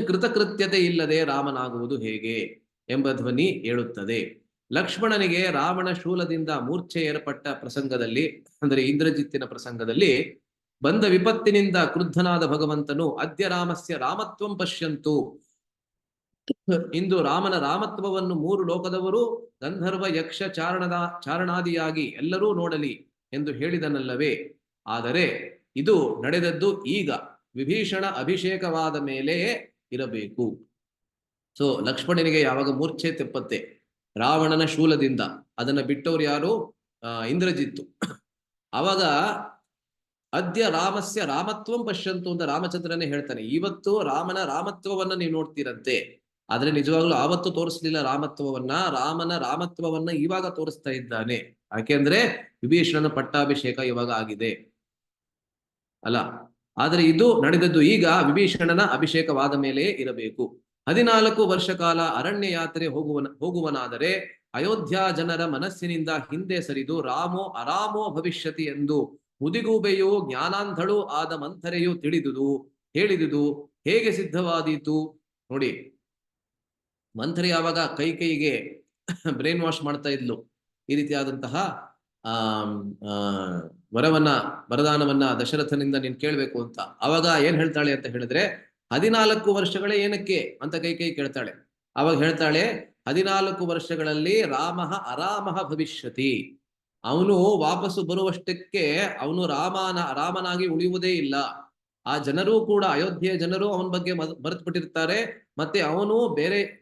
ಕೃತಕೃತ್ಯತೆ ಇಲ್ಲದೆ ರಾಮನಾಗುವುದು ಹೇಗೆ ಎಂಬ ಧ್ವನಿ ಹೇಳುತ್ತದೆ. ಲಕ್ಷ್ಮಣನಿಗೆ ರಾವಣ ಶೂಲದಿಂದ ಮೂರ್ಛೆ ಏರ್ಪಟ್ಟ ಪ್ರಸಂಗದಲ್ಲಿ ಅಂದರೆ ಇಂದ್ರಜಿತ್ತಿನ ಪ್ರಸಂಗದಲ್ಲಿ ಬಂದ ವಿಪತ್ತಿನಿಂದ ಕ್ರುದ್ಧನಾದ ಭಗವಂತನು ಅದ್ಯ ರಾಮಸ್ಯ ರಾಮತ್ವಂ ಪಶ್ಯಂತು, ಇಂದು ರಾಮನ ರಾಮತ್ವವನ್ನು 3 ಲೋಕದವರು ಗಂಧರ್ವ ಯಕ್ಷ ಚಾರಣಾದಿಯಾಗಿ ಎಲ್ಲರೂ ನೋಡಲಿ ಎಂದು ಹೇಳಿದನಲ್ಲವೇ. ಆದರೆ ಇದು ನಡೆದದ್ದು ಈಗ ವಿಭೀಷಣ ಅಭಿಷೇಕವಾದ ಮೇಲೆಯೇ ಇರಬೇಕು. ಸೊ ಲಕ್ಷ್ಮಣನಿಗೆ ಯಾವಾಗ ಮೂರ್ಛೆ ತೆಪ್ಪತ್ತೆ ರಾವಣನ ಶೂಲದಿಂದ, ಅದನ್ನ ಬಿಟ್ಟವ್ರು ಯಾರು? ಇಂದ್ರಜಿತ್ತು. ಅವಾಗ ಅದ್ಯ ರಾಮಸ್ಯ ರಾಮತ್ವಂ ಪಶ್ಯಂತು ಅಂತ ರಾಮಚಂದ್ರನೇ ಹೇಳ್ತಾನೆ. ಇವತ್ತು ರಾಮನ ರಾಮತ್ವವನ್ನ ನೀವು ನೋಡ್ತೀರಂತೆ. ಆದ್ರೆ ನಿಜವಾಗ್ಲೂ ಆವತ್ತು ತೋರಿಸ್ಲಿಲ್ಲ ರಾಮತ್ವವನ್ನ. ರಾಮನ ರಾಮತ್ವವನ್ನ ಇವಾಗ ತೋರಿಸ್ತಾ ಇದ್ದಾನೆ. ಯಾಕೆಂದ್ರೆ ವಿಭೀಷಣನ ಪಟ್ಟಾಭಿಷೇಕ ಇವಾಗ ಆಗಿದೆ ಅಲ್ಲ. ಆದ್ರೆ ಇದು ನಡೆದದ್ದು ಈಗ ವಿಭೀಷಣನ ಅಭಿಷೇಕವಾದ ಮೇಲೆ ಇರಬೇಕು. 14 ವರ್ಷ ಕಾಲ ಅರಣ್ಯ ಯಾತ್ರೆ ಹೋಗುವನಾದರೆ ಅಯೋಧ್ಯ ಜನರ ಮನಸ್ಸಿನಿಂದ ಹಿಂದೆ ಸರಿದು ರಾಮೋ ಅರಾಮೋ ಭವಿಷ್ಯತಿ ಎಂದು ಮುದಿಗೂಬೆಯೂ ಜ್ಞಾನಾಂಧಳೂ ಆದ ಮಂಥರೆಯೂ ಹೇಳಿದುದು ಹೇಗೆ ಸಿದ್ಧವಾದೀತು? ನೋಡಿ, ಮಂಥರೆ ಯಾವಾಗ ಕೈಗೆ ಬ್ರೈನ್ ವಾಶ್ ಮಾಡ್ತಾ ಇದ್ಲು, ಈ ರೀತಿಯಾದಂತಹ ವರದಾನವನ್ನ ದಶರಥನಿಂದ ನೀನ್ ಕೇಳ್ಬೇಕು ಅಂತ, ಅವಾಗ ಏನ್ ಹೇಳ್ತಾಳೆ ಅಂತ ಹೇಳಿದ್ರೆ 14 ವರ್ಷಗಳೇ ಏನಕ್ಕೆ ಅಂತ ಕೈ ಕೇಳ್ತಾಳೆ. ಅವಾಗ ಹೇಳ್ತಾಳೆ 14 ವರ್ಷಗಳಲ್ಲಿ ರಾಮಃ ಅರಾಮಃ ಭವಿಷ್ಯತಿ, ಅವನು ವಾಪಸ್ಸು ಬರುವಷ್ಟಕ್ಕೆ ಅವನು ರಾಮನಾಗಿ ಉಳಿಯುವುದೇ ಇಲ್ಲ. ಆ ಜನರು ಕೂಡ, ಅಯೋಧ್ಯೆಯ ಜನರು ಅವನ ಬಗ್ಗೆ ಮರೆತುಬಿಟ್ಟಿರ್ತಾರೆ. ಮತ್ತೆ ಅವನು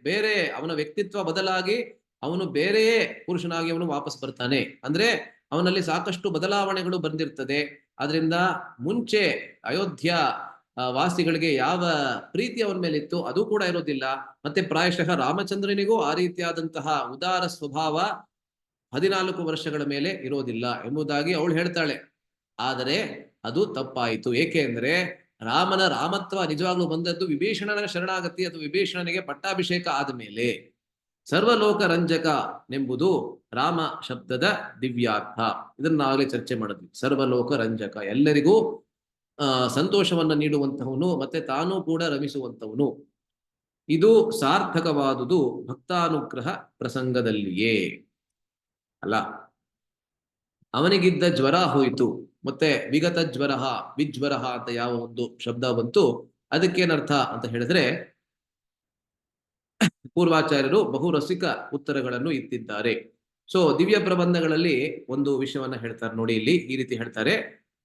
ಬೇರೆ ಅವನ ವ್ಯಕ್ತಿತ್ವ ಬದಲಾಗಿ ಅವನು ಬೇರೆಯೇ ಪುರುಷನಾಗಿ ಅವನು ವಾಪಸ್ ಬರ್ತಾನೆ. ಅಂದ್ರೆ ಅವನಲ್ಲಿ ಸಾಕಷ್ಟು ಬದಲಾವಣೆಗಳು ಬಂದಿರ್ತದೆ. ಆದ್ರಿಂದ ಮುಂಚೆ ಅಯೋಧ್ಯ ವಾಸಿಗಳಿಗೆ ಯಾವ ಪ್ರೀತಿ ಅವನ ಮೇಲೆ ಇತ್ತು ಅದು ಕೂಡ ಇರೋದಿಲ್ಲ. ಮತ್ತೆ ಪ್ರಾಯಶಃ ರಾಮಚಂದ್ರನಿಗೂ ಆ ರೀತಿಯಾದಂತಹ ಉದಾರ ಸ್ವಭಾವ 14 ವರ್ಷಗಳ ಮೇಲೆ ಇರೋದಿಲ್ಲ ಎಂಬುದಾಗಿ ಅವಳು ಹೇಳ್ತಾಳೆ. ಆದರೆ ಅದು ತಪ್ಪಾಯಿತು. ಏಕೆ ಅಂದ್ರೆ ರಾಮನ ರಾಮತ್ವ ನಿಜವಾಗ್ಲೂ ಬಂದದ್ದು ವಿಭೀಷಣನ ಶರಣಾಗತಿ ಅಥವಾ ವಿಭೀಷಣನಿಗೆ ಪಟ್ಟಾಭಿಷೇಕ ಆದ ಮೇಲೆ. ಸರ್ವಲೋಕ ರಂಜಕ ನೆಂಬುದು ರಾಮ ಶಬ್ದದ ದಿವ್ಯಾರ್ಥ. ಇದನ್ನ ನಾವೇ ಚರ್ಚೆ ಮಾಡಿದ್ವಿ. ಸರ್ವಲೋಕ ರಂಜಕ, ಎಲ್ಲರಿಗೂ ಸಂತೋಷವನ್ನ ನೀಡುವಂತವನು, ಮತ್ತೆ ತಾನೂ ಕೂಡ ರಮಿಸುವಂತವನು. ಇದು ಸಾರ್ಥಕವಾದುದು ಭಕ್ತಾನುಗ್ರಹ ಪ್ರಸಂಗದಲ್ಲಿಯೇ ಅಲ್ಲ. ಅವನಿಗಿದ್ದ ಜ್ವರ ಹೋಯಿತು. ಮತ್ತೆ ವಿಗತ ಜ್ವರ, ವಿಜ್ವರ ಅಂತ ಯಾವ ಒಂದು ಶಬ್ದ ಬಂತು, ಅದಕ್ಕೇನರ್ಥ ಅಂತ ಹೇಳಿದ್ರೆ ಪೂರ್ವಾಚಾರ್ಯರು ಬಹು ರಸಿಕ ಉತ್ತರಗಳನ್ನು ಇತ್ತಿದ್ದಾರೆ. ಸೊ ದಿವ್ಯ ಪ್ರಬಂಧಗಳಲ್ಲಿ ಒಂದು ವಿಷಯವನ್ನ ಹೇಳ್ತಾರೆ ನೋಡಿ. ಇಲ್ಲಿ ಈ ರೀತಿ ಹೇಳ್ತಾರೆ: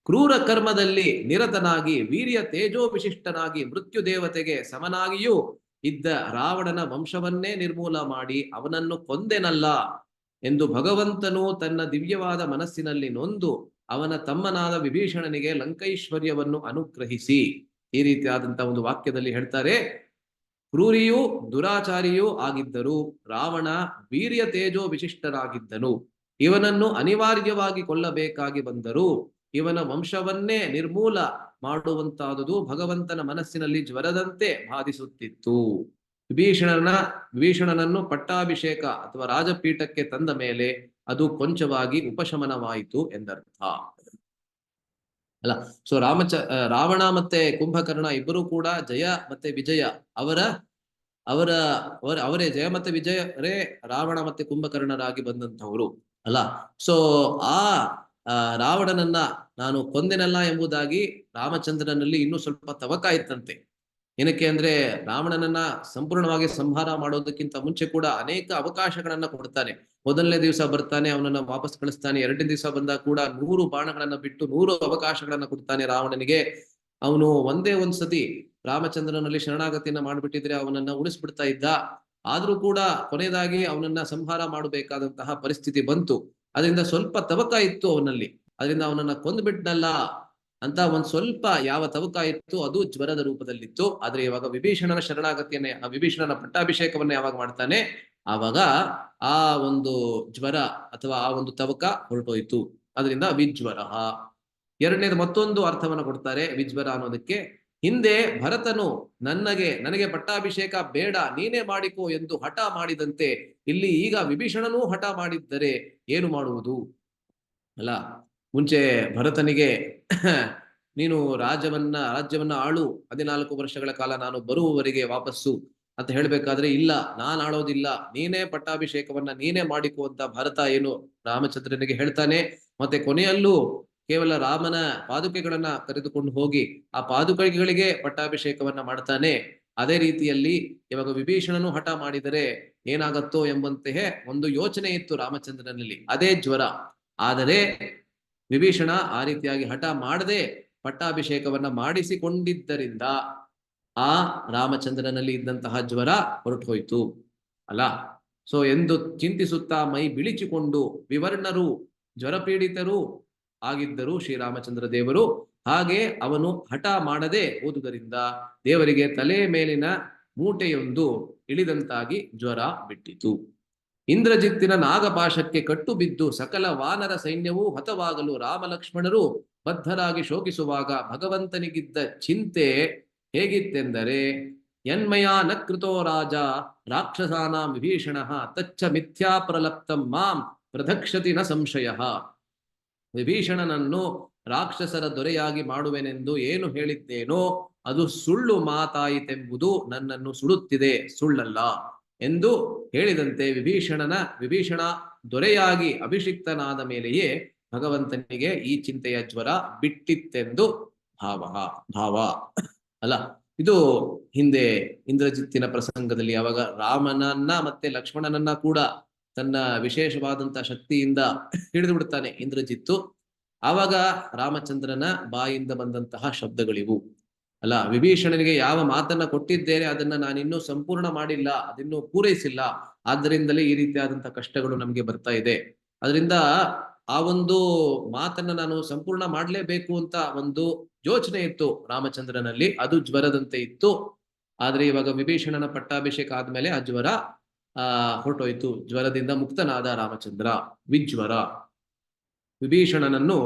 ಕ್ರೂರ ಕರ್ಮದಲ್ಲಿ ನಿರತನಾಗಿ ವೀರ್ಯ ತೇಜೋ ವಿಶಿಷ್ಟನಾಗಿ ಮೃತ್ಯು ದೇವತೆಗೆ ಸಮನಾಗಿಯೂ ಇದ್ದ ರಾವಣನ ವಂಶವನ್ನೇ ನಿರ್ಮೂಲ ಮಾಡಿ ಅವನನ್ನು ಕೊಂದೆನಲ್ಲ ಎಂದು ಭಗವಂತನು ತನ್ನ ದಿವ್ಯವಾದ ಮನಸ್ಸಿನಲ್ಲಿ ನೊಂದು ಅವನ ತಮ್ಮನಾದ ವಿಭೀಷಣನಿಗೆ ಲಂಕೈಶ್ವರ್ಯವನ್ನು ಅನುಗ್ರಹಿಸಿ, ಈ ರೀತಿಯಾದಂತಹ ಒಂದು ವಾಕ್ಯದಲ್ಲಿ ಹೇಳ್ತಾರೆ, ಕ್ರೂರಿಯೂ ದುರಾಚಾರಿಯೂ ಆಗಿದ್ದರು ರಾವಣ ವೀರ್ಯ ತೇಜೋ ವಿಶಿಷ್ಟರಾಗಿದ್ದನು. ಇವನನ್ನು ಅನಿವಾರ್ಯವಾಗಿ ಕೊಲ್ಲಬೇಕಾಗಿ ಬಂದರು. ಇವನ ವಂಶವನ್ನೇ ನಿರ್ಮೂಲ ಮಾಡುವಂತಾದುದು ಭಗವಂತನ ಮನಸ್ಸಿನಲ್ಲಿ ಜ್ವರದಂತೆ ಬಾಧಿಸುತ್ತಿತ್ತು. ವಿಭೀಷಣನನ್ನು ಪಟ್ಟಾಭಿಷೇಕ ಅಥವಾ ರಾಜಪೀಠಕ್ಕೆ ತಂದ ಮೇಲೆ ಅದು ಕೊಂಚವಾಗಿ ಉಪಶಮನವಾಯಿತು ಎಂದರ್ಥ ಅಲ್ಲ. ಸೊ ರಾವಣ ಮತ್ತೆ ಕುಂಭಕರ್ಣ ಇಬ್ಬರು ಕೂಡ ಜಯ ಮತ್ತೆ ವಿಜಯ ಅವರೇ ಜಯ ಮತ್ತೆ ವಿಜಯರೇ ರಾವಣ ಮತ್ತೆ ಕುಂಭಕರ್ಣರಾಗಿ ಬಂದಂತವರು ಅಲ್ಲ. ಸೊ ರಾವಣನನ್ನ ನಾನು ಕೊಂದೆನಲ್ಲ ಎಂಬುದಾಗಿ ರಾಮಚಂದ್ರನಲ್ಲಿ ಇನ್ನೂ ಸ್ವಲ್ಪ ತವಕ ಇತ್ತಂತೆ. ಏನಕ್ಕೆ ಅಂದ್ರೆ ರಾವಣನನ್ನ ಸಂಪೂರ್ಣವಾಗಿ ಸಂಹಾರ ಮಾಡೋದಕ್ಕಿಂತ ಮುಂಚೆ ಕೂಡ ಅನೇಕ ಅವಕಾಶಗಳನ್ನ ಕೊಡ್ತಾನೆ. ಮೊದಲನೇ ದಿವಸ ಬರ್ತಾನೆ, ಅವನನ್ನ ವಾಪಸ್ ಕಳಿಸ್ತಾನೆ. ಎರಡನೇ ದಿವಸ ಬಂದಾಗ ಕೂಡ 100 ಬಾಣಗಳನ್ನ ಬಿಟ್ಟು 100 ಅವಕಾಶಗಳನ್ನ ಕೊಡ್ತಾನೆ ರಾವಣನಿಗೆ. ಅವನು ಒಂದೇ ಒಂದ್ಸತಿ ರಾಮಚಂದ್ರನಲ್ಲಿ ಶರಣಾಗತಿಯನ್ನ ಮಾಡ್ಬಿಟ್ಟಿದ್ರೆ ಅವನನ್ನ ಉಳಿಸ್ಬಿಡ್ತಾ ಇದ್ದ. ಆದ್ರೂ ಕೂಡ ಕೊನೆಯದಾಗಿ ಅವನನ್ನ ಸಂಹಾರ ಮಾಡಬೇಕಾದಂತಹ ಪರಿಸ್ಥಿತಿ ಬಂತು. ಅದರಿಂದ ಸ್ವಲ್ಪ ತವಕ ಇತ್ತು ಅವನಲ್ಲಿ. ಅದರಿಂದ ಅವನನ್ನ ಕೊಂದ್ಬಿಟ್ನಲ್ಲ ಅಂತ ಒಂದ್ ಸ್ವಲ್ಪ ಯಾವ ತವಕ ಇತ್ತು ಅದು ಜ್ವರದ ರೂಪದಲ್ಲಿತ್ತು. ಆದ್ರೆ ಇವಾಗ ವಿಭೀಷಣನ ಶರಣಾಗತಿಯನ್ನೇ, ವಿಭೀಷಣನ ಪಟ್ಟಾಭಿಷೇಕವನ್ನ ಯಾವಾಗ ಮಾಡ್ತಾನೆ ಆವಾಗ ಆ ಒಂದು ಜ್ವರ ಅಥವಾ ಆ ಒಂದು ತವಕ ಹೊರಟೋಯ್ತು. ಅದರಿಂದ ವಿಜ್ವರ. ಎರಡನೇದು ಮತ್ತೊಂದು ಅರ್ಥವನ್ನ ಕೊಡ್ತಾರೆ ವಿಜ್ವರ ಅನ್ನೋದಕ್ಕೆ. ಹಿಂದೆ ಭರತನು ನನಗೆ ಪಟ್ಟಾಭಿಷೇಕ ಬೇಡ, ನೀನೇ ಮಾಡಿಕೋ ಎಂದು ಹಠ ಮಾಡಿದಂತೆ ಇಲ್ಲಿ ಈಗ ವಿಭೀಷಣನೂ ಹಠ ಮಾಡಿದ್ದರೆ ಏನು ಮಾಡುವುದು ಅಲ್ಲ. ಮುಂಚೆ ಭರತನಿಗೆ ನೀನು ರಾಜ್ಯವನ್ನ ಆಳು, 14 ವರ್ಷಗಳ ಕಾಲ ನಾನು ಬರುವವರೆಗೆ ವಾಪಸ್ಸು ಅಂತ ಹೇಳ್ಬೇಕಾದ್ರೆ, ಇಲ್ಲ ನಾನ್ ಆಳೋದಿಲ್ಲ, ನೀನೇ ಪಟ್ಟಾಭಿಷೇಕವನ್ನ ನೀನೇ ಮಾಡಿಕೋ ಅಂತ ಭರತ ಏನು ರಾಮಚಂದ್ರನಿಗೆ ಹೇಳ್ತಾನೆ. ಮತ್ತೆ ಕೊನೆಯಲ್ಲೂ ಕೇವಲ ರಾಮನ ಪಾದುಕೆಗಳನ್ನ ಕರೆದುಕೊಂಡು ಹೋಗಿ ಆ ಪಾದುಕೆಗಳಿಗೆ ಪಟ್ಟಾಭಿಷೇಕವನ್ನ ಮಾಡ್ತಾನೆ. ಅದೇ ರೀತಿಯಲ್ಲಿ ಇವಾಗ ವಿಭೀಷಣನು ಹಠ ಮಾಡಿದರೆ ಏನಾಗತ್ತೋ ಎಂಬಂತೆಯೇ ಒಂದು ಯೋಚನೆ ಇತ್ತು ರಾಮಚಂದ್ರನಲ್ಲಿ, ಅದೇ ಜ್ವರ. ಆದರೆ ವಿಭೀಷಣ ಆ ರೀತಿಯಾಗಿ ಹಠ ಮಾಡದೆ ಪಟ್ಟಾಭಿಷೇಕವನ್ನ ಮಾಡಿಸಿಕೊಂಡಿದ್ದರಿಂದ ಆ ರಾಮಚಂದ್ರನಲ್ಲಿ ಇದ್ದಂತಹ ಜ್ವರ ಹೊರಟು ಹೋಯ್ತು ಅಲ್ಲ. ಸೊ ಎಂದು ಚಿಂತಿಸುತ್ತಾ ಮೈ ಬಿಳಿಚಿಕೊಂಡು ವಿವರ್ಣರು ಜ್ವರಪೀಡಿತರು ಆಗಿದ್ದರು ಶ್ರೀರಾಮಚಂದ್ರ ದೇವರು. ಹಾಗೆ ಅವನು ಹಠ ಮಾಡದೆ ಹೋದುದರಿಂದ ದೇವರಿಗೆ ತಲೆ ಮೇಲಿನ ಮೂಟೆಯೊಂದು ಇಳಿದಂತಾಗಿ ಜ್ವರ ಬಿಟ್ಟಿತು. ಇಂದ್ರಜಿತ್ತಿನ ನಾಗಪಾಶಕ್ಕೆ ಕಟ್ಟು ಬಿದ್ದು ಸಕಲ ವಾನರ ಸೈನ್ಯವೂ ಹತವಾಗಲು ರಾಮಲಕ್ಷ್ಮಣರು ಬದ್ಧರಾಗಿ ಶೋಕಿಸುವಾಗ ಭಗವಂತನಿಗಿದ್ದ ಚಿಂತೆ ಹೇಗಿತ್ತೆಂದರೆ, ಯನ್ಮಯ ನ ಕೃತೋ ರಾಜ ರಾಕ್ಷಸಾನಾಂ ವಿಭೀಷಣಃ ತಚ್ಚ ಮಿಥ್ಯಾ ಪ್ರಲಪ್ತಂ ಮಾಂ ಪ್ರಧಕ್ಷತಿ ನ ಸಂಶಯಃ. ವಿಭೀಷಣನನ್ನು ರಾಕ್ಷಸರ ದೊರೆಯಾಗಿ ಮಾಡುವೆನೆಂದು ಏನು ಹೇಳಿದ್ದೇನೋ ಅದು ಸುಳ್ಳು ಮಾತಾಯಿತೆಂಬುದು ನನ್ನನ್ನು ಸುಡುತ್ತಿದೆ, ಸುಳ್ಳಲ್ಲ ಎಂದು ಹೇಳಿದಂತೆ ವಿಭೀಷಣ ದೊರೆಯಾಗಿ ಅಭಿಷಿಕ್ತನಾದ ಮೇಲೆಯೇ ಭಗವಂತನಿಗೆ ಈ ಚಿಂತೆಯ ಜ್ವರ ಬಿಟ್ಟಿತ್ತೆಂದು ಭಾವ ಅಲ್ಲ. ಇದು ಹಿಂದೆ ಇಂದ್ರಜಿತ್ತಿನ ಪ್ರಸಂಗದಲ್ಲಿ ಅವಾಗ ರಾಮನನ್ನ ಮತ್ತೆ ಲಕ್ಷ್ಮಣನನ್ನ ಕೂಡ ತನ್ನ ವಿಶೇಷವಾದಂತ ಶಕ್ತಿಯಿಂದ ಹಿಡಿದು ಬಿಡ್ತಾನೆ ಇಂದ್ರಜಿತ್ತು. ಆವಾಗ ರಾಮಚಂದ್ರನ ಬಾಯಿಂದ ಬಂದಂತಹ ಶಬ್ದಗಳಿವು ಅಲ್ಲ. ವಿಭೀಷಣನಿಗೆ ಯಾವ ಮಾತನ್ನ ಕೊಟ್ಟಿದ್ದೇನೆ ಅದನ್ನ ನಾನಿನ್ನೂ ಸಂಪೂರ್ಣ ಮಾಡಿಲ್ಲ, ಅದಿನ್ನೂ ಪೂರೈಸಿಲ್ಲ, ಆದ್ದರಿಂದಲೇ ಈ ರೀತಿಯಾದಂತಹ ಕಷ್ಟಗಳು ನಮ್ಗೆ ಬರ್ತಾ ಇದೆ. ಅದರಿಂದ ಆ ಒಂದು ಮಾತನ್ನ ನಾನು ಸಂಪೂರ್ಣ ಮಾಡ್ಲೇಬೇಕು ಅಂತ ಒಂದು ಯೋಚನೆ ಇತ್ತು ರಾಮಚಂದ್ರನಲ್ಲಿ, ಅದು ಜ್ವರದಂತೆ ಇತ್ತು. ಆದ್ರೆ ಇವಾಗ ವಿಭೀಷಣನ ಪಟ್ಟಾಭಿಷೇಕ ಆದ್ಮೇಲೆ ಆ ಜ್ವರ ಹೊರಟೋಯ್ತು. ಜ್ವರದಿಂದ ಮುಕ್ತನಾದ ರಾಮಚಂದ್ರ. ವಿಜ್ವರ ವಿಭೀಷಣನನ್ನು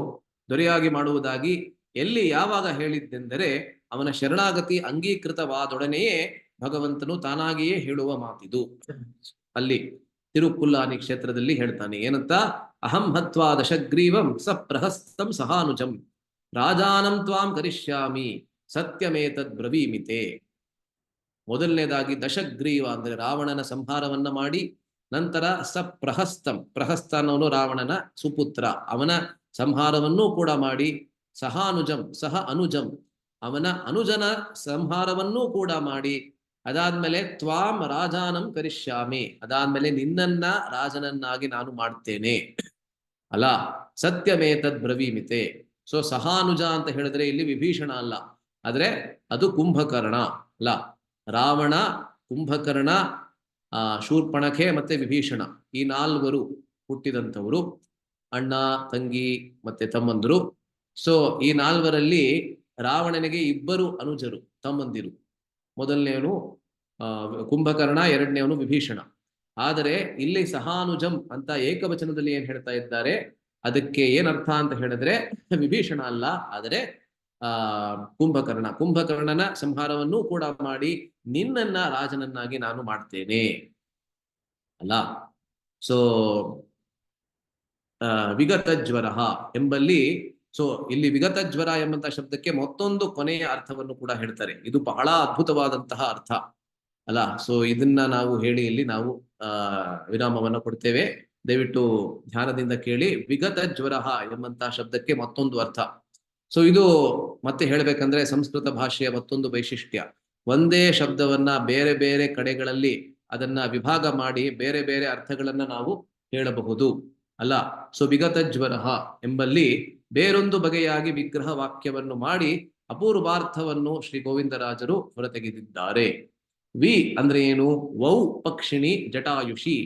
ದೊರೆಯಾಗಿ ಮಾಡುವುದಾಗಿ ಎಲ್ಲಿ ಯಾವಾಗ ಹೇಳಿದ್ದೆಂದರೆ ಅವನ ಶರಣಾಗತಿ ಅಂಗೀಕೃತವಾದೊಡನೆಯೇ ಭಗವಂತನು ತಾನಾಗಿಯೇ ಹೇಳುವ ಮಾತಿದು. ಅಲ್ಲಿ ತಿರುಪುಲ್ಲಾನಿ ಕ್ಷೇತ್ರದಲ್ಲಿ ಹೇಳ್ತಾನೆ ಏನಂತ, ಅಹಂ ಹತ್ವಾ ದಶಗ್ರೀವಂ ಸ ಪ್ರಹಸ್ತಂ ಸಹಾನುಜಂ ರಾಜಾನಂ ತ್ವಾಂ ಕರಿಷ್ಯಾಮಿ ಸತ್ಯಮೇತದ್ ಬ್ರವೀಮಿತೆ. ಮೊದಲನೇದಾಗಿ ದಶಗ್ರೀವ ಅಂದ್ರೆ ರಾವಣನ ಸಂಹಾರವನ್ನ ಮಾಡಿ, ನಂತರ ಸ ಪ್ರಹಸ್ತಂ, ಪ್ರಹಸ್ತ ಅನ್ನೋನು ರಾವಣನ ಸುಪುತ್ರ, ಅವನ ಸಂಹಾರವನ್ನೂ ಕೂಡ ಮಾಡಿ, ಸಹಾನುಜಂ ಸಹ ಅನುಜಂ ಅವನ ಅನುಜನ ಸಂಹಾರವನ್ನೂ ಕೂಡ ಮಾಡಿ, ಅದಾದ್ಮೇಲೆ ತ್ವಾಂ ರಾಜಾನಂ ಕರಿಷ್ಯಾಮಿ, ಅದಾದ್ಮೇಲೆ ನಿನ್ನನ್ನ ರಾಜನನ್ನಾಗಿ ನಾನು ಮಾಡ್ತೇನೆ ಅಲ್ಲ. ಸತ್ಯಮೇತದ್ ಬ್ರವೀಮಿತೆ. ಸೊ ಸಹಾನುಜ ಅಂತ ಹೇಳಿದ್ರೆ ಇಲ್ಲಿ ವಿಭೀಷಣ ಅಲ್ಲ, ಆದ್ರೆ ಅದು ಕುಂಭಕರ್ಣ ಅಲ್ಲ. ರಾವಣ, ಕುಂಭಕರ್ಣ, ಶೂರ್ಪಣಖೆ ಮತ್ತೆ ವಿಭೀಷಣ ಈ ನಾಲ್ವರು ಹುಟ್ಟಿದಂಥವರು, ಅಣ್ಣ ತಂಗಿ ಮತ್ತೆ ತಮ್ಮಂದರು. ಸೊ ಈ ನಾಲ್ವರಲ್ಲಿ ರಾವಣನಿಗೆ ಇಬ್ಬರು ಅನುಜರು ತಮ್ಮಂದಿರು. ಮೊದಲನೇವನು ಕುಂಭಕರ್ಣ, ಎರಡನೇವನು ವಿಭೀಷಣ. ಆದರೆ ಇಲ್ಲಿ ಸಹಾನುಜಂ ಅಂತ ಏಕವಚನದಲ್ಲಿ ಏನ್ ಹೇಳ್ತಾ ಇದ್ದಾರೆ, ಅದಕ್ಕೆ ಏನರ್ಥ ಅಂತ ಹೇಳಿದ್ರೆ ವಿಭೀಷಣ ಅಲ್ಲ, ಆದರೆ ಕುಂಭಕರ್ಣನ ಸಂಹಾರವನ್ನೂ ಕೂಡ ಮಾಡಿ ನಿನ್ನನ್ನ ರಾಜನನ್ನಾಗಿ ನಾನು ಮಾಡ್ತೇನೆ ಅಲ್ಲ. ಸೊ ವಿಗತ ಜ್ವರ ಎಂಬಲ್ಲಿ, ಸೊ ಇಲ್ಲಿ ವಿಗತ ಜ್ವರ ಎಂಬಂತಹ ಶಬ್ದಕ್ಕೆ ಮತ್ತೊಂದು ಕೊನೆಯ ಅರ್ಥವನ್ನು ಕೂಡ ಹೇಳ್ತಾರೆ. ಇದು ಬಹಳ ಅದ್ಭುತವಾದಂತಹ ಅರ್ಥ ಅಲ್ಲ. ಸೊ ಇದನ್ನ ನಾವು ಹೇಳಿ ಇಲ್ಲಿ ನಾವು ವಿರಾಮವನ್ನು ಕೊಡ್ತೇವೆ. ದಯವಿಟ್ಟು ಧ್ಯಾನದಿಂದ ಕೇಳಿ. ವಿಗತ ಜ್ವರ ಎಂಬಂತಹ ಶಬ್ದಕ್ಕೆ ಮತ್ತೊಂದು ಅರ್ಥ. ಸೊ ಇದು ಮತ್ತೆ ಹೇಳ್ಬೇಕಂದ್ರೆ ಸಂಸ್ಕೃತ ಭಾಷೆಯ ಮತ್ತೊಂದು ವೈಶಿಷ್ಟ್ಯ. ಒಂದೇ ಶಬ್ದವನ್ನ ಬೇರೆ ಬೇರೆ ಕಡೆಗಳಲ್ಲಿ ಅದನ್ನ ವಿಭಾಗ ಮಾಡಿ ಬೇರೆ ಬೇರೆ ಅರ್ಥಗಳನ್ನ ನಾವು ಹೇಳಬಹುದು ಅಲ್ಲ. ಸೊ ವಿಗತ ಜ್ವರ ಎಂಬಲ್ಲಿ ಬೇರೊಂದು ಬಗೆಯಾಗಿ ವಿಗ್ರಹ ವಾಕ್ಯವನ್ನು ಮಾಡಿ ಅಪೂರ್ವಾರ್ಥವನ್ನು ಶ್ರೀ ಗೋವಿಂದರಾಜರು ಹೊರತೆಗೆದಿದ್ದಾರೆ. ವಿ ಅಂದ್ರೆ ಏನು? ವೌ ಪಕ್ಷಿಣಿ ಜಟಾಯುಷಿ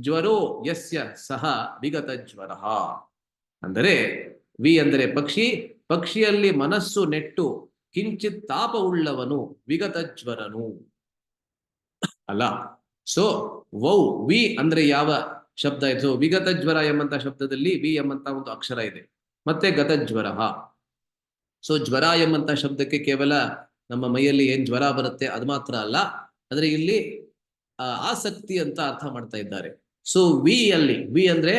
ಜ್ವರೋ ಯಸ್ಯ ಸಹ ವಿಗತ ಜ್ವರ. ಅಂದರೆ ವಿ ಅಂದರೆ ಪಕ್ಷಿ, ಪಕ್ಷಿಯಲ್ಲಿ ಮನಸ್ಸು ನೆಟ್ಟು ಕಿಂಚಿತ್ ತಾಪವುಳ್ಳವನು ವಿಗತ ಜ್ವರನು ಅಲ್ಲ. ಸೊ ವೌ ವಿ ಅಂದ್ರೆ ಯಾವ ಶಬ್ದ ಇದು? ವಿಗತ ಜ್ವರ ಎಂಬಂತ ಶಬ್ದದಲ್ಲಿ ವಿ ಎಂಬಂತ ಒಂದು ಅಕ್ಷರ ಇದೆ, ಮತ್ತೆ ಗತಜ್ವರ. ಸೊ ಜ್ವರ ಎಂಬಂತ ಶಬ್ದಕ್ಕೆ ಕೇವಲ ನಮ್ಮ ಮೈಯಲ್ಲಿ ಏನ್ ಜ್ವರ ಬರುತ್ತೆ ಅದು ಮಾತ್ರ ಅಲ್ಲ, ಆದ್ರೆ ಇಲ್ಲಿ ಆಸಕ್ತಿ ಅಂತ ಅರ್ಥ ಮಾಡ್ತಾ ಇದ್ದಾರೆ. ಸೊ ವಿ ಅಲ್ಲಿ, ವಿ ಅಂದ್ರೆ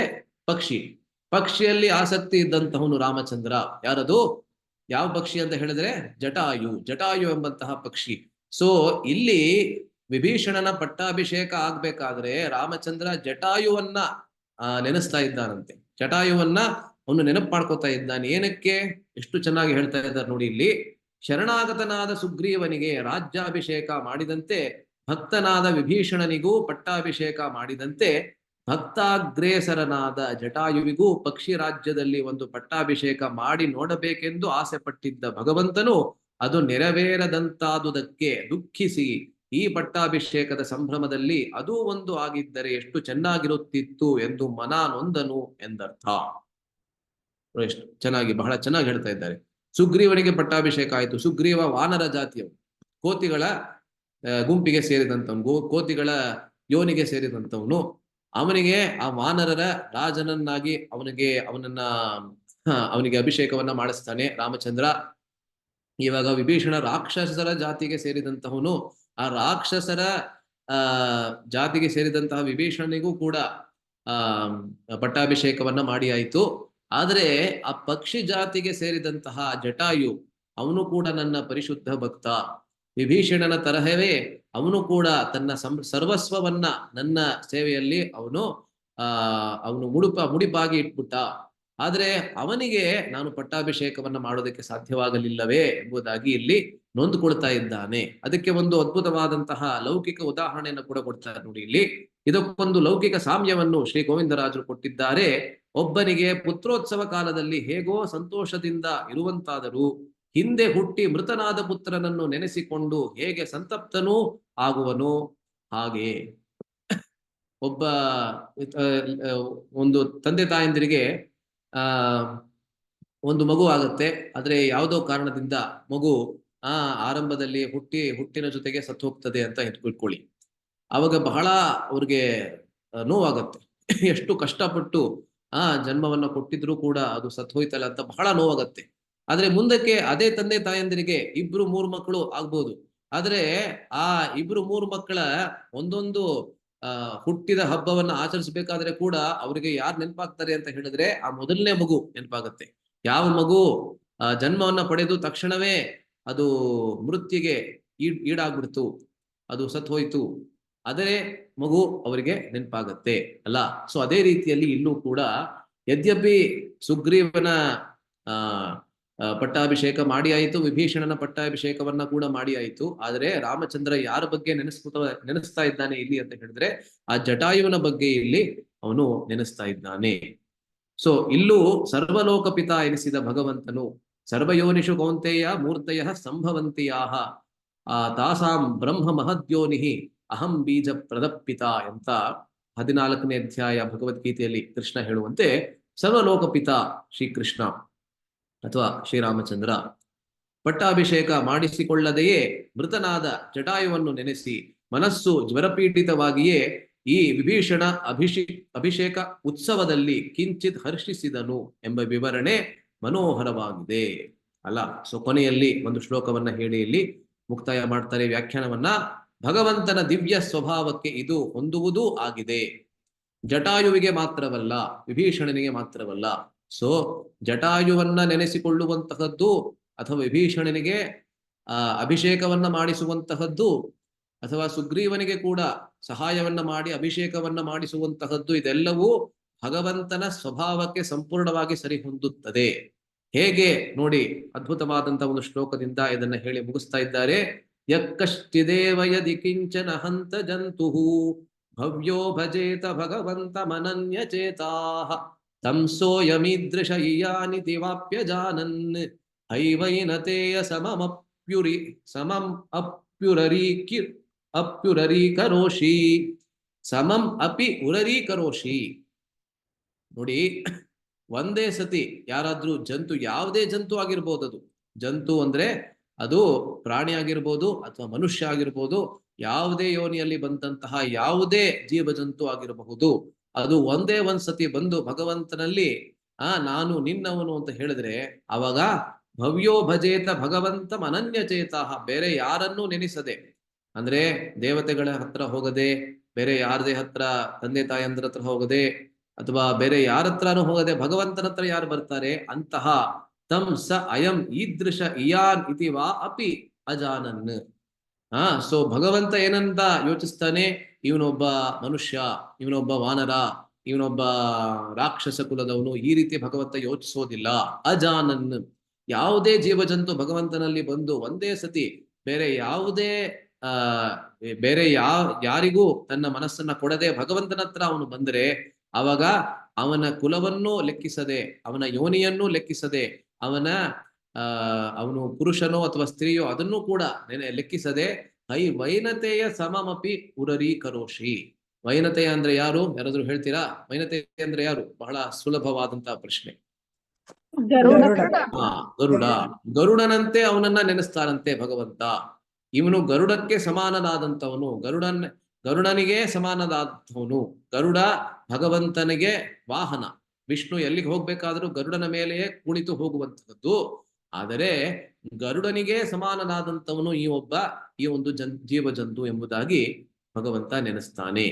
ಪಕ್ಷಿ, ಪಕ್ಷಿಯಲ್ಲಿ ಆಸಕ್ತಿ ಇದ್ದಂತಹವನು ರಾಮಚಂದ್ರ. ಯಾರದು? ಯಾವ ಪಕ್ಷಿ ಅಂತ ಹೇಳಿದ್ರೆ ಜಟಾಯು, ಜಟಾಯು ಎಂಬಂತಹ ಪಕ್ಷಿ. ಸೊ ಇಲ್ಲಿ ವಿಭೀಷಣನ ಪಟ್ಟಾಭಿಷೇಕ ಆಗ್ಬೇಕಾದ್ರೆ ರಾಮಚಂದ್ರ ಜಟಾಯುವನ್ನ ನೆನೆಸ್ತಾ ಇದ್ದಾನಂತೆ. ಜಟಾಯುವನ್ನ ಅವನು ನೆನಪು ಮಾಡ್ಕೋತಾ ಇದ್ದಾನೆ. ಏನಕ್ಕೆ? ಎಷ್ಟು ಚೆನ್ನಾಗಿ ಹೇಳ್ತಾ ಇದ್ದಾರೆ ನೋಡಿ ಇಲ್ಲಿ. ಶರಣಾಗತನಾದ ಸುಗ್ರೀವನಿಗೆ ರಾಜ್ಯಾಭಿಷೇಕ ಮಾಡಿದಂತೆ ಭಕ್ತನಾದ ವಿಭೀಷಣನಿಗೂ ಪಟ್ಟಾಭಿಷೇಕ ಮಾಡಿದಂತೆ ಭಕ್ತಾಗ್ರೇಸರನಾದ ಜಟಾಯುವಿಗೂ ಪಕ್ಷಿ ರಾಜ್ಯದಲ್ಲಿ ಒಂದು ಪಟ್ಟಾಭಿಷೇಕ ಮಾಡಿ ನೋಡಬೇಕೆಂದು ಆಸೆ ಪಟ್ಟಿದ್ದ ಭಗವಂತನು ಅದು ನೆರವೇರದಂತಾದುದಕ್ಕೆ ದುಃಖಿಸಿ ಈ ಪಟ್ಟಾಭಿಷೇಕದ ಸಂಭ್ರಮದಲ್ಲಿ ಅದೂ ಒಂದು ಆಗಿದ್ದರೆ ಎಷ್ಟು ಚೆನ್ನಾಗಿರುತ್ತಿತ್ತು ಎಂದು ಮನ ನೊಂದನು ಎಂದರ್ಥ. ಎಷ್ಟು ಚೆನ್ನಾಗಿ, ಬಹಳ ಚೆನ್ನಾಗಿ ಹೇಳ್ತಾ ಇದ್ದಾರೆ. ಸುಗ್ರೀವನಿಗೆ ಪಟ್ಟಾಭಿಷೇಕ ಆಯಿತು. ಸುಗ್ರೀವ ವಾನರ ಜಾತಿಯವು, ಕೋತಿಗಳ ಗುಂಪಿಗೆ ಸೇರಿದಂಥವನು, ಕೋತಿಗಳ ಯೋನಿಗೆ ಸೇರಿದಂಥವನು. ಅವನಿಗೆ ಆ ವಾನರರ ರಾಜನನ್ನಾಗಿ ಅವನಿಗೆ ಅಭಿಷೇಕವನ್ನ ಮಾಡಿಸ್ತಾನೆ ರಾಮಚಂದ್ರ. ಇವಾಗ ವಿಭೀಷಣ ರಾಕ್ಷಸರ ಜಾತಿಗೆ ಸೇರಿದಂತಹವನು, ಆ ರಾಕ್ಷಸರ ಜಾತಿಗೆ ಸೇರಿದಂತಹ ವಿಭೀಷಣನಿಗೂ ಕೂಡ ಪಟ್ಟಾಭಿಷೇಕವನ್ನ ಮಾಡಿ ಆಯಿತು. ಆದರೆ ಆ ಪಕ್ಷಿ ಜಾತಿಗೆ ಸೇರಿದಂತಹ ಜಟಾಯು ಅವನು ಕೂಡ ನನ್ನ ಪರಿಶುದ್ಧ ಭಕ್ತ, ವಿಭೀಷಣನ ತರಹವೇ ಅವನು ಕೂಡ ತನ್ನ ಸರ್ವಸ್ವವನ್ನ ನನ್ನ ಸೇವೆಯಲ್ಲಿ ಅವನು ಮುಡಿಪಾಗಿ ಇಟ್ಬಿಟ್ಟ. ಆದ್ರೆ ಅವನಿಗೆ ನಾನು ಪಟ್ಟಾಭಿಷೇಕವನ್ನ ಮಾಡೋದಕ್ಕೆ ಸಾಧ್ಯವಾಗಲಿಲ್ಲವೇ ಎಂಬುದಾಗಿ ಇಲ್ಲಿ ನೊಂದುಕೊಳ್ತಾ ಇದ್ದಾನೆ. ಅದಕ್ಕೆ ಒಂದು ಅದ್ಭುತವಾದಂತಹ ಲೌಕಿಕ ಉದಾಹರಣೆಯನ್ನು ಕೂಡ ಕೊಡ್ತಾರೆ ನೋಡಿ ಇಲ್ಲಿ. ಇದಕ್ಕೊಂದು ಲೌಕಿಕ ಸಾಮ್ಯವನ್ನು ಶ್ರೀ ಗೋವಿಂದರಾಜರು ಕೊಟ್ಟಿದ್ದಾರೆ. ಒಬ್ಬನಿಗೆ ಪುತ್ರೋತ್ಸವ ಕಾಲದಲ್ಲಿ ಹೇಗೋ ಸಂತೋಷದಿಂದ ಇರುವಂತಾದರೂ ಹಿಂದೆ ಹುಟ್ಟಿ ಮೃತನಾದ ಪುತ್ರನನ್ನು ನೆನೆಸಿಕೊಂಡು ಹೇಗೆ ಸಂತಪ್ತನೂ ಆಗುವನು, ಹಾಗೆ ಒಂದು ತಂದೆ ತಾಯಂದಿರಿಗೆ ಒಂದು ಮಗು ಆಗುತ್ತೆ. ಆದ್ರೆ ಯಾವುದೋ ಕಾರಣದಿಂದ ಮಗು ಆರಂಭದಲ್ಲಿ ಹುಟ್ಟಿನ ಜೊತೆಗೆ ಸತ್ತು ಹೋಗ್ತದೆ ಅಂತ ಇಟ್ಕೊಳ್ಳಿ. ಅವಾಗ ಬಹಳ ಅವ್ರಿಗೆ ನೋವಾಗತ್ತೆ. ಎಷ್ಟು ಕಷ್ಟಪಟ್ಟು ಜನ್ಮವನ್ನ ಕೊಟ್ಟಿದ್ರು ಕೂಡ ಅದು ಸತ್ತು ಹೋಯ್ತಲ್ಲ ಅಂತ ಬಹಳ ನೋವಾಗತ್ತೆ. ಆದ್ರೆ ಮುಂದಕ್ಕೆ ಅದೇ ತಂದೆ ತಾಯಂದಿರಿಗೆ 2-3 ಮಕ್ಕಳು ಆಗ್ಬೋದು. ಆದ್ರೆ ಆ 2-3 ಮಕ್ಕಳ ಒಂದೊಂದು ಹುಟ್ಟಿದ ಹಬ್ಬವನ್ನ ಆಚರಿಸಬೇಕಾದ್ರೆ ಕೂಡ ಅವರಿಗೆ ಯಾರು ನೆನಪಾಗ್ತಾರೆ ಅಂತ ಹೇಳಿದ್ರೆ ಆ ಮೊದಲನೇ ಮಗು ನೆನಪಾಗತ್ತೆ. ಯಾವ ಮಗು ಜನ್ಮವನ್ನ ಪಡೆದು ತಕ್ಷಣವೇ ಅದು ಮೃತ್ಯುಗೆ ಈಡಾಗ್ಬಿಡ್ತು, ಅದು ಸತ್ತು ಹೋಯ್ತು, ಅದೇ ಮಗು ಅವರಿಗೆ ನೆನಪಾಗತ್ತೆ ಅಲ್ಲ. ಸೊ ಅದೇ ರೀತಿಯಲ್ಲಿ ಇಲ್ಲೂ ಕೂಡ ಯದ್ಯಪಿ ಸುಗ್ರೀವನ ಪಟ್ಟಾಭಿಷೇಕ ಮಾಡಿ ಆಯಿತು, ವಿಭೀಷಣನ ಪಟ್ಟಾಭಿಷೇಕವನ್ನ ಕೂಡ ಮಾಡಿ ಆಯಿತು. ಆದ್ರೆ ರಾಮಚಂದ್ರ ಯಾರ ಬಗ್ಗೆ ನೆನೆಸ್ತಾ ಇದ್ದಾನೆ ಇಲ್ಲಿ ಅಂತ ಹೇಳಿದ್ರೆ ಆ ಜಟಾಯುವಿನ ಬಗ್ಗೆ ಇಲ್ಲಿ ಅವನು ನೆನೆಸ್ತಾ ಇದ್ದಾನೆ. ಸೊ ಇಲ್ಲೂ ಸರ್ವಲೋಕಪಿತ ಎನಿಸಿದ ಭಗವಂತನು ಸರ್ವಯೋನಿಷು ಕೌಂತೆಯ ಮೂರ್ತಯ ಸಂಭವಂತಿಯಾಹ ತಾಸಾಂ ಬ್ರಹ್ಮ ಮಹದ್ಯೋನಿಹಿ ಅಹಂ ಬೀಜ ಪ್ರದಪ್ಪಿತ ಅಂತ 14ನೇ ಅಧ್ಯಾಯ ಭಗವದ್ಗೀತೆಯಲ್ಲಿ ಕೃಷ್ಣ ಹೇಳುವಂತೆ ಸರ್ವಲೋಕಪಿತ ಶ್ರೀಕೃಷ್ಣ ಅಥವಾ ಶ್ರೀರಾಮಚಂದ್ರ ಪಟ್ಟಾಭಿಷೇಕ ಮಾಡಿಸಿಕೊಳ್ಳದೆಯೇ ಮೃತನಾದ ಜಟಾಯುವನ್ನು ನೆನೆಸಿ ಮನಸ್ಸು ಜ್ವರಪೀಡಿತವಾಗಿಯೇ ಈ ವಿಭೀಷಣ ಅಭಿಷೇಕ ಉತ್ಸವದಲ್ಲಿ ಕಿಂಚಿತ್ ಹರ್ಷಿಸಿದನು ಎಂಬ ವಿವರಣೆ ಮನೋಹರವಾಗಿದೆ ಅಲ್ಲ. ಸೊ ಕೊನೆಯಲ್ಲಿ ಒಂದು ಶ್ಲೋಕವನ್ನ ಹೇಳಿ ಇಲ್ಲಿ ಮುಕ್ತಾಯ ಮಾಡ್ತಾರೆ ವ್ಯಾಖ್ಯಾನವನ್ನ. ಭಗವಂತನ ದಿವ್ಯ ಸ್ವಭಾವಕ್ಕೆ ಇದು ಹೊಂದುವುದೂ ಆಗಿದೆ, ಜಟಾಯುವಿಗೆ ಮಾತ್ರವಲ್ಲ, ವಿಭೀಷಣನಿಗೆ ಮಾತ್ರವಲ್ಲ. ಸೊ ಜಟಾಯುವನ್ನ ನೆನೆಸಿಕೊಳ್ಳುವಂತಹದ್ದು ಅಥವಾ ವಿಭೀಷಣನಿಗೆ ಅಭಿಷೇಕವನ್ನ ಮಾಡಿಸುವಂತಹದ್ದು ಅಥವಾ ಸುಗ್ರೀವನಿಗೆ ಕೂಡ ಸಹಾಯವನ್ನ ಮಾಡಿ ಅಭಿಷೇಕವನ್ನ ಮಾಡಿಸುವಂತಹದ್ದು ಇದೆಲ್ಲವೂ ಭಗವಂತನ ಸ್ವಭಾವಕ್ಕೆ ಸಂಪೂರ್ಣವಾಗಿ ಸರಿ ಹೊಂದುತ್ತದೆ. ಹೇಗೆ ನೋಡಿ, ಅದ್ಭುತವಾದಂತಹ ಒಂದು ಶ್ಲೋಕದಿಂದ ಇದನ್ನ ಹೇಳಿ ಮುಗಿಸ್ತಾ ಇದ್ದಾರೆ. ಯಕ್ಕಶ್ಚಿದೇವ ಯದಿ ಕಿಂಚನ ಹಂತ ಜಂತುಃ ಭವ್ಯೋ ಭಜೇತ ಭಗವಂತ ಮನನ್ಯ ಚೇತಾಃ ತಂಸೋಯಮೀದೃಶ ಇಯಾನಿತಿ ವಾಪ್ಯ ಜಾನನ್ ಹೈವೈನತೇಯ ಅಪ್ಯುರರೀಕರೋಷಿ ಸಮಂ ಅಪಿ ಉರರೀಕರೋಷಿ. ನೋಡಿ, ಒಂದೇ ಸತಿ ಯಾರಾದ್ರೂ ಜಂತು, ಯಾವುದೇ ಜಂತು ಆಗಿರ್ಬೋದು, ಅದು ಜಂತು ಅಂದ್ರೆ ಅದು ಪ್ರಾಣಿ ಆಗಿರ್ಬೋದು ಅಥವಾ ಮನುಷ್ಯ ಆಗಿರ್ಬೋದು, ಯಾವುದೇ ಯೋನಿಯಲ್ಲಿ ಬಂದಂತಹ ಯಾವುದೇ ಜೀವ ಜಂತು ಆಗಿರಬಹುದು, ಅದು ಒಂದೇ ಒಂದ್ಸತಿ ಬಂದು ಭಗವಂತನಲ್ಲಿ ನಾನು ನಿನ್ನವನು ಅಂತ ಹೇಳಿದ್ರೆ ಅವಾಗ ಭವ್ಯೋ ಭಜೇತ ಭಗವಂತ ಅನನ್ಯ ಚೇತಾಹ, ಬೇರೆ ಯಾರನ್ನೂ ನೆನೆಸದೆ, ಅಂದ್ರೆ ದೇವತೆಗಳ ಹತ್ರ ಹೋಗದೆ, ಬೇರೆ ಯಾರದೇ ಹತ್ರ ತಂದೆ ತಾಯಂದ್ರ ಹತ್ರ ಹೋಗದೆ ಅಥವಾ ಬೇರೆ ಯಾರ ಹತ್ರನೂ ಹೋಗದೆ ಭಗವಂತನ ಹತ್ರ ಯಾರು ಬರ್ತಾರೆ ಅಂತಹ ತಂ ಸ ಅಯಂ ಈದೃಶ ಇಯಾನ್ ಇತಿ ವಾ ಅಪಿ ಅಜಾನನ್. ಸೊ ಭಗವಂತ ಏನಂತ ಯೋಚಿಸ್ತಾನೆ, ಇವನೊಬ್ಬ ಮನುಷ್ಯ, ಇವನೊಬ್ಬ ವಾನರ, ಇವನೊಬ್ಬ ರಾಕ್ಷಸ ಕುಲದವನು, ಈ ರೀತಿ ಭಗವಂತ ಯೋಚಿಸೋದಿಲ್ಲ. ಅಜಾನನ್, ಯಾವುದೇ ಜೀವಜಂತು ಭಗವಂತನಲ್ಲಿ ಬಂದು ಒಂದೇ ಸತಿ ಬೇರೆ ಯಾವುದೇ ಯಾರಿಗೂ ತನ್ನ ಮನಸ್ಸನ್ನ ಕೊಡದೆ ಭಗವಂತನ ಹತ್ರ ಅವನು ಬಂದರೆ ಅವಾಗ ಅವನ ಕುಲವನ್ನೂ ಲೆಕ್ಕಿಸದೆ, ಅವನ ಯೋನಿಯನ್ನೂ ಲೆಕ್ಕಿಸದೆ, ಅವನು ಪುರುಷನೋ ಅಥವಾ ಸ್ತ್ರೀಯೋ ಅದನ್ನೂ ಕೂಡ ಲೆಕ್ಕಿಸದೆ ವೈನತೆಯ ಸಮಮಪಿ ಉರರೀಕರೋಷಿ. ವೈನತೆಯ ಅಂದ್ರೆ ಯಾರು? ಯಾರಾದ್ರೂ ಹೇಳ್ತೀರಾ? ವೈನತೆ ಅಂದ್ರೆ ಯಾರು? ಬಹಳ ಸುಲಭವಾದಂತಹ ಪ್ರಶ್ನೆ. ಗರುಡ. ಗರುಡನಂತೆ ಅವನನ್ನ ನೆನೆಸ್ತಾನಂತೆ ಭಗವಂತ. ಇವನು ಗರುಡಕ್ಕೆ ಸಮಾನನಾದಂಥವನು, ಗರುಡನಿಗೆ ಸಮಾನನಾದಂಥವನು. ಗರುಡ ಭಗವಂತನಿಗೆ ವಾಹನ. ವಿಷ್ಣು ಎಲ್ಲಿಗೆ ಹೋಗ್ಬೇಕಾದ್ರೂ ಗರುಡನ ಮೇಲೆಯೇ ಕುಳಿತು ಹೋಗುವಂತಹದ್ದು. ಆದರೆ ಗರುಡನಿಗೆ ಸಮಾನನಾದಂಥವನು ಈ ಒಂದು ಜೀವ ಜಂತು ಎಂಬುದಾಗಿ ಭಗವಂತ ನೆನೆಸ್ತಾನೆ.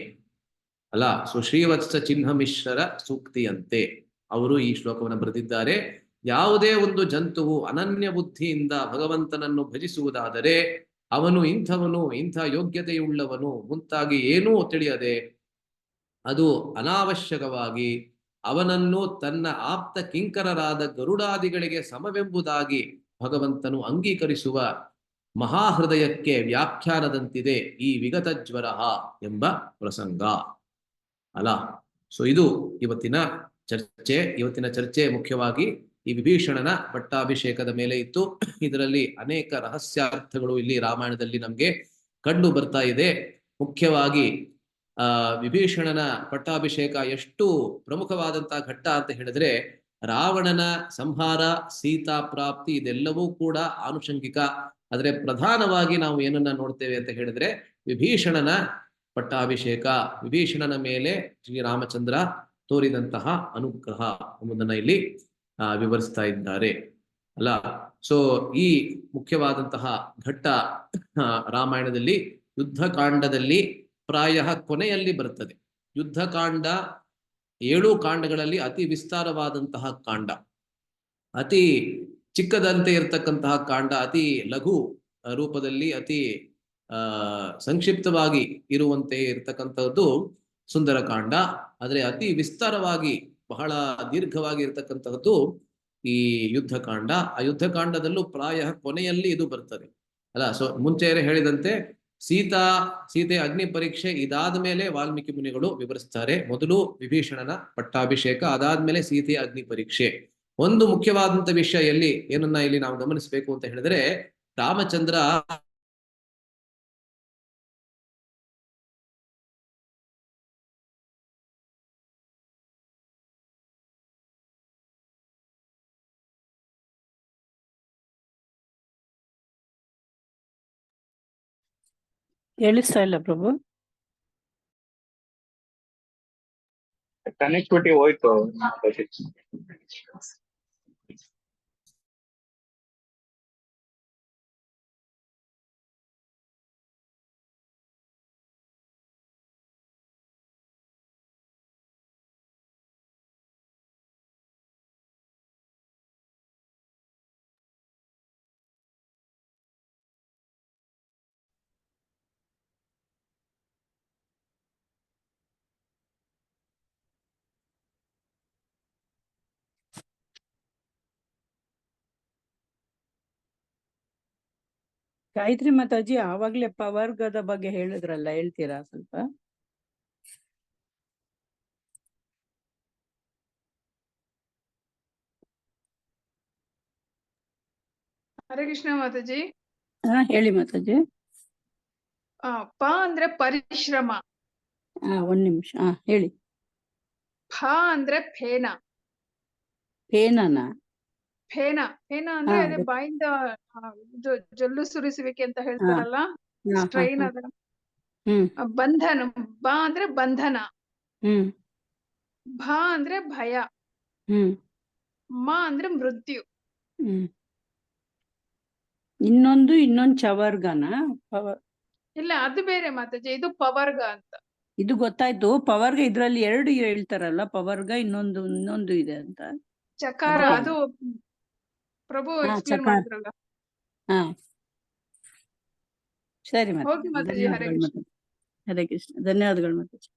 ಅಲ್ಲ, ಸೊ ಶ್ರೀವತ್ಸ ಚಿಹ್ನ ಮಿಶ್ರರ ಸೂಕ್ತಿಯಂತೆ ಅವರು ಈ ಶ್ಲೋಕವನ್ನು ಬರೆದಿದ್ದಾರೆ. ಯಾವುದೇ ಒಂದು ಜಂತುವು ಅನನ್ಯ ಬುದ್ಧಿಯಿಂದ ಭಗವಂತನನ್ನು ಭಜಿಸುವುದಾದರೆ ಅವನು ಇಂಥವನು, ಇಂಥ ಯೋಗ್ಯತೆಯುಳ್ಳವನು ಮುಂತಾಗಿ ಏನೂ ತಿಳಿಯದೆ ಅದು ಅನಾವಶ್ಯಕವಾಗಿ ಅವನನ್ನು ತನ್ನ ಆಪ್ತ ಕಿಂಕರರಾದ ಗರುಡಾದಿಗಳಿಗೆ ಸಮವೆಂಬುದಾಗಿ ಭಗವಂತನು ಅಂಗೀಕರಿಸುವ ಮಹಾಹೃದಯಕ್ಕೆ ವ್ಯಾಖ್ಯಾನದಂತಿದೆ ಈ ವಿಗತ ಜ್ವರ ಎಂಬ ಪ್ರಸಂಗ. ಅಲ್ಲ, ಸೊ ಇದು ಇವತ್ತಿನ ಚರ್ಚೆ ಮುಖ್ಯವಾಗಿ ಈ ವಿಭೀಷಣನ ಪಟ್ಟಾಭಿಷೇಕದ ಮೇಲೆ ಇತ್ತು. ಇದರಲ್ಲಿ ಅನೇಕ ರಹಸ್ಯಾರ್ಥಗಳು ಇಲ್ಲಿ ರಾಮಾಯಣದಲ್ಲಿ ನಮ್ಗೆ ಕಂಡು ಬರ್ತಾ ಇದೆ. ಮುಖ್ಯವಾಗಿ ವಿಭೀಷಣನ ಪಟ್ಟಾಭಿಷೇಕ ಎಷ್ಟು ಪ್ರಮುಖವಾದಂತಹ ಘಟ್ಟ ಅಂತ ಹೇಳಿದ್ರೆ, ರಾವಣನ ಸಂಹಾರ, ಸೀತಾ ಪ್ರಾಪ್ತಿ ಇದೆಲ್ಲವೂ ಕೂಡ ಆನುಷಂಗಿಕ. ಆದ್ರೆ ಪ್ರಧಾನವಾಗಿ ನಾವು ಏನನ್ನ ನೋಡ್ತೇವೆ ಅಂತ ಹೇಳಿದ್ರೆ ವಿಭೀಷಣನ ಪಟ್ಟಾಭಿಷೇಕ, ವಿಭೀಷಣನ ಮೇಲೆ ಶ್ರೀರಾಮಚಂದ್ರ ತೋರಿದಂತಹ ಅನುಗ್ರಹ ಎಂಬುದನ್ನ ಇಲ್ಲಿ ವಿವರಿಸ್ತಾ ಇದ್ದಾರೆ. ಅಲ್ಲ, ಸೊ ಈ ಮುಖ್ಯವಾದಂತಹ ಘಟ್ಟ ರಾಮಾಯಣದಲ್ಲಿ ಯುದ್ಧಕಾಂಡದಲ್ಲಿ ಪ್ರಾಯ ಕೊನೆಯಲ್ಲಿ ಬರುತ್ತದೆ. ಯುದ್ಧಕಾಂಡ 7 ಕಾಂಡಗಳಲ್ಲಿ ಅತಿ ವಿಸ್ತಾರವಾದಂತಹ ಕಾಂಡ, ಅತಿ ಚಿಕ್ಕದಂತೆ ಇರತಕ್ಕಂತಹ ಕಾಂಡ, ಅತಿ ಲಘು ರೂಪದಲ್ಲಿ ಅತಿ ಸಂಕ್ಷಿಪ್ತವಾಗಿ ಇರುವಂತೆ ಇರತಕ್ಕಂಥದ್ದು ಸುಂದರಕಾಂಡ. ಆದರೆ ಅತಿ ವಿಸ್ತಾರವಾಗಿ ಬಹಳ ದೀರ್ಘವಾಗಿ ಇರತಕ್ಕಂತಹದ್ದು ಈ ಯುದ್ಧಕಾಂಡ. ಆ ಯುದ್ಧಕಾಂಡದಲ್ಲೂ ಪ್ರಾಯ ಕೊನೆಯಲ್ಲಿ ಇದು ಬರ್ತದೆ. ಅಲ್ಲ, ಸೊ ಮುಂಚೆ ಹೇಳಿದಂತೆ ಸೀತೆ ಅಗ್ನಿ ಪರೀಕ್ಷೆ ಇದಾದ ಮೇಲೆ ವಾಲ್ಮೀಕಿ ಮುನಿಗಳು ವಿವರಿಸ್ತಾರೆ. ಮೊದಲು ವಿಭೀಷಣನ ಪಟ್ಟಾಭಿಷೇಕ, ಅದಾದ್ಮೇಲೆ ಸೀತೆಯ ಅಗ್ನಿ ಪರೀಕ್ಷೆ. ಒಂದು ಮುಖ್ಯವಾದಂತ ವಿಷಯ ಏನನ್ನ ಇಲ್ಲಿ ನಾವು ಗಮನಿಸಬೇಕು ಅಂತ ಹೇಳಿದ್ರೆ, ರಾಮಚಂದ್ರ ಕೇಳಿಸ್ತಾ ಇಲ್ಲ ಪ್ರಭು. ಕನೆಕ್ಟಿವಿಟಿ ಹೋಯ್ತು. ಗಾಯತ್ರಿ ಮಾತಾಜಿ ಆವಾಗ್ಲೇ ಪವರ್ಗದ ಬಗ್ಗೆ ಹೇಳಿದ್ರಲ್ಲ, ಹೇಳ್ತೀರಾ ಸ್ವಲ್ಪ? ಹರೇ ಕೃಷ್ಣ ಮಾತಾಜಿ. ಹಾ ಹೇಳಿ ಮಾತಾಜಿ. ಪ ಅಂದ್ರೆ ಪರಿಶ್ರಮ. ಒಂದ್ ನಿಮಿಷ. ಹೇಳಿ. ಫ ಅಂದ್ರೆ ಫೇನ. ಫೇನನ? ಫೇನ ಅಂದ್ರೆ ಅದೇ ಬಾಯಿಂದ ಜೊಲ್ಲು ಸುರಿಸುವಿಕೆ ಅಂತ ಹೇಳ್ತಾರಲ್ಲ, ಸ್ಟ್ರೈನ್ ಅದ. ಬಂಧನ. ಬ ಅಂದ್ರೆ ಬಂಧನ. ಭ ಅಂದ್ರೆ ಭಯ. ಮ ಅಂದ್ರೆ ಮೃತ್ಯು. ಇನ್ನೊಂದು ಚವರ್ಗನ? ಇಲ್ಲ, ಅದು ಬೇರೆ ಮಾತಾಜಿ, ಇದು ಪವರ್ಗ ಅಂತ. ಇದು ಗೊತ್ತಾಯ್ತು. ಪವರ್ಗ ಇದ್ರಲ್ಲಿ 2 ಹೇಳ್ತಾರಲ್ಲ, ಪವರ್ಗ ಇನ್ನೊಂದು ಇದೆ ಅಂತ. ಚಕಾರ, ಅದು ಪ್ರಭು ಎಕ್ಸ್ಪ್ಲೇನ್ ಮಾಡಿದ್ರಲ್ಲ. ಸರಿ ಹೋಗಿ ಮಾತಾಜಿ. ಹರೇ ಕೃಷ್ಣ. ಹರೇ ಕೃಷ್ಣ. ಧನ್ಯವಾದಗಳು ಮಾತಾಜಿ.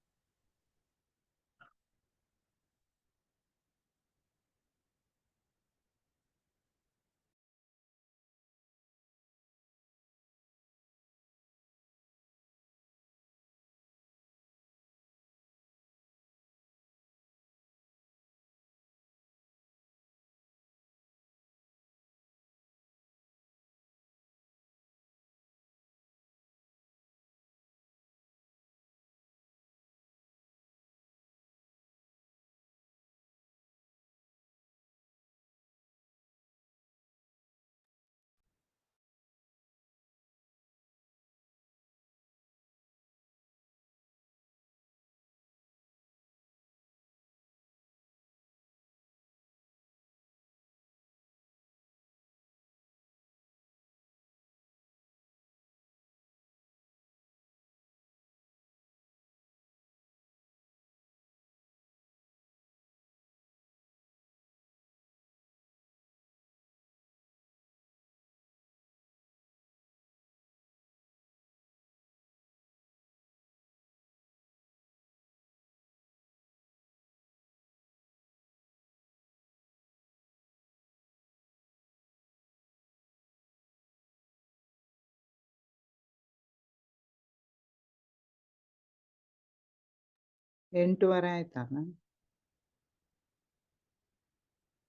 8:30 ಆಯ್ತಲ್ಲ.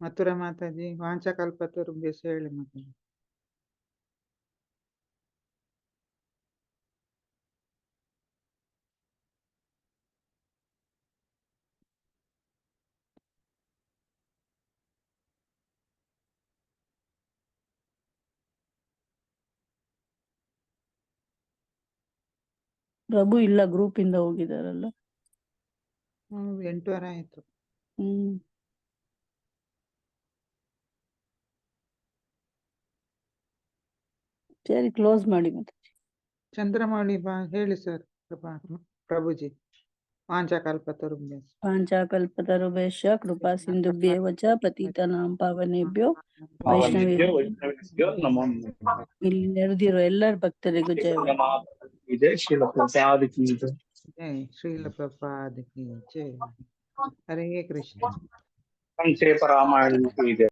ಮಥುರಾ ಮಾತಾಜಿ ವಾಂಚಕಲ್ಪತರುಭ್ಯಶ್ಚ ಹೇಳಿ ಮಾತಾಜಿ. ಪ್ರಭು ಇಲ್ಲ, ಗ್ರೂಪ್ ಇಂದ ಹೋಗಿದಾರಲ್ಲ. 8:30 ಆಯ್ತು. ಹ್ಮ್. ಸರಿ, ಕ್ಲೋಸ್ ಮಾಡಿ ಮತ್ತೆ. ಚಂದ್ರಮೌಳಿ ಬಾ ಹೇಳಿ ಸರ್. ಪ್ರಭುಜಿ ವಾಂಚಕಲ್ಪತರುಭ್ಯಶ್ಚ ಪಾಂಚಾಕಲ್ಪತರುಭ್ಯಶ್ಚ ಕೃಪಾ ಸಿಂಧುಭ್ಯೇವ ಚ ಪತಿತಾನಾಂ ಪಾವನೇಭ್ಯೋ ಪಾವನೇಭ್ಯೋ ವೈಷ್ಣವೇಭ್ಯೋ ವೈಷ್ಣವೇಭ್ಯೋ ನಮೋ ನಮಃ. ಇಲ್ಲಿ ನೆರೆದಿರೋ ಎಲ್ಲರ ಭಕ್ತರಿಗೂ ಜಯವಾಗಲಿ. ಜೈ ಶ್ರೀಲ ಪ್ರಭುಪಾದ ಕಿ ಜೈ. ಜೈ ಶ್ರೀಲ ಪ್ರಭುಪಾದ ಕಿ ಜೈ. ಹರೇ ಕೃಷ್ಣ. ಸಂಕ್ಷೇಪ ರಾಮಾಯಣ ಇದೆ.